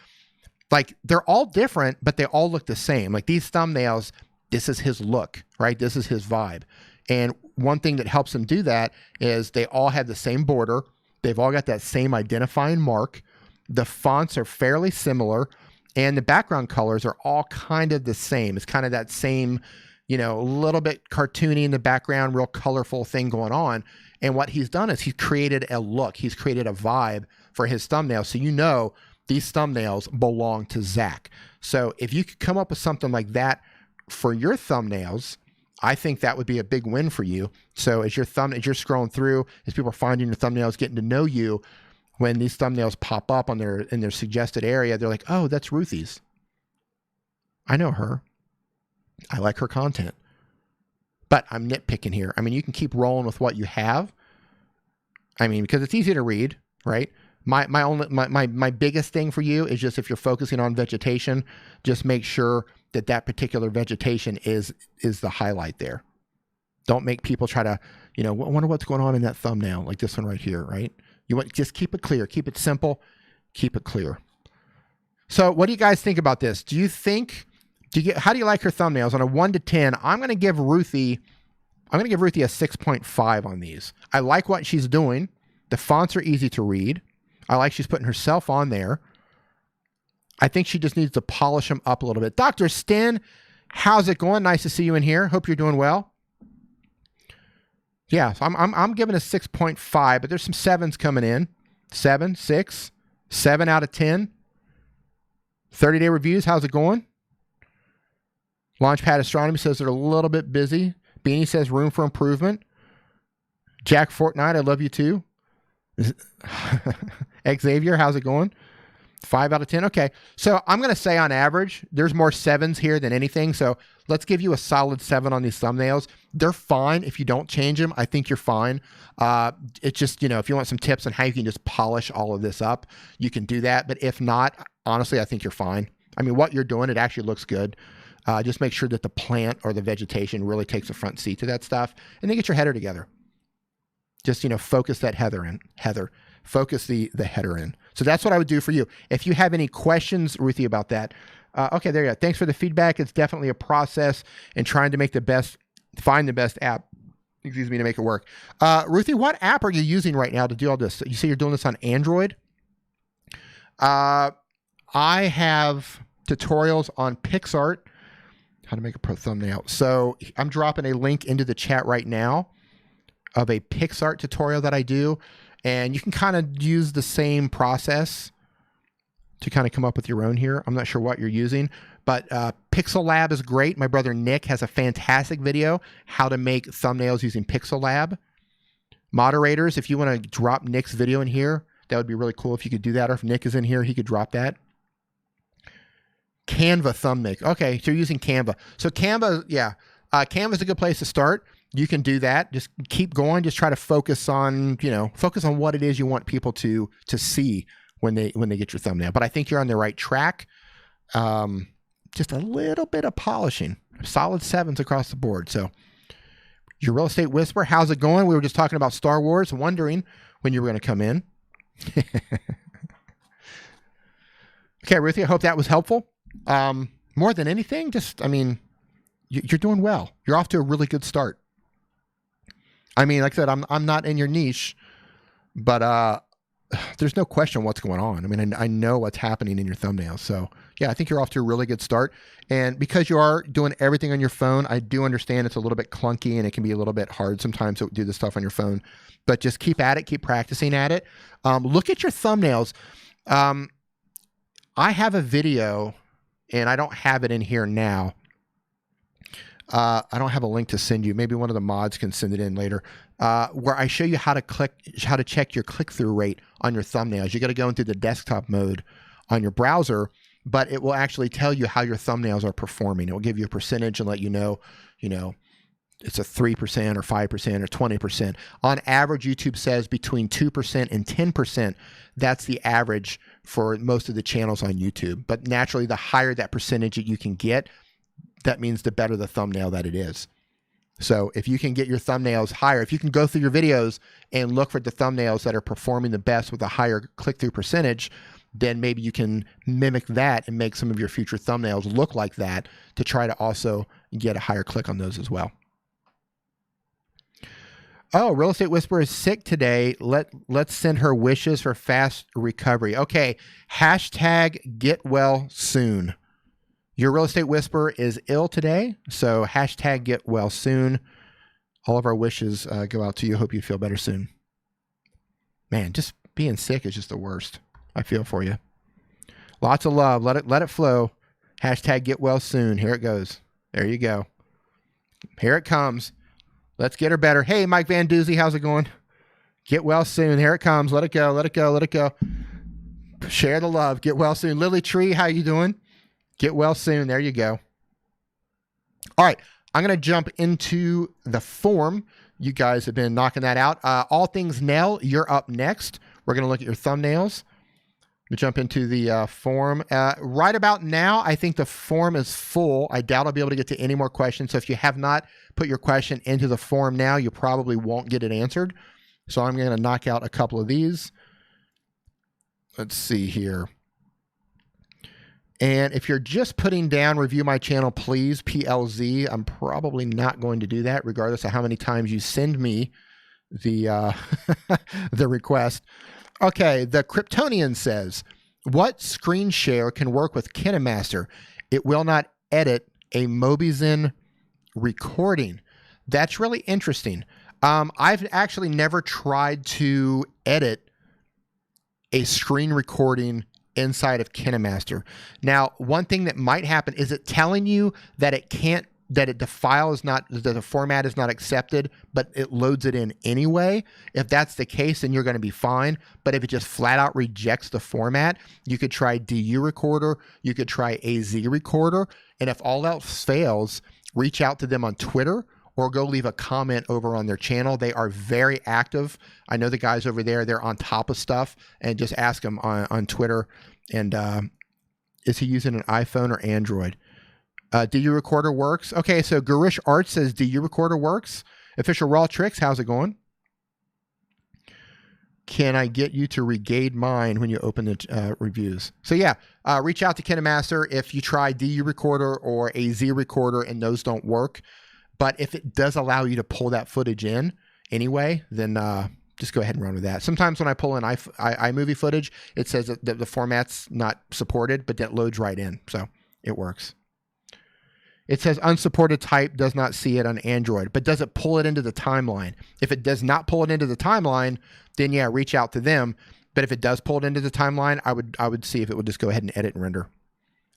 like they're all different, but they all look the same. Like these thumbnails, this is his look, right? This is his vibe. And one thing that helps him do that is they all have the same border. They've all got that same identifying mark. The fonts are fairly similar, and the background colors are all kind of the same. It's kind of that same, a little bit cartoony in the background, real colorful thing going on. And what he's done is he's created a look. He's created a vibe for his thumbnail. So these thumbnails belong to Zach. So if you could come up with something like that for your thumbnails, I think that would be a big win for you. So as you're scrolling through, as people are finding your thumbnails, getting to know you, when these thumbnails pop up in their suggested area, they're like, oh, that's Ruthie's. I know her. I like her content. But I'm nitpicking here. I mean, you can keep rolling with what you have. I mean, because it's easy to read, right? My biggest thing for you is just if you're focusing on vegetation, just make sure that that particular vegetation is the highlight there. Don't make people try to, you know, wonder what's going on in that thumbnail, like this one right here, right? You want just keep it clear, keep it simple, keep it clear. So what do you guys think about this? Do you think, how do you like her thumbnails? On a 1 to 10, I'm going to give Ruthie a 6.5 on these. I like what she's doing. The fonts are easy to read. I like she's putting herself on there. I think she just needs to polish them up a little bit. Dr. Sten, how's it going? Nice to see you in here. Hope you're doing well. Yeah, so I'm giving a 6.5, but there's some 7s coming in. 7, 6, 7 out of 10. 30-day reviews, how's it going? Launchpad Astronomy says they're a little bit busy. Beanie says room for improvement. Jack Fortnite, I love you too. Xavier, how's it going? 5 out of 10. Okay, so I'm going to say on average, there's more 7s here than anything. So let's give you a solid 7 on these thumbnails. They're fine if you don't change them. I think you're fine. It's just, you know, if you want some tips on how you can just polish all of this up, you can do that. But if not, honestly, I think you're fine. I mean, what you're doing, it actually looks good. Just make sure that the plant or the vegetation really takes a front seat to that stuff, and then get your header together. Just, you know, focus that focus the header in. So that's what I would do for you. If you have any questions, Ruthie, about that, okay, there you go. Thanks for the feedback. It's definitely a process in trying to find the best app, to make it work. Ruthie, what app are you using right now to do all this? You say you're doing this on Android? I have tutorials on PixArt, how to make a pro thumbnail. So I'm dropping a link into the chat right now of a PixArt tutorial that I do. And you can kind of use the same process to kind of come up with your own here. I'm not sure what you're using, but Pixel Lab is great. My brother Nick has a fantastic video, how to make thumbnails using Pixel Lab. Moderators, if you want to drop Nick's video in here, that would be really cool if you could do that. Or if Nick is in here, he could drop that. Canva thumb make. Okay, so you're using Canva. So Canva, yeah, Canva is a good place to start. You can do that. Just keep going. Just try to focus on, you know, focus on what it is you want people to see when they get your thumbnail. But I think you're on the right track. Just a little bit of polishing. Solid 7s across the board. So your real estate whisper, how's it going? We were just talking about Star Wars, wondering when you were going to come in. Okay, Ruthie, I hope that was helpful. More than anything, just, I mean, you're doing well. You're off to a really good start. I mean, like I said, I'm not in your niche, but there's no question what's going on. I mean, I know what's happening in your thumbnails. So yeah, I think you're off to a really good start. And because you are doing everything on your phone, I do understand it's a little bit clunky and it can be a little bit hard sometimes to do this stuff on your phone, but just keep at it, keep practicing at it. Look at your thumbnails. I have a video and I don't have it in here now. I don't have a link to send you. Maybe one of the mods can send it in later, where I show you how to check your click-through rate on your thumbnails. You got to go into the desktop mode on your browser, but it will actually tell you how your thumbnails are performing. It will give you a percentage and let you know, it's a 3% or 5% or 20%. On average, YouTube says between 2% and 10%. That's the average for most of the channels on YouTube. But naturally, the higher that percentage that you can get, that means the better the thumbnail that it is. So if you can get your thumbnails higher, if you can go through your videos and look for the thumbnails that are performing the best with a higher click-through percentage, then maybe you can mimic that and make some of your future thumbnails look like that to try to also get a higher click on those as well. Oh, Real Estate Whisperer is sick today. Let's send her wishes for fast recovery. Okay, hashtag get well soon. Your Real Estate Whisperer is ill today, so hashtag get well soon. All of our wishes go out to you. Hope you feel better soon. Man, just being sick is just the worst. I feel for you. Lots of love. Let it flow. Hashtag get well soon. Here it goes. There you go. Here it comes. Let's get her better. Hey, Mike Van Doozy, how's it going? Get well soon. Here it comes. Let it go. Let it go. Let it go. Share the love. Get well soon. Lily Tree, how you doing? Get well soon. There you go. All right. I'm going to jump into the form. You guys have been knocking that out. All Things Nell, you're up next. We're going to look at your thumbnails. We jump into the form. Right about now, I think the form is full. I doubt I'll be able to get to any more questions. So if you have not put your question into the form now, you probably won't get it answered. So I'm going to knock out a couple of these. Let's see here. And if you're just putting down review my channel, please, PLZ. I'm probably not going to do that regardless of how many times you send me the, the request. Okay, the Kryptonian says, what screen share can work with KineMaster? It will not edit a Mobizen recording. That's really interesting. I've actually never tried to edit a screen recording inside of KineMaster. Now, one thing that might happen is it telling you that it can't, that the file is not, that the format is not accepted, but it loads it in anyway. If that's the case, then you're going to be fine. But if it just flat out rejects the format, you could try DU Recorder, you could try AZ Recorder, and if all else fails, reach out to them on Twitter or go leave a comment over on their channel. They are very active. I know the guys over there, they're on top of stuff, and just ask them on Twitter. And is he using an iPhone or Android? DU Recorder works. Okay, so Garish Art says DU Recorder works. Official Raw Tricks, how's it going? Can I get you to regade mine when you open the reviews? So yeah, reach out to KineMaster if you try DU Recorder or AZ Recorder and those don't work. But if it does allow you to pull that footage in anyway, then just go ahead and run with that. Sometimes when I pull in iMovie footage, it says that the format's not supported, but that loads right in. So it works. It says unsupported type does not see it on Android, but does it pull it into the timeline? If it does not pull it into the timeline, then yeah, reach out to them. But if it does pull it into the timeline, I would see if it would just go ahead and edit and render.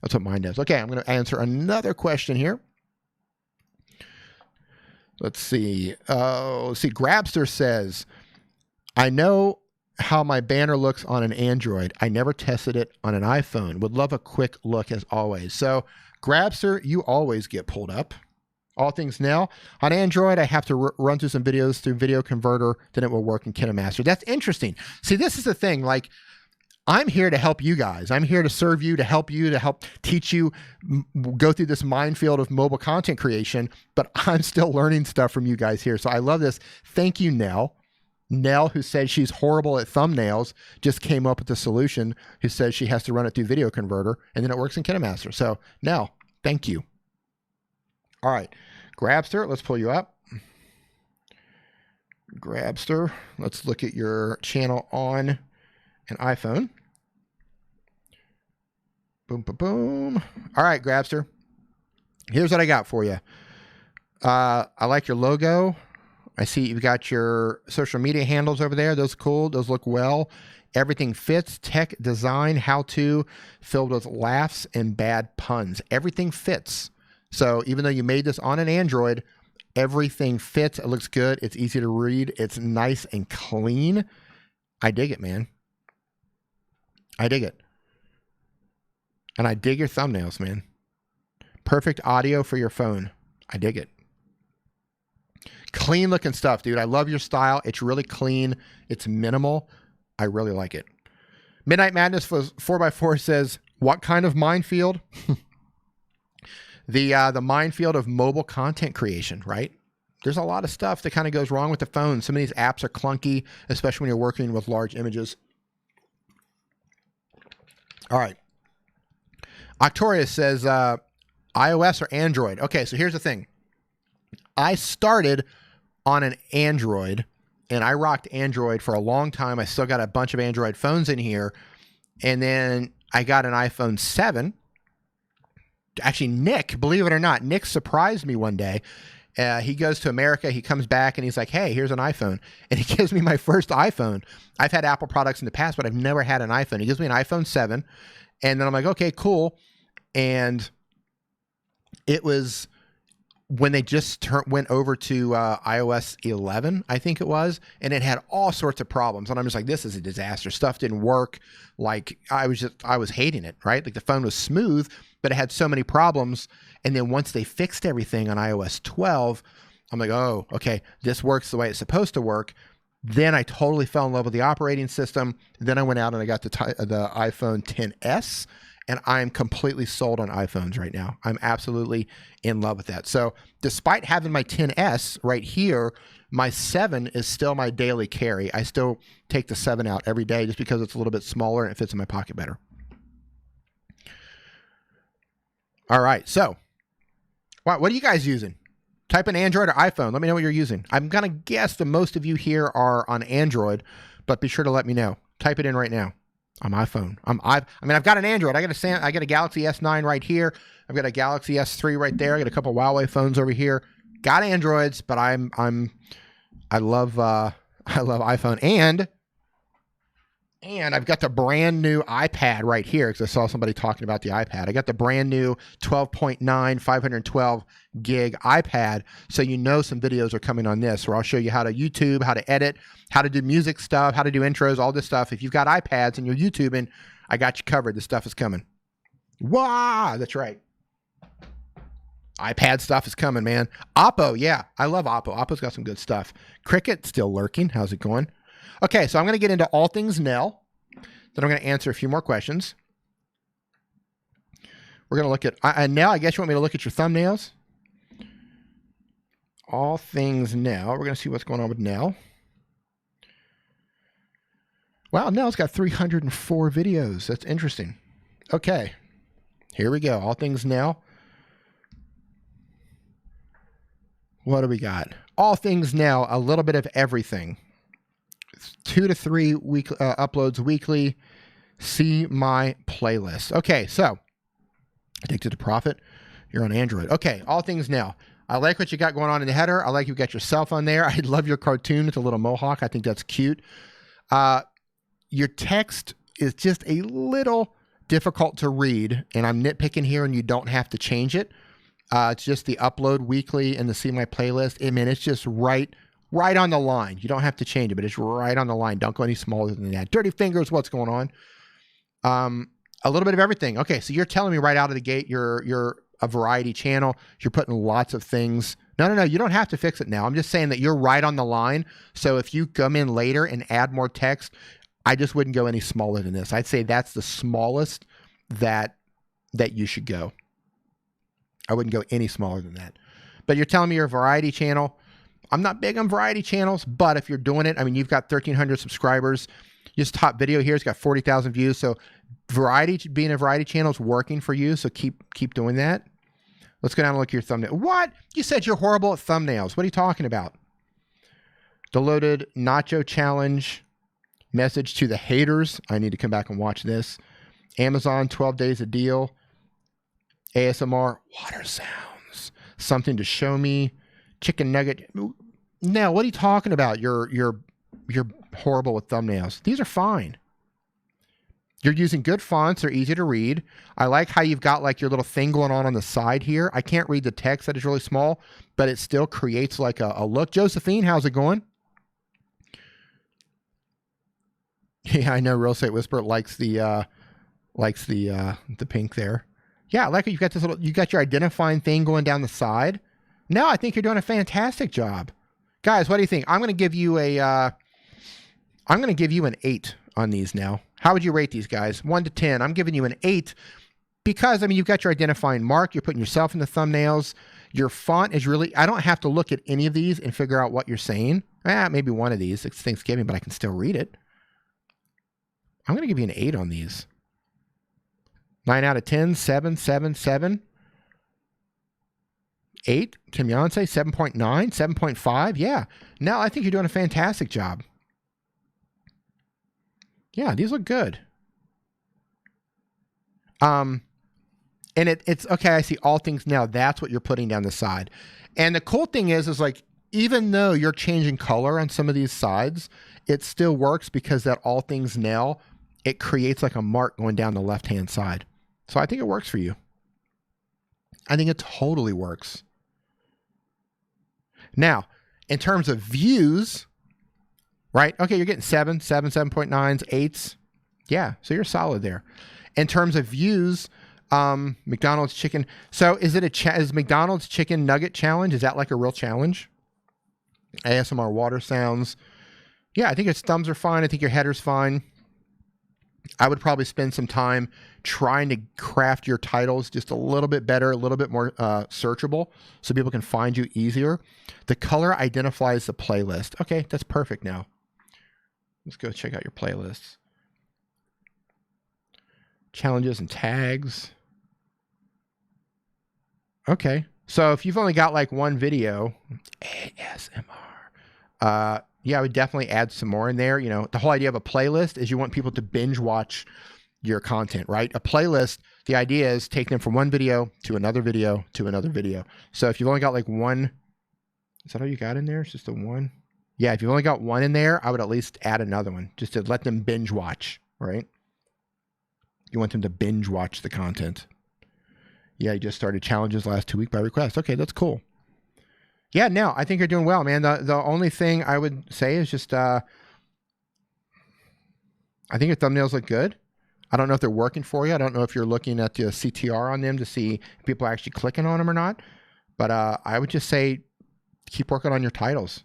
That's what mine does. Okay, I'm going to answer another question here. Let's see. Let's see. Grabster says, I know how my banner looks on an Android. I never tested it on an iPhone. Would love a quick look as always. So Grabster, you always get pulled up. All Things Nell. On Android, I have to run through some videos through Video Converter, then it will work in KineMaster. That's interesting. See, this is the thing. Like, I'm here to help you guys. I'm here to serve you, to help teach you, go through this minefield of mobile content creation, but I'm still learning stuff from you guys here. So I love this. Thank you, Nell. Nell, who said she's horrible at thumbnails, just came up with the solution, who says she has to run it through Video Converter, and then it works in KineMaster. So, Nell, thank you. All right. Grabster, let's pull you up. Grabster, let's look at your channel on an iPhone. Boom, boom, boom. All right, Grabster. Here's what I got for you. I like your logo. I see you've got your social media handles over there. Those are cool. Those look well. Everything fits. Tech, design, how-to, filled with laughs and bad puns. Everything fits. So even though you made this on an Android, everything fits. It looks good. It's easy to read. It's nice and clean. I dig it, man. I dig it. And I dig your thumbnails, man. Perfect audio for your phone. I dig it. Clean looking stuff, dude. I love your style. It's really clean. It's minimal. I really like it. Midnight Madness 4x4 says, what kind of minefield? The minefield of mobile content creation, right? There's a lot of stuff that kind of goes wrong with the phone. Some of these apps are clunky, especially when you're working with large images. All right. Octorius says, iOS or Android? Okay, so here's the thing. I started on an Android, and I rocked Android for a long time. I still got a bunch of Android phones in here. And then I got an iPhone 7. Actually, Nick, believe it or not, Nick surprised me one day. He goes to America. He comes back, and he's like, hey, here's an iPhone. And he gives me my first iPhone. I've had Apple products in the past, but I've never had an iPhone. He gives me an iPhone 7. And then I'm like, okay, cool. And it was when they just went over to iOS 11, I think it was, and it had all sorts of problems. And I'm just like, this is a disaster. Stuff didn't work. Like I was hating it, right? Like the phone was smooth, but it had so many problems. And then once they fixed everything on iOS 12, I'm like, oh, okay, this works the way it's supposed to work. Then I totally fell in love with the operating system. Then I went out and I got the iPhone XS. And I'm completely sold on iPhones right now. I'm absolutely in love with that. So despite having my XS right here, my 7 is still my daily carry. I still take the 7 out every day just because it's a little bit smaller and it fits in my pocket better. All right, so what are you guys using? Type in Android or iPhone. Let me know what you're using. I'm going to guess that most of you here are on Android, but be sure to let me know. Type it in right now. On my phone. I've got an Android. I got a Galaxy S9 right here. I've got a Galaxy S3 right there. I got a couple Huawei phones over here. Got Androids, but I love iPhone and I've got the brand new iPad right here because I saw somebody talking about the iPad. I got the brand new 12.9 512 gig iPad, so you know some videos are coming on this where I'll show you how to YouTube, how to edit, how to do music stuff, how to do intros, all this stuff. If you've got iPads and you're YouTubing, I got you covered. This stuff is coming. Wow, that's right. iPad stuff is coming, man. Oppo, yeah, I love Oppo. Oppo's got some good stuff. Cricket still lurking. How's it going? Okay, so I'm going to get into all things Nell. Then I'm going to answer a few more questions. We're going to look at Nell. I guess you want me to look at your thumbnails. All things Nell. We're going to see what's going on with Nell. Wow, Nell's got 304 videos. That's interesting. Okay, here we go. All things Nell. What do we got? All things Nell, a little bit of everything. 2 to 3 uploads weekly. See my playlist. Okay, so addicted to profit. You're on Android. Okay, all things Nell. I like what you got going on in the header. I like you got yourself on there. I love your cartoon with a little mohawk. I think that's cute. Your text is just a little difficult to read, and I'm nitpicking here, and you don't have to change it. It's just the upload weekly and the see my playlist. I mean, it's just right on the line. You don't have to change it, but it's right on the line. Don't go any smaller than that. Dirty fingers, what's going on? A little bit of everything. Okay, so you're telling me right out of the gate you're a variety channel. You're putting lots of things. No. You don't have to fix it now. I'm just saying that you're right on the line. So if you come in later and add more text, I just wouldn't go any smaller than this. I'd say that's the smallest that you should go. I wouldn't go any smaller than that. But you're telling me you're a variety channel. I'm not big on variety channels, but if you're doing it, I mean, you've got 1,300 subscribers. This top video here has got 40,000 views. So being a variety channel is working for you. So keep doing that. Let's go down and look at your thumbnail. What? You said you're horrible at thumbnails. What are you talking about? Deleted Nacho Challenge. Message to the haters. I need to come back and watch this. Amazon, 12 days a deal. ASMR, water sounds. Something to show me. Chicken nugget. Now, what are you talking about? You're horrible with thumbnails. These are fine. You're using good fonts. They're easy to read. I like how you've got like your little thing going on the side here. I can't read the text that is really small, but it still creates like a look. Josephine, how's it going? Yeah, I know. Real Estate Whisper likes the pink there. Yeah, I like it. You got this you got your identifying thing going down the side. No, I think you're doing a fantastic job. Guys, what do you think? I'm going to give you an 8 on these now. How would you rate these guys? 1 to 10. I'm giving you an 8 because, I mean, you've got your identifying mark. You're putting yourself in the thumbnails. Your font is really, I don't have to look at any of these and figure out what you're saying. Maybe one of these. It's Thanksgiving, but I can still read it. I'm going to give you an 8 on these. 9 out of 10, 7, 7, 7. 8, Tim Yonsei, 7.9, 7.5. Yeah. Now I think you're doing a fantastic job. Yeah, these look good. And it's okay. I see all things now. That's what you're putting down the side. And the cool thing is like, even though you're changing color on some of these sides, it still works because that all things Nell, it creates like a mark going down the left-hand side. So I think it works for you. I think it totally works. Now, in terms of views, right? Okay, you're getting 7.9s, 8s. Yeah, so you're solid there. In terms of views, McDonald's chicken. So is it is McDonald's chicken nugget challenge? Is that like a real challenge? ASMR water sounds. Yeah, I think its thumbs are fine. I think your header's fine. I would probably spend some time trying to craft your titles just a little bit better, a little bit more searchable so people can find you easier. The color identifies the playlist. Okay, that's perfect now. Let's go check out your playlists. Challenges and tags. Okay, so if you've only got like one video, ASMR, yeah, I would definitely add some more in there. You know, the whole idea of a playlist is you want people to binge watch your content, right? A playlist, the idea is take them from one video to another video to another video. So if you've only got like one, is that all you got in there? It's just a one? Yeah, if you've only got one in there, I would at least add another one just to let them binge watch, right? You want them to binge watch the content. Yeah, you just started challenges last 2 weeks by request. Okay, that's cool. Yeah, no, I think you're doing well, man. The only thing I would say is just, I think your thumbnails look good. I don't know if they're working for you. I don't know if you're looking at the CTR on them to see if people are actually clicking on them or not. But I would just say keep working on your titles.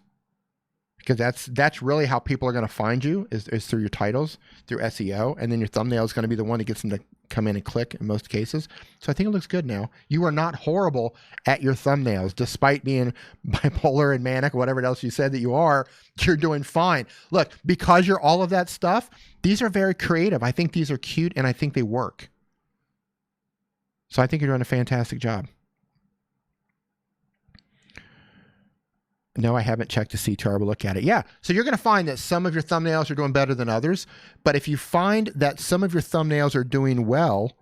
Because that's really how people are going to find you is through your titles, through SEO, and then your thumbnail is going to be the one that gets them to come in and click in most cases. So I think it looks good now. You are not horrible at your thumbnails, despite being bipolar and manic, whatever else you said that you are. You're doing fine. Look, because you're all of that stuff, these are very creative. I think these are cute, and I think they work. So I think you're doing a fantastic job. No, I haven't checked the CTR, but look at it. Yeah, so you're going to find that some of your thumbnails are doing better than others. But if you find that some of your thumbnails are doing well,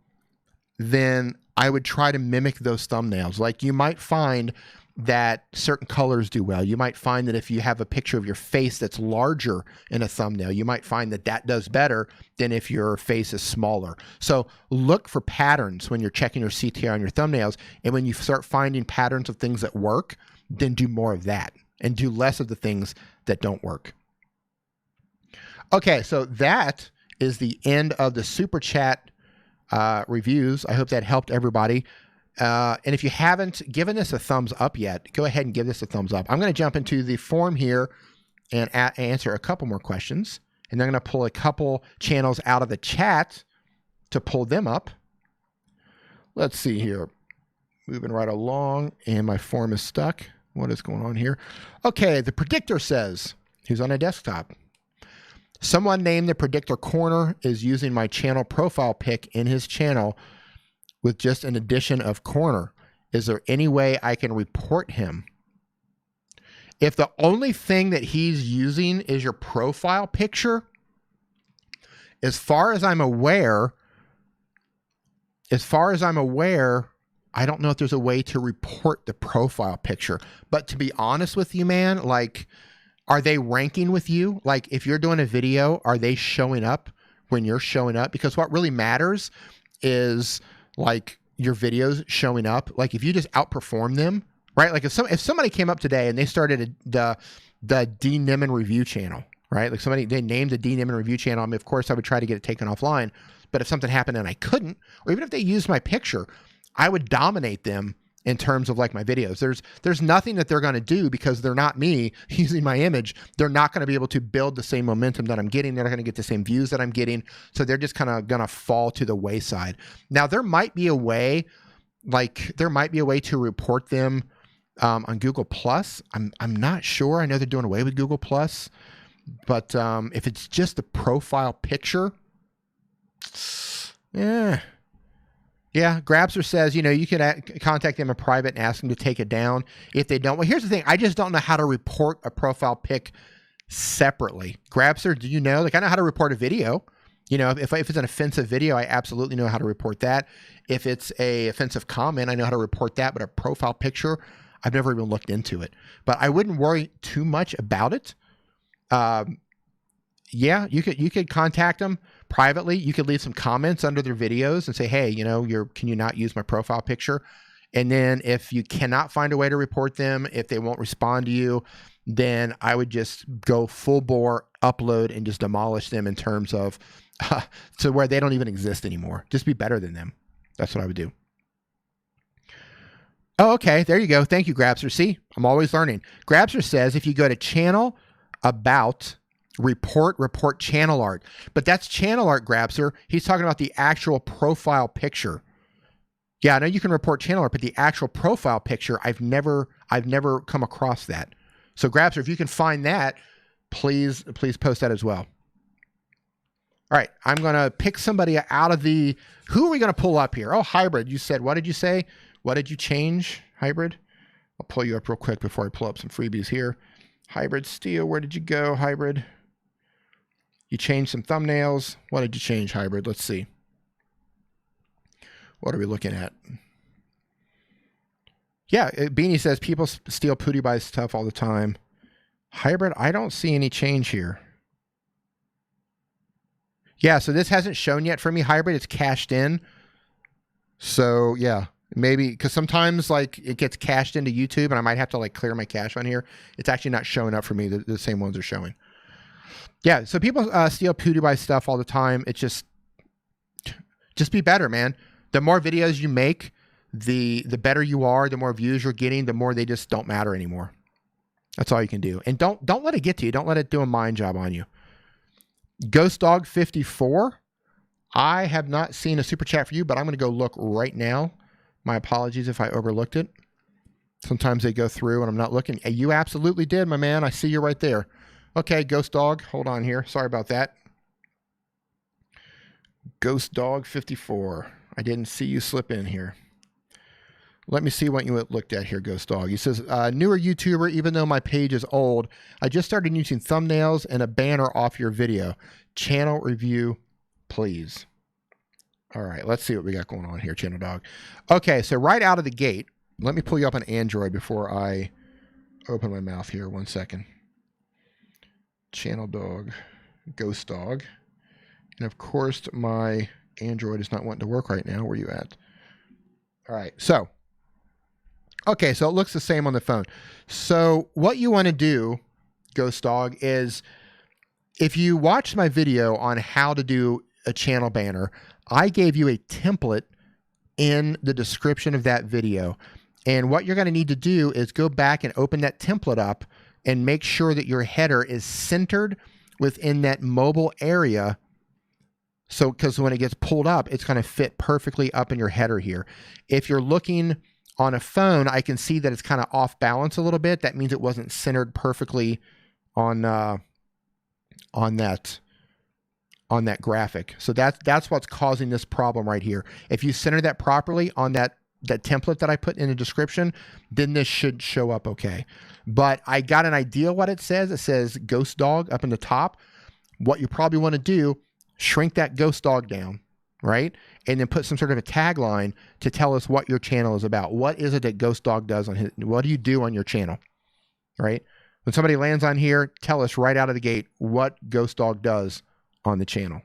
then I would try to mimic those thumbnails. Like you might find that certain colors do well. You might find that if you have a picture of your face that's larger in a thumbnail, you might find that that does better than if your face is smaller. So look for patterns when you're checking your CTR on your thumbnails. And when you start finding patterns of things that work, then do more of that and do less of the things that don't work. Okay, so that is the end of the Super Chat reviews. I hope that helped everybody. And if you haven't given this a thumbs up yet, go ahead and give this a thumbs up. I'm going to jump into the form here and answer a couple more questions. And then I'm going to pull a couple channels out of the chat to pull them up. Let's see here. Moving right along, and my form is stuck. What is going on here? Okay, the predictor says, who's on a desktop. Someone named the predictor corner is using my channel profile pic in his channel with just an addition of corner. Is there any way I can report him? If the only thing that he's using is your profile picture, as far as I'm aware, I don't know if there's a way to report the profile picture. But to be honest with you, man, like, are they ranking with you? Like, if you're doing a video, are they showing up when you're showing up? Because what really matters is, like, your videos showing up. Like, if you just outperform them, right? Like, if somebody came up today and they started the D Nimmin review channel, right? Like, they named the D Nimmin review channel. I mean, of course, I would try to get it taken offline. But if something happened and I couldn't, or even if they used my picture, I would dominate them in terms of like my videos. There's nothing that they're going to do because they're not me using my image. They're not going to be able to build the same momentum that I'm getting. They're not going to get the same views that I'm getting. So they're just kind of going to fall to the wayside. Now there might be a way, to report them on Google Plus. I'm not sure. I know they're doing away with Google Plus, but if it's just the profile picture, yeah. Yeah, Grabster says, you know, you could contact them in private and ask them to take it down if they don't. Well, here's the thing. I just don't know how to report a profile pic separately. Grabster, do you know? Like, I know how to report a video. You know, if it's an offensive video, I absolutely know how to report that. If it's a offensive comment, I know how to report that. But a profile picture, I've never even looked into it. But I wouldn't worry too much about it. Yeah, you could contact them privately. You could leave some comments under their videos and say, hey, you know, can you not use my profile picture? And then if you cannot find a way to report them, if they won't respond to you, then I would just go full bore, upload, and just demolish them in terms of to where they don't even exist anymore. Just be better than them. That's what I would do. Oh, okay. There you go. Thank you, Grabster. See, I'm always learning. Grabster says if you go to channel, about, report channel art. But that's channel art, Grabster. He's talking about the actual profile picture. Yeah, I know you can report channel art, but the actual profile picture, I've never come across that. So Grabster, if you can find that, please post that as well. All right, I'm gonna pick somebody out of the, who are we gonna pull up here? Oh, Hybrid, you said, what did you say? What did you change, Hybrid? I'll pull you up real quick before I pull up some freebies here. Hybrid Steel, where did you go, Hybrid? You changed some thumbnails. What did you change, Hybrid? Let's see. What are we looking at? Yeah, Beanie says people steal PewDiePie stuff all the time. Hybrid, I don't see any change here. Yeah, so this hasn't shown yet for me, Hybrid. It's cached in. So, yeah, maybe, because sometimes, like, it gets cached into YouTube, and I might have to, like, clear my cache on here. It's actually not showing up for me. The same ones are showing. Yeah, so people steal PewDiePie stuff all the time. It's just be better, man. The more videos you make, the better you are, the more views you're getting, the more they just don't matter anymore. That's all you can do. And don't let it get to you. Don't let it do a mind job on you. Ghost Dog 54. I have not seen a super chat for you, but I'm going to go look right now. My apologies if I overlooked it. Sometimes they go through and I'm not looking. You absolutely did, my man. I see you right there. Okay, Ghost Dog. Hold on here. Sorry about that. Ghost Dog 54. I didn't see you slip in here. Let me see what you looked at here, Ghost Dog. He says, newer YouTuber, even though my page is old, I just started using thumbnails and a banner off your video. Channel review, please. All right, let's see what we got going on here, Channel Dog. Okay, so right out of the gate, let me pull you up on Android before I open my mouth here. 1 second. Channel Dog, Ghost Dog. And of course, my Android is not wanting to work right now. Where are you at? All right, so. Okay, so it looks the same on the phone. So what you want to do, Ghost Dog, is if you watch my video on how to do a channel banner, I gave you a template in the description of that video. And what you're going to need to do is go back and open that template up and make sure that your header is centered within that mobile area. So, because when it gets pulled up, it's going to fit perfectly up in your header here. If you're looking on a phone, I can see that it's kind of off balance a little bit. That means it wasn't centered perfectly on that graphic. So that's what's causing this problem right here. If you center that properly on that template that I put in the description, then this should show up okay. But I got an idea what it says. It says Ghost Dog up in the top. What you probably want to do, shrink that Ghost Dog down, right? And then put some sort of a tagline to tell us what your channel is about. What is it that Ghost Dog does on his, what do you do on your channel, right? When somebody lands on here, tell us right out of the gate what Ghost Dog does on the channel.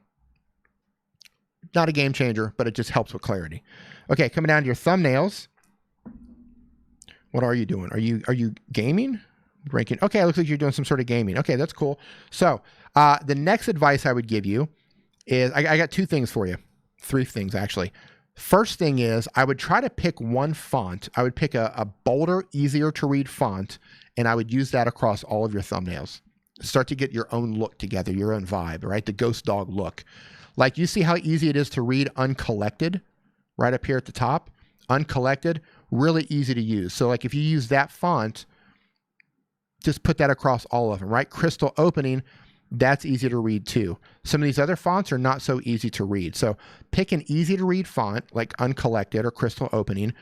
Not a game changer, but it just helps with clarity. Okay, coming down to your thumbnails. What are you doing? Are you gaming? Ranking. Okay, it looks like you're doing some sort of gaming. Okay, that's cool. So the next advice I would give you is, I got two things for you. Three things, actually. First thing is, I would try to pick one font. I would pick a bolder, easier to read font, and I would use that across all of your thumbnails. Start to get your own look together, your own vibe, right? The Ghost Dog look. Like, you see how easy it is to read Uncollected right up here at the top? Uncollected, really easy to use. So, like, if you use that font, just put that across all of them, right? Crystal Opening, that's easy to read too. Some of these other fonts are not so easy to read. So pick an easy to read font like Uncollected or Crystal Opening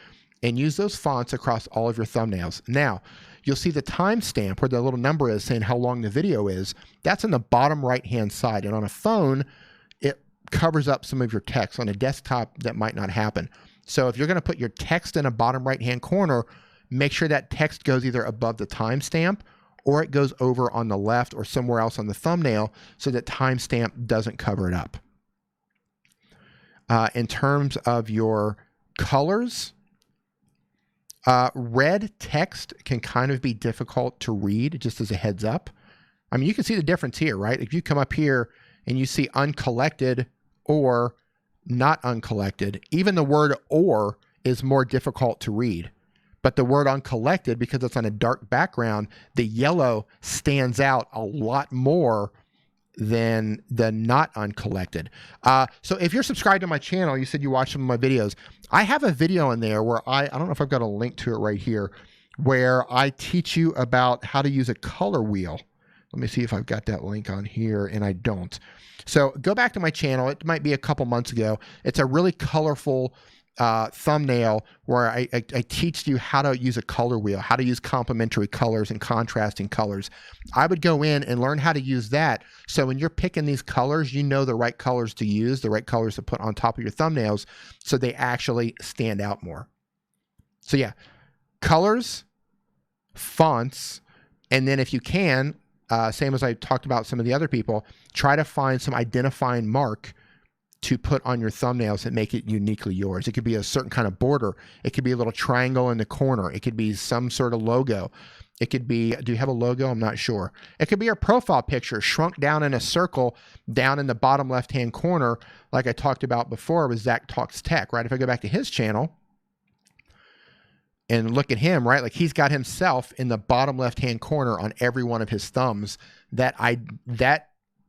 and use those fonts across all of your thumbnails. Now, you'll see the timestamp where the little number is saying how long the video is. That's on the bottom right-hand side. And on a phone, it covers up some of your text. On a desktop, that might not happen. So if you're going to put your text in a bottom right-hand corner, make sure that text goes either above the timestamp or it goes over on the left or somewhere else on the thumbnail so that timestamp doesn't cover it up. In terms of your colors, Red text can kind of be difficult to read, just as a heads up. I mean, you can see the difference here, right? If you come up here and you see uncollected or not uncollected, even the word or is more difficult to read. But the word uncollected, because it's on a dark background, the yellow stands out a lot more than the not uncollected. So if you're subscribed to my channel, you said you watch some of my videos. I have a video in there where I don't know if I've got a link to it right here, where I teach you about how to use a color wheel. Let me see if I've got that link on here, and I don't. So go back to my channel. It might be a couple months ago. It's a really colorful thumbnail where I teach you how to use a color wheel, how to use complementary colors and contrasting colors. I would go in and learn how to use that. So when you're picking these colors, you know the right colors to use, the right colors to put on top of your thumbnails so they actually stand out more. So yeah, colors, fonts, and then if you can, same as I talked about some of the other people, try to find some identifying mark to put on your thumbnails that make it uniquely yours. It could be a certain kind of border. It could be a little triangle in the corner. It could be some sort of logo. It could be, do you have a logo? I'm not sure. It could be your profile picture shrunk down in a circle down in the bottom left-hand corner, like I talked about before with Zach Talks Tech, right? If I go back to his channel and look at him, right? Like he's got himself in the bottom left-hand corner on every one of his thumbs.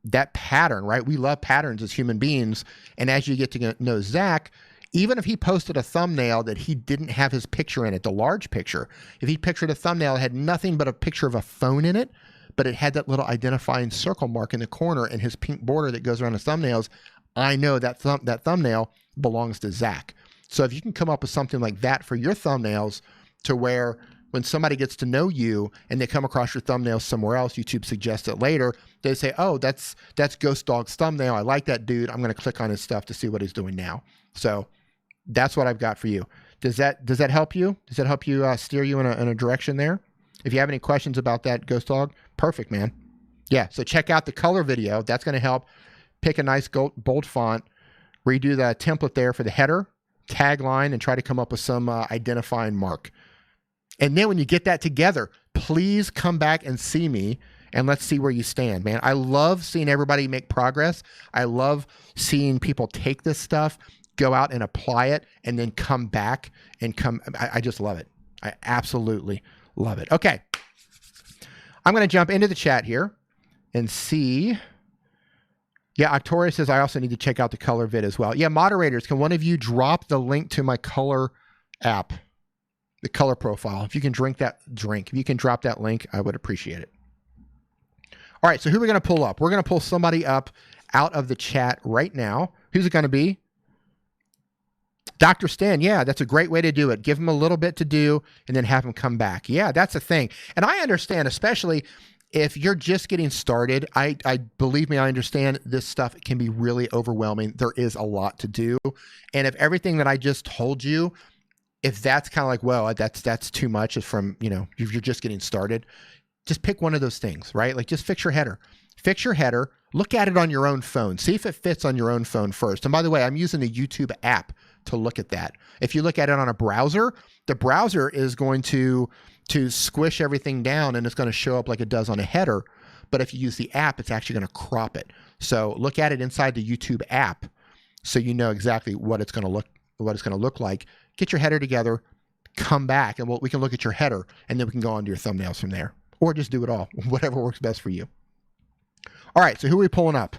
That pattern, right? We love patterns as human beings. And as you get to know Zach, even if he posted a thumbnail that he didn't have his picture in it, the large picture, if he pictured a thumbnail that had nothing but a picture of a phone in it, but it had that little identifying circle mark in the corner and his pink border that goes around his thumbnails, I know that thumbnail belongs to Zach. So if you can come up with something like that for your thumbnails to where when somebody gets to know you and they come across your thumbnail somewhere else, YouTube suggests it later, they say, oh, that's Ghost Dog's thumbnail. I like that dude. I'm going to click on his stuff to see what he's doing now. So that's what I've got for you. Does that help you? Does that help you steer you in a direction there? If you have any questions about that, Ghost Dog, perfect, man. Yeah, so check out the color video. That's going to help. Pick a nice bold font, redo the template there for the header, tagline, and try to come up with some identifying mark. And then when you get that together, please come back and see me and let's see where you stand, man. I love seeing everybody make progress. I love seeing people take this stuff, go out and apply it, and then come back and I just love it. I absolutely love it. Okay. I'm going to jump into the chat here and see. Yeah, Octoria says, I also need to check out the color vid as well. Yeah, moderators, can one of you drop the link to my color app? The color profile. If you can if you can drop that link, I would appreciate it. All right, so who are we going to pull up? We're going to pull somebody up out of the chat right now. Who's it going to be? Dr. Stan. Yeah, that's a great way to do it. Give him a little bit to do and then have him come back. Yeah, that's a thing. And I understand, especially if you're just getting started, I believe me, I understand this stuff can be really overwhelming. There is a lot to do. And if everything that I just told you, if that's kind of like, well, that's too much from, you're just getting started, just pick one of those things, right? Like just fix your header. Fix your header, look at it on your own phone. See if it fits on your own phone first. And by the way, I'm using the YouTube app to look at that. If you look at it on a browser, the browser is going to squish everything down and it's going to show up like it does on a header. But if you use the app, it's actually going to crop it. So look at it inside the YouTube app so you know exactly what it's going to look like. Get your header together, come back, and we can look at your header, and then we can go on to your thumbnails from there. Or just do it all, whatever works best for you. All right, so who are we pulling up?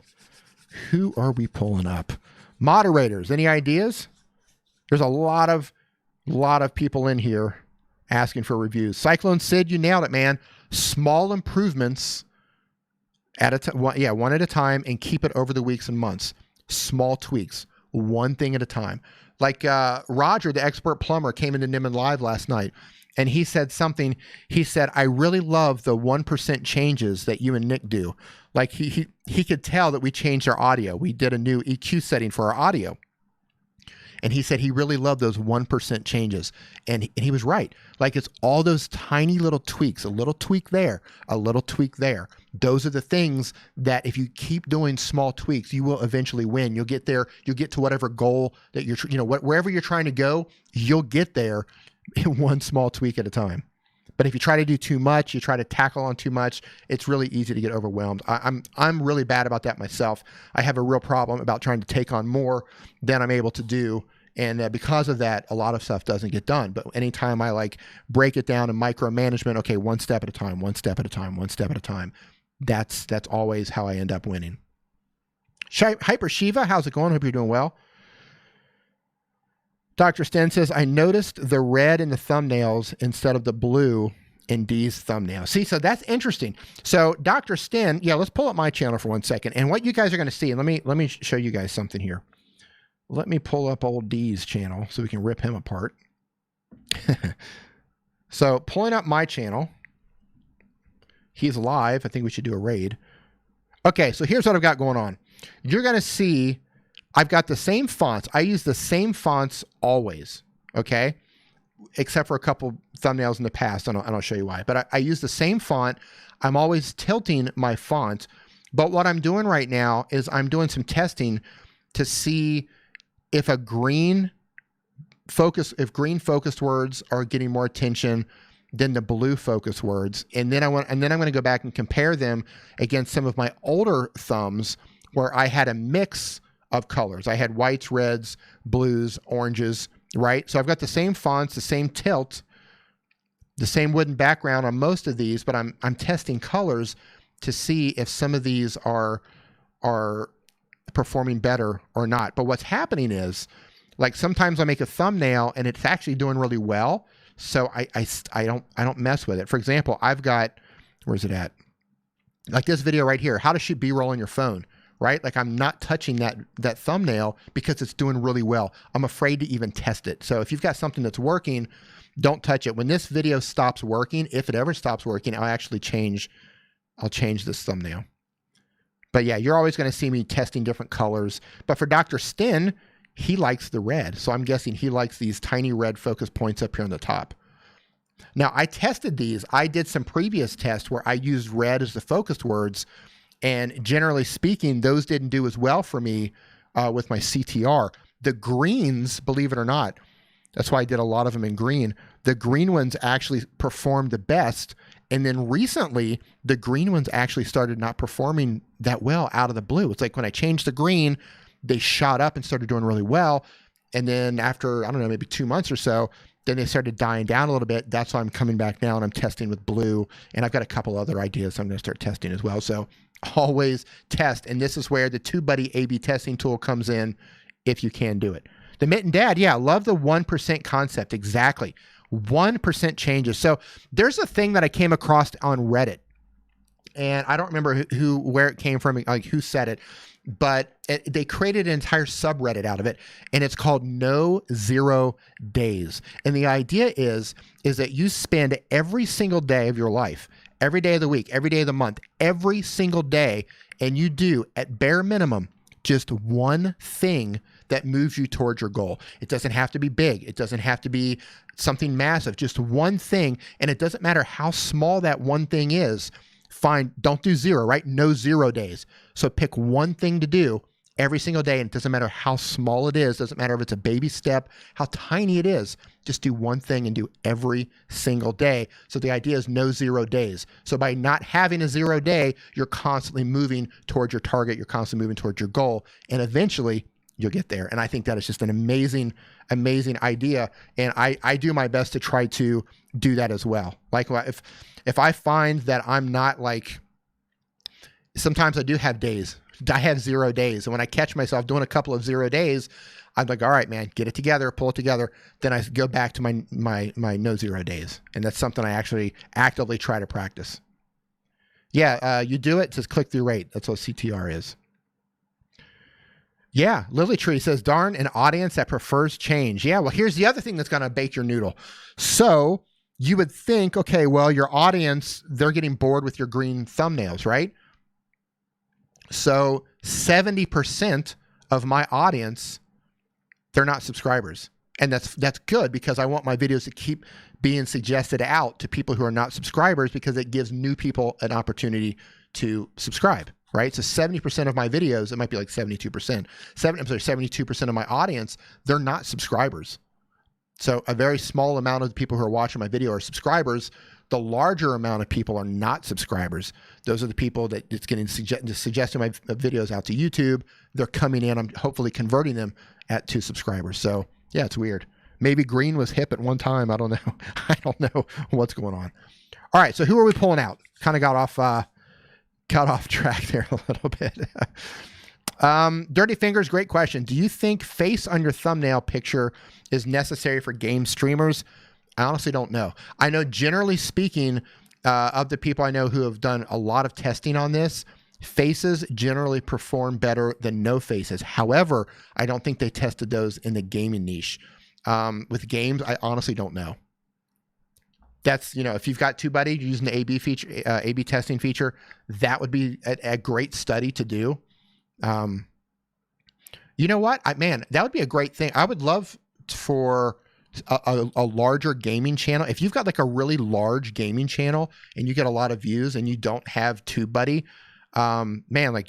Who are we pulling up? Moderators, any ideas? There's a lot of people in here asking for reviews. Cyclone Sid, you nailed it, man. Small improvements at a time, one at a time, and keep it over the weeks and months. Small tweaks, one thing at a time. Like Roger, the expert plumber, came into Nimmin Live last night, and he said something. He said, I really love the 1% changes that you and Nick do. Like he could tell that we changed our audio. We did a new EQ setting for our audio. And he said he really loved those 1% changes. And he was right. Like it's all those tiny little tweaks, a little tweak there, a little tweak there. Those are the things that if you keep doing small tweaks, you will eventually win. You'll get there. You'll get to whatever goal that you're, wherever you're trying to go, you'll get there one small tweak at a time. But if you try to do too much, you try to tackle on too much, it's really easy to get overwhelmed. I'm really bad about that myself. I have a real problem about trying to take on more than I'm able to do. And because of that, a lot of stuff doesn't get done. But anytime I like break it down in micromanagement, okay, one step at a time, one step at a time, one step at a time, that's always how I end up winning. Hyper Shiva, how's it going? Hope you're doing well. Dr. Sten says, I noticed the red in the thumbnails instead of the blue in Dee's thumbnail. See, so that's interesting. So Dr. Sten, yeah, let's pull up my channel for 1 second. And what you guys are going to see, and let me show you guys something here. Let me pull up old Dee's channel so we can rip him apart. So pulling up my channel. He's live. I think we should do a raid. Okay, so here's what I've got going on. You're going to see I've got the same fonts. I use the same fonts always, okay? Except for a couple thumbnails in the past, and I'll show you why. But I use the same font. I'm always tilting my font. But what I'm doing right now is I'm doing some testing to see if green focused words are getting more attention than the blue focused words. And then I'm going to go back and compare them against some of my older thumbs where I had a mix of colors. I had whites, reds, blues, oranges, right? So I've got the same fonts, the same tilt, the same wooden background on most of these, but I'm testing colors to see if some of these are performing better or not. But what's happening is, like, sometimes I make a thumbnail and it's actually doing really well, so I don't mess with it. For example, I've got, where's it at? Like this video right here, how to shoot B-roll on your phone. Right? Like I'm not touching that thumbnail because it's doing really well. I'm afraid to even test it. So if you've got something that's working, don't touch it. When this video stops working, if it ever stops working, I'll change this thumbnail. But yeah, you're always going to see me testing different colors. But for Dr. Sten, he likes the red. So I'm guessing he likes these tiny red focus points up here on the top. Now I tested these. I did some previous tests where I used red as the focused words. And generally speaking, those didn't do as well for me with my CTR. The greens, believe it or not, that's why I did a lot of them in green. The green ones actually performed the best. And then recently, the green ones actually started not performing that well out of the blue. It's like when I changed the green, they shot up and started doing really well. And then after, I don't know, maybe 2 months or so, then they started dying down a little bit. That's why I'm coming back now and I'm testing with blue. And I've got a couple other ideas I'm going to start testing as well. So always test. And this is where the TubeBuddy A/B testing tool comes in if you can do it. The Mitten Dad, yeah, love the 1% concept. Exactly. 1% changes. So there's a thing that I came across on Reddit. And I don't remember where it came from, like who said it. But they created an entire subreddit out of it, and it's called No 0 Days. And the idea is that you spend every single day of your life, every day of the week, every day of the month, every single day, and you do, at bare minimum, just one thing that moves you towards your goal. It doesn't have to be big. It doesn't have to be something massive. Just one thing, and it doesn't matter how small that one thing is. Fine, don't do 0, right? No 0 days. So pick one thing to do every single day, and it doesn't matter how small it is, doesn't matter if it's a baby step, how tiny it is, just do one thing and do every single day. So the idea is no 0 days. So by not having a 0 day, you're constantly moving towards your target, you're constantly moving towards your goal, and eventually you'll get there. And I think that is just an amazing, amazing idea. And I do my best to try to do that as well. Like if I find that I'm not like, sometimes I do have days. I have 0 days. And when I catch myself doing a couple of 0 days, I'm like, all right, man, get it together, pull it together. Then I go back to my no 0 days. And that's something I actually actively try to practice. Yeah, you do it, just click through rate. That's what CTR is. Yeah, Lily Tree says, darn, an audience that prefers change. Yeah, well, here's the other thing that's going to bake your noodle. So you would think, okay, well, your audience, they're getting bored with your green thumbnails, right? So 70% of my audience, they're not subscribers. And that's good, because I want my videos to keep being suggested out to people who are not subscribers, because it gives new people an opportunity to subscribe, right? So 70% of my videos, it might be like 72%. 72% of my audience, they're not subscribers. So a very small amount of the people who are watching my video are subscribers. The larger amount of people are not subscribers. Those are the people that it's getting suggesting my videos out to YouTube. They're coming in. I'm hopefully converting them to subscribers. So yeah, it's weird. Maybe green was hip at one time. I don't know. I don't know what's going on. All right. So who are we pulling out? Kind of got off track there a little bit. Dirty Fingers, great question. Do you think face on your thumbnail picture is necessary for game streamers? I honestly don't know. I know generally speaking, of the people I know who have done a lot of testing on this, faces generally perform better than no faces. However, I don't think they tested those in the gaming niche. With games, I honestly don't know. That's, if you've got TubeBuddy, you're using the A/B feature, A/B testing feature, that would be a great study to do. You know what? Man, that would be a great thing. I would love for a larger gaming channel. If you've got like a really large gaming channel and you get a lot of views and you don't have TubeBuddy, man, like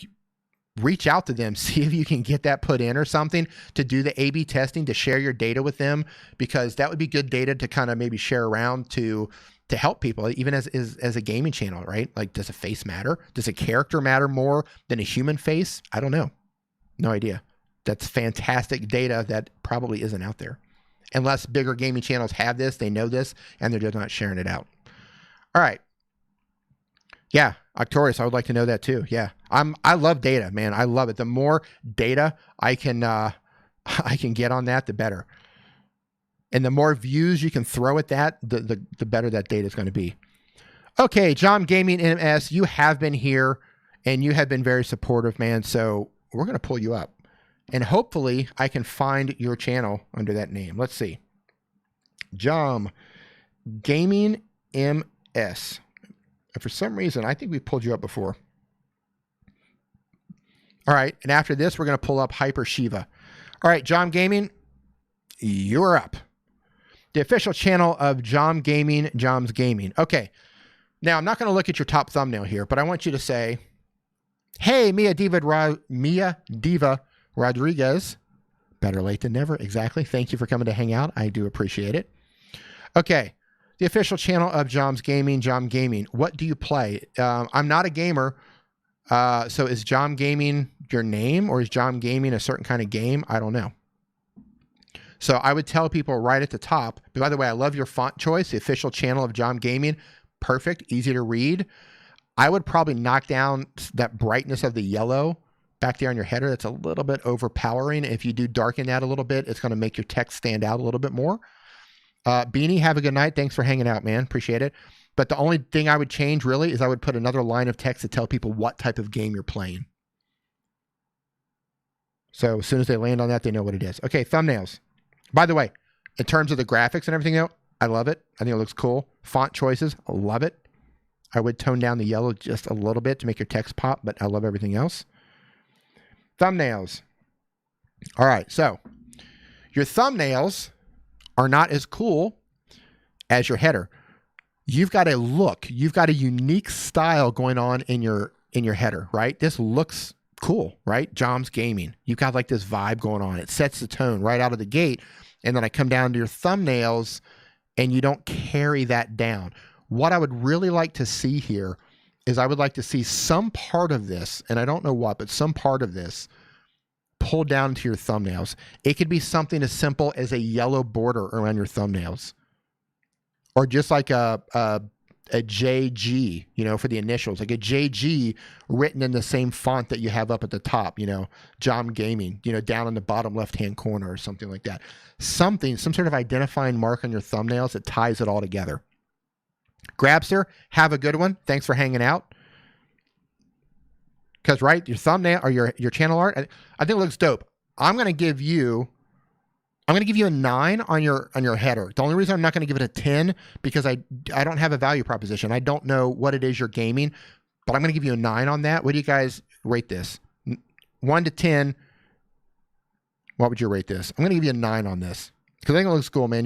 reach out to them, see if you can get that put in or something to do the A/B testing, to share your data with them, because that would be good data to kind of maybe share around to help people, even as a gaming channel, right? Like, does a face matter? Does a character matter more than a human face? I don't know. No idea. That's fantastic data that probably isn't out there. Unless bigger gaming channels have this, they know this, and they're just not sharing it out. All right. Yeah, Octorius, I would like to know that too. Yeah, I love data, man. I love it. The more data I can get on that, the better. And the more views you can throw at that, the better that data is going to be. Okay, John Gaming MS, you have been here, and you have been very supportive, man. So we're going to pull you up. And hopefully I can find your channel under that name. Let's see. Jom Gaming MS. And for some reason, I think we pulled you up before. All right. And after this, we're going to pull up Hyper Shiva. All right, Jom Gaming, you're up. The official channel of Jom Gaming, Jom's Gaming. Okay. Now, I'm not going to look at your top thumbnail here, but I want you to say, hey, Mia Diva Rodriguez. Better late than never. Exactly. Thank you for coming to hang out. I do appreciate it. Okay. The official channel of Jom's Gaming, Jom Gaming. What do you play? I'm not a gamer. So is Jom Gaming your name, or is Jom Gaming a certain kind of game? I don't know. So I would tell people right at the top. By the way, I love your font choice. The official channel of Jom Gaming. Perfect. Easy to read. I would probably knock down that brightness of the yellow back there on your header. That's a little bit overpowering. If you do darken that a little bit, it's going to make your text stand out a little bit more. Beanie, have a good night. Thanks for hanging out, man. Appreciate it. But the only thing I would change really is I would put another line of text to tell people what type of game you're playing. So as soon as they land on that, they know what it is. Okay, thumbnails. By the way, in terms of the graphics and everything else, I love it. I think it looks cool. Font choices, I love it. I would tone down the yellow just a little bit to make your text pop, but I love everything else. Thumbnails. All right, so your thumbnails are not as cool as your header. You've got a look. You've got a unique style going on in your header, right? This looks cool, right? Jom's Gaming. You've got like this vibe going on. It sets the tone right out of the gate. And then I come down to your thumbnails and you don't carry that down. What I would really like to see here is I would like to see some part of this, and I don't know what, but some part of this pull down to your thumbnails. It could be something as simple as a yellow border around your thumbnails, or just like a JG, for the initials, like a JG written in the same font that you have up at the top, Jom Gaming, down in the bottom left-hand corner or something like that. Some sort of identifying mark on your thumbnails that ties it all together. Grabster, have a good one. Thanks for hanging out. Because, right, your thumbnail or your channel art, I think it looks dope. I'm going to give you a 9 on your header. The only reason I'm not going to give it a 10 because I don't have a value proposition. I don't know what it is you're gaming, but I'm going to give you a 9 on that. What do you guys rate this? 1 to 10. What would you rate this? I'm going to give you a 9 on this because I think it looks cool, man.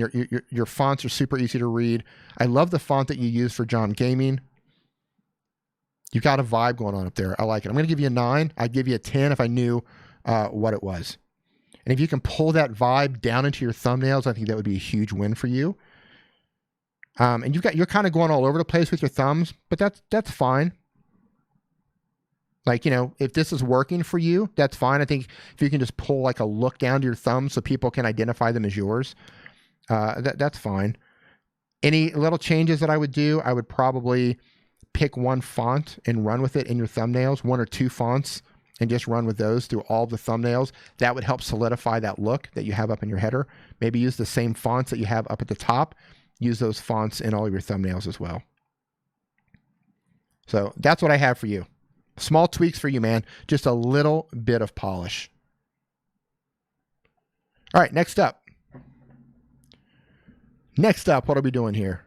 Your fonts are super easy to read. I love the font that you use for Jom Gaming. You got a vibe going on up there. I like it. I'm going to give you a 9. I'd give you a 10 if I knew what it was. And And if you can pull that vibe down into your thumbnails, I think that would be a huge win for you. And you're kind of going all over the place with your thumbs, but that's fine. Like, if this is working for you, that's fine. I think if you can just pull like a look down to your thumbs so people can identify them as yours, that's fine. Any little changes that I would do, I would probably pick one font and run with it in your thumbnails, 1 or 2 fonts, and just run with those through all the thumbnails. That would help solidify that look that you have up in your header. Maybe use the same fonts that you have up at the top. Use those fonts in all of your thumbnails as well. So that's what I have for you. Small tweaks for you, man. Just a little bit of polish. All right, next up. Next up, what are we doing here?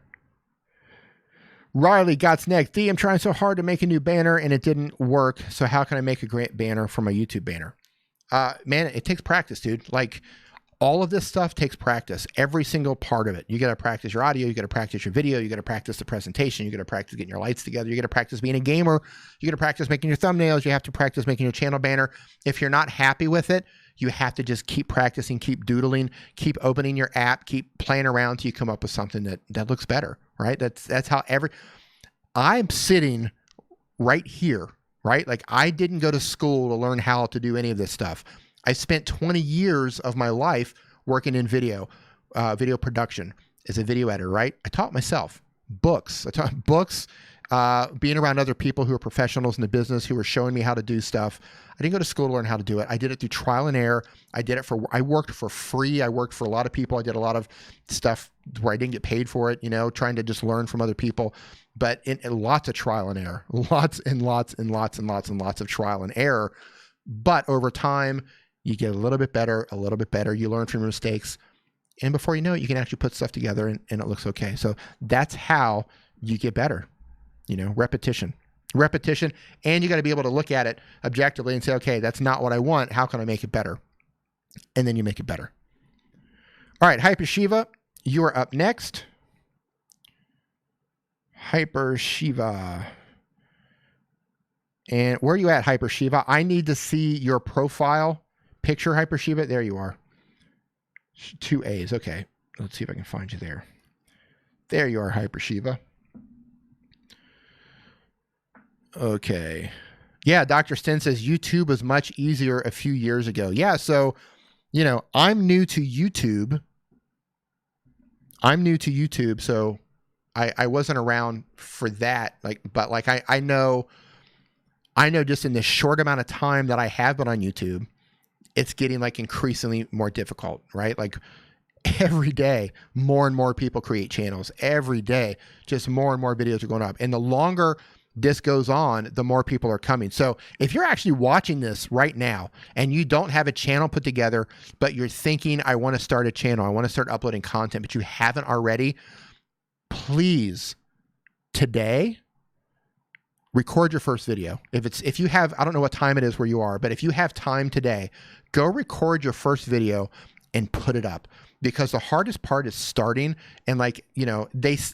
Riley Gott's next. D, I'm trying so hard to make a new banner and it didn't work. So how can I make a great banner for my YouTube banner? Man, it takes practice, dude. Like, all of this stuff takes practice. Every single part of it. You got to practice your audio. You got to practice your video. You got to practice the presentation. You got to practice getting your lights together. You got to practice being a gamer. You got to practice making your thumbnails. You have to practice making your channel banner. If you're not happy with it, you have to just keep practicing, keep doodling, keep opening your app, keep playing around till you come up with something that looks better, right? That's how I'm sitting right here, right? Like, I didn't go to school to learn how to do any of this stuff. I spent 20 years of my life working in video production as a video editor, right? I taught myself books. I taught books, being around other people who are professionals in the business who were showing me how to do stuff. I didn't go to school to learn how to do it. I did it through trial and error. I worked for free. I worked for a lot of people. I did a lot of stuff where I didn't get paid for it, trying to just learn from other people. But in lots of trial and error, lots and lots and lots and lots and lots of trial and error. But over time, you get a little bit better, you learn from your mistakes, and before you know it, you can actually put stuff together and it looks okay. So that's how you get better, repetition, and you got to be able to look at it objectively and say, okay, that's not what I want. How can I make it better? And then you make it better. All right, Hyper Shiva, you are up next. Hyper Shiva. And where are you at, Hyper Shiva? I need to see your profile picture, Hyper Shiva. There you are. 2 A's. Okay. Let's see if I can find you there. There you are, Hyper Shiva. Okay. Yeah, Dr. Sten says YouTube was much easier a few years ago. Yeah, so, I'm new to YouTube. So I wasn't around for that. But I know just in this short amount of time that I have been on YouTube, it's getting increasingly more difficult, right? Like, every day, more and more people create channels. Every day, just more and more videos are going up. And the longer this goes on, the more people are coming. So if you're actually watching this right now and you don't have a channel put together, but you're thinking, I want to start a channel, I want to start uploading content, but you haven't already, please, today, record your first video. If you have, I don't know what time it is where you are, but if you have time today, go record your first video and put it up. Because the hardest part is starting, and this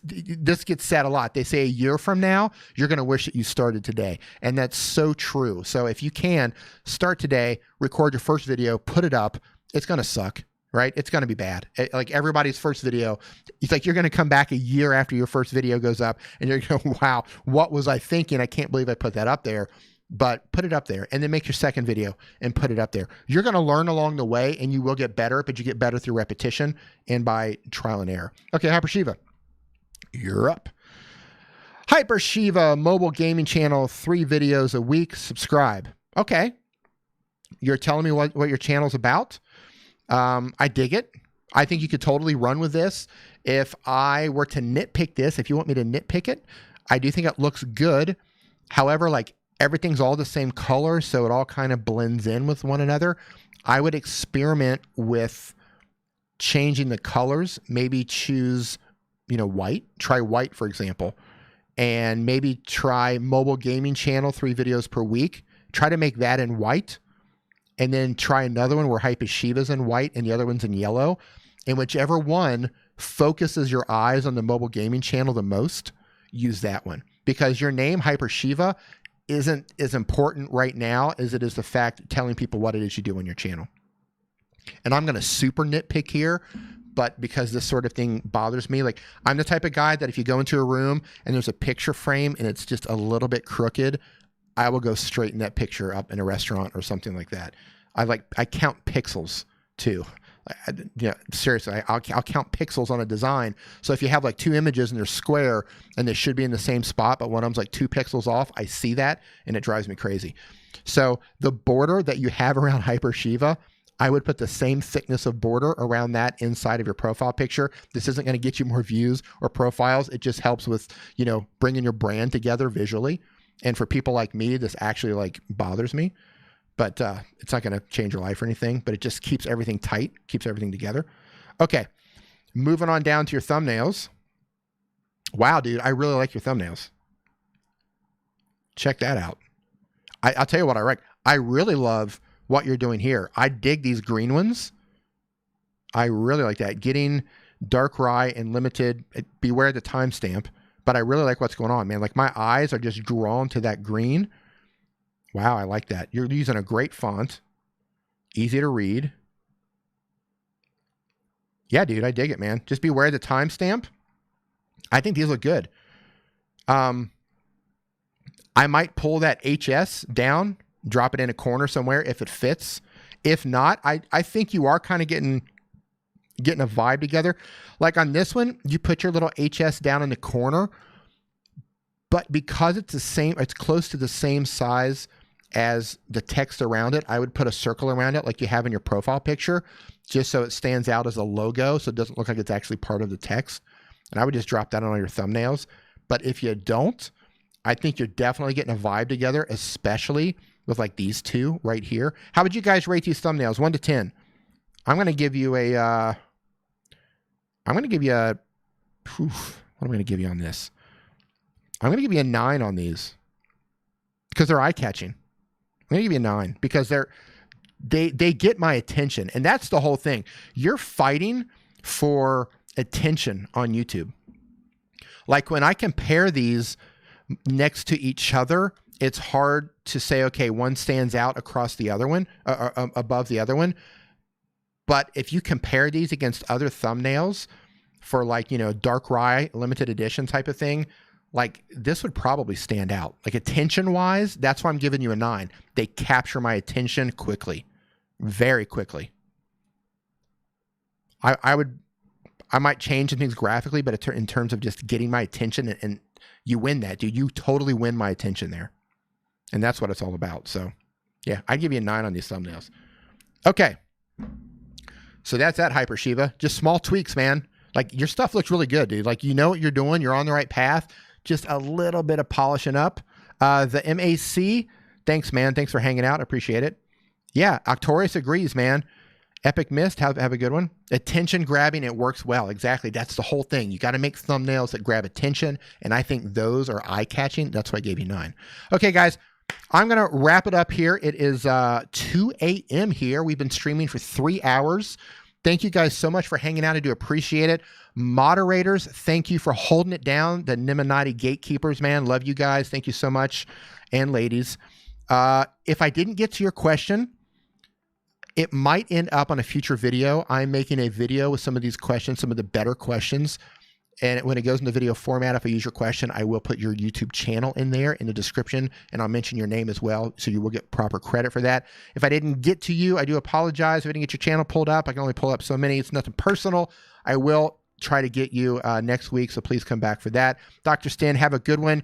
gets said a lot. They say a year from now, you're going to wish that you started today. And that's so true. So if you can, start today, record your first video, put it up. It's going to suck, right? It's going to be bad. Like everybody's first video, it's like you're going to come back a year after your first video goes up and you're going to, wow, what was I thinking? I can't believe I put that up there. But put it up there and then make your second video and put it up there. You're going to learn along the way and you will get better, but you get better through repetition and by trial and error. Okay, Hyper Shiva, you're up. Hyper Shiva, mobile gaming channel, 3 videos a week, subscribe. Okay. You're telling me what your channel's about. I dig it. I think you could totally run with this. If I were to nitpick this, if you want me to nitpick it, I do think it looks good. However, everything's all the same color, so it all kind of blends in with one another. I would experiment with changing the colors. Maybe choose, white. Try white, for example. And maybe try mobile gaming channel, 3 videos per week. Try to make that in white. And then try another one where Hyper Shiva's in white and the other one's in yellow. And whichever one focuses your eyes on the mobile gaming channel the most, use that one. Because your name, Hyper Shiva, isn't as important right now as it is the fact telling people what it is you do on your channel. And I'm going to super nitpick here, but because this sort of thing bothers me, like I'm the type of guy that if you go into a room and there's a picture frame and it's just a little bit crooked, I will go straighten that picture up in a restaurant or something like that. I count pixels too. Yeah, seriously, I'll count pixels on a design. So if you have like two images and they're square and they should be in the same spot, but one of them's like 2 pixels off, I see that and it drives me crazy. So the border that you have around Hyper Shiva, I would put the same thickness of border around that inside of your profile picture. This isn't going to get you more views or profiles. It just helps with, you know, bringing your brand together visually. And for people like me, this actually like bothers me, but it's not going to change your life or anything, but it just keeps everything tight, keeps everything together. Okay. Moving on down to your thumbnails. Wow, dude, I really like your thumbnails. Check that out. I'll tell you what I like. I really love what you're doing here. I dig these green ones. I really like that. Getting dark rye and limited, beware the timestamp, but I really like what's going on, man. Like my eyes are just drawn to that green. Wow, I like that. You're using a great font. Easy to read. Yeah, dude, I dig it, man. Just beware the timestamp. I think these look good. I might pull that HS down, drop it in a corner somewhere if it fits. If not, I think you are kind of getting a vibe together. Like on this one, you put your little HS down in the corner, but because it's the same, it's close to the same size as the text around it, I would put a circle around it like you have in your profile picture, just so it stands out as a logo, so it doesn't look like it's actually part of the text. And I would just drop that on all your thumbnails. But if you don't, I think you're definitely getting a vibe together, especially with like these two right here. How would you guys rate these thumbnails? 1 to 10. I'm going to give you a, what am I going to give you on this? I'm going to give you a 9 on these because they're eye-catching. I'm going to give you a 9 because they get my attention. And that's the whole thing. You're fighting for attention on YouTube. Like when I compare these next to each other, it's hard to say, okay, one stands out across the other one, above the other one. But if you compare these against other thumbnails for like, you know, dark rye, limited edition type of thing, like this would probably stand out. Like attention wise, that's why I'm giving you a 9. They capture my attention quickly, very quickly. I might change things graphically, but in terms of just getting my attention, and you win that, dude. You totally win my attention there. And that's what it's all about. So yeah, I'd give you a 9 on these thumbnails. Okay. So that's that, Hyper Shiva. Just small tweaks, man. Like your stuff looks really good, dude. Like you know what you're doing. You're on the right path. Just a little bit of polishing up. The MAC, thanks, man. Thanks for hanging out. I appreciate it. Yeah, Octorius agrees, man. Epic Mist, have a good one. Attention grabbing, it works well. Exactly. That's the whole thing. You got to make thumbnails that grab attention, and I think those are eye-catching. That's why I gave you 9. Okay, guys, I'm going to wrap it up here. It is 2 a.m. here. We've been streaming for 3 hours. Thank you guys so much for hanging out. I do appreciate it. Moderators, thank you for holding it down. The Nimminati gatekeepers, man. Love you guys. Thank you so much. And ladies. If I didn't get to your question, it might end up on a future video. I'm making a video with some of these questions, some of the better questions. And when it goes into video format, if I use your question, I will put your YouTube channel in there in the description, and I'll mention your name as well, so you will get proper credit for that. If I didn't get to you, I do apologize. If I didn't get your channel pulled up, I can only pull up so many. It's nothing personal. I will try to get you next week, so please come back for that. Dr. Stan, have a good one.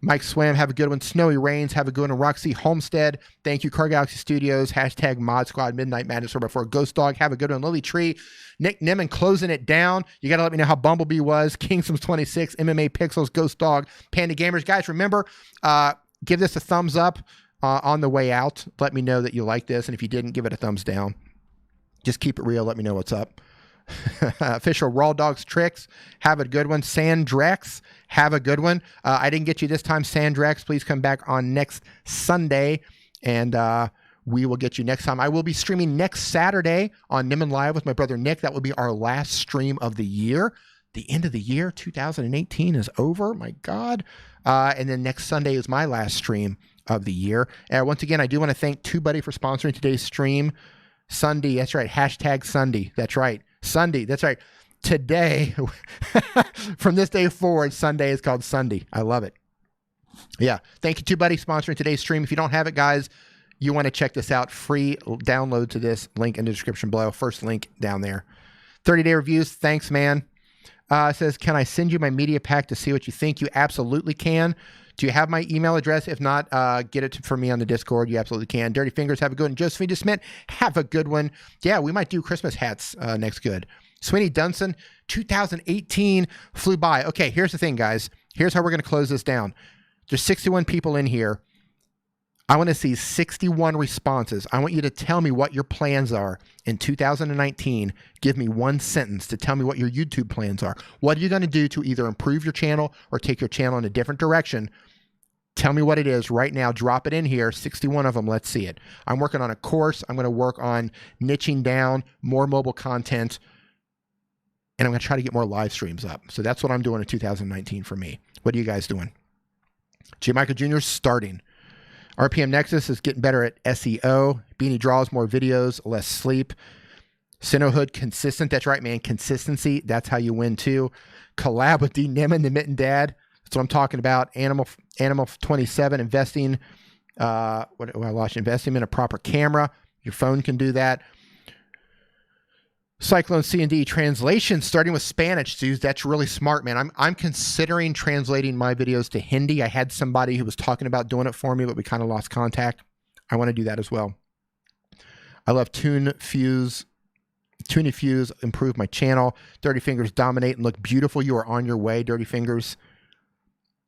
Mike Swam, have a good one. Snowy Rains, have a good one. Roxy Homestead, thank you. Car Galaxy Studios, hashtag Mod Squad, Midnight Madness, or before Ghost Dog, have a good one. Lily Tree, Nick Nimmin closing it down. You got to let me know how Bumblebee was. Kingsoms 26, MMA Pixels, Ghost Dog, Panda Gamers. Guys, remember, give this a thumbs up on the way out. Let me know that you like this. And if you didn't, give it a thumbs down. Just keep it real. Let me know what's up. Official Raw Dogs Tricks, have a good one. Sandrex, have a good one. I didn't get you this time, Sandrex. Please come back on next Sunday, and we will get you next time. I will be streaming next Saturday on Nimmin Live with my brother Nick. That will be our last stream of the year. The end of the year, 2018 is over. My God. And then next Sunday is my last stream of the year. Once again, I do want to thank TubeBuddy for sponsoring today's stream. Sunday. That's right. Hashtag Sunday. That's right. Sunday. That's right. Today, from this day forward, Sunday is called Sunday. I love it. Yeah. Thank you, TubeBuddy, sponsoring today's stream. If you don't have it, guys, you want to check this out. Free download to this link in the description below. First link down there. 30-day reviews. Thanks, man. It says, can I send you my media pack to see what you think? You absolutely can. Do you have my email address? If not, get it for me on the Discord. You absolutely can. Dirty Fingers, have a good one. Josephine DeSmith, have a good one. Yeah, we might do Christmas hats next good. Sweeney Dunson, 2018 flew by. Okay, here's the thing, guys. Here's how we're going to close this down. There's 61 people in here. I want to see 61 responses. I want you to tell me what your plans are in 2019. Give me one sentence to tell me what your YouTube plans are. What are you going to do to either improve your channel or take your channel in a different direction? Tell me what it is right now. Drop it in here. 61 of them. Let's see it. I'm working on a course. I'm going to work on niching down more mobile content. And I'm going to try to get more live streams up. So that's what I'm doing in 2019 for me. What are you guys doing? J. Michael Jr. starting. RPM Nexus is getting better at SEO. Beanie Draws, more videos, less sleep. Sinnohood, consistent. That's right, man. Consistency. That's how you win, too. Collab with D. Nimmin, the Mitten Dad. That's what I'm talking about. Animal 27, investing. Investing in a proper camera. Your phone can do that. Cyclone C&D translation, starting with Spanish, dudes. That's really smart, man. I'm considering translating my videos to Hindi. I had somebody who was talking about doing it for me, but we kind of lost contact. I want to do that as well. I love Tune Fuse, improve my channel. Dirty Fingers, dominate and look beautiful. You are on your way, Dirty Fingers.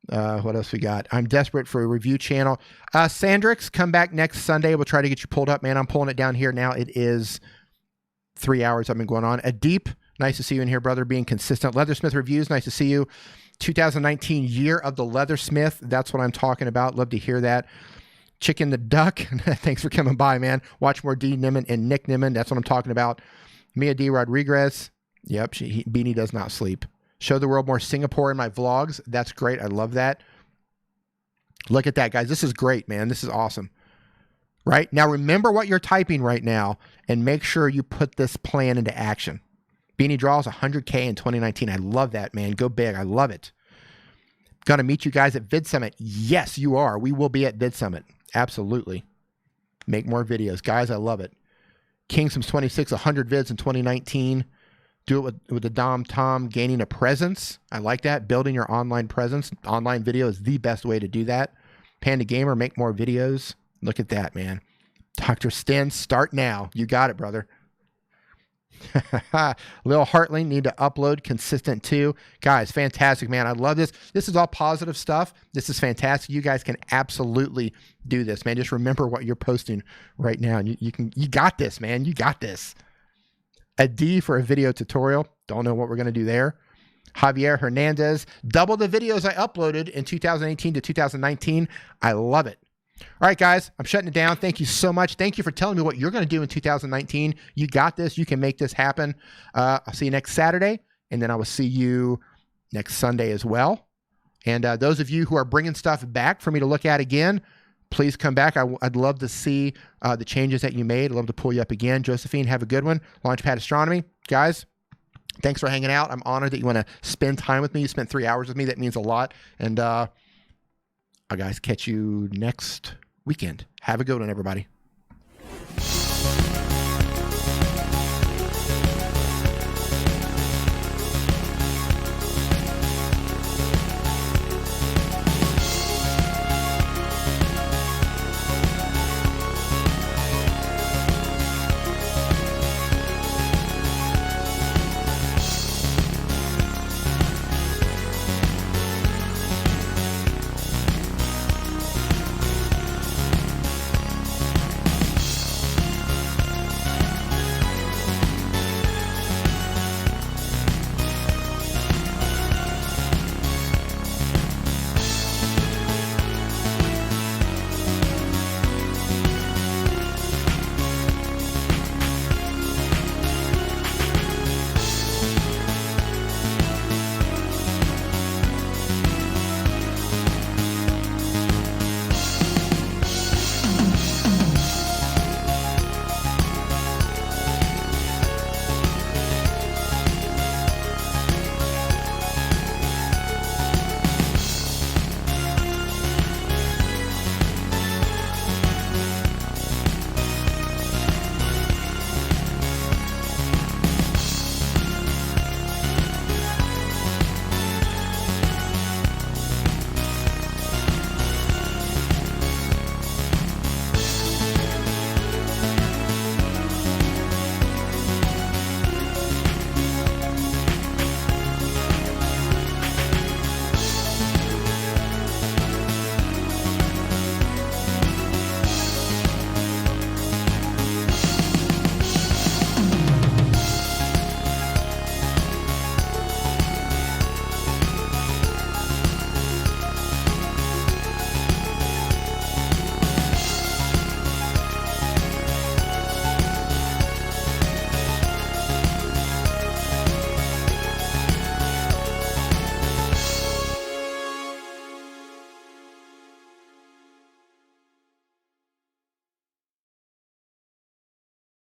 What else we got? I'm desperate for a review channel. Sandrix, come back next Sunday. We'll try to get you pulled up, man. I'm pulling it down here now. It is 3 hours I've been going on. A Deep, nice to see you in here, brother, being consistent. Leathersmith Reviews, nice to see you. 2019 Year of the Leathersmith, that's what I'm talking about. Love to hear that. Chicken the Duck, thanks for coming by, man. Watch more D. Nimmin and Nick Nimmin, that's what I'm talking about. Mia D. Rodriguez, yep, Beanie does not sleep. Show the world more Singapore in my vlogs, that's great, I love that. Look at that, guys, this is great, man, this is awesome. Right? Now, remember what you're typing right now and make sure you put this plan into action. Beanie Draws 100K in 2019. I love that, man. Go big. I love it. Gonna meet you guys at Vid Summit. Yes, you are. We will be at Vid Summit. Absolutely. Make more videos. Guys, I love it. Kingsoms 26, 100 vids in 2019. Do it with the Dom Tom, gaining a presence. I like that. Building your online presence. Online video is the best way to do that. Panda Gamer, make more videos. Look at that, man. Dr. Sten, start now. You got it, brother. Lil Hartling, need to upload consistent too. Guys, fantastic, man. I love this. This is all positive stuff. This is fantastic. You guys can absolutely do this, man. Just remember what you're posting right now. You got this, man. You got this. A D for a video tutorial. Don't know what we're going to do there. Javier Hernandez, double the videos I uploaded in 2018 to 2019. I love it. All right, guys, I'm shutting it down. Thank you so much. Thank you for telling me what you're going to do in 2019. You got this. You can make this happen. I'll see you next Saturday, and then I will see you next Sunday as well. And those of you who are bringing stuff back for me to look at again, please come back. I'd love to see the changes that you made. I'd love to pull you up again. Josephine, have a good one. Launchpad Astronomy. Guys, thanks for hanging out. I'm honored that you want to spend time with me. You spent 3 hours with me. That means a lot. And I'll guys catch you next weekend. Have a good one, everybody.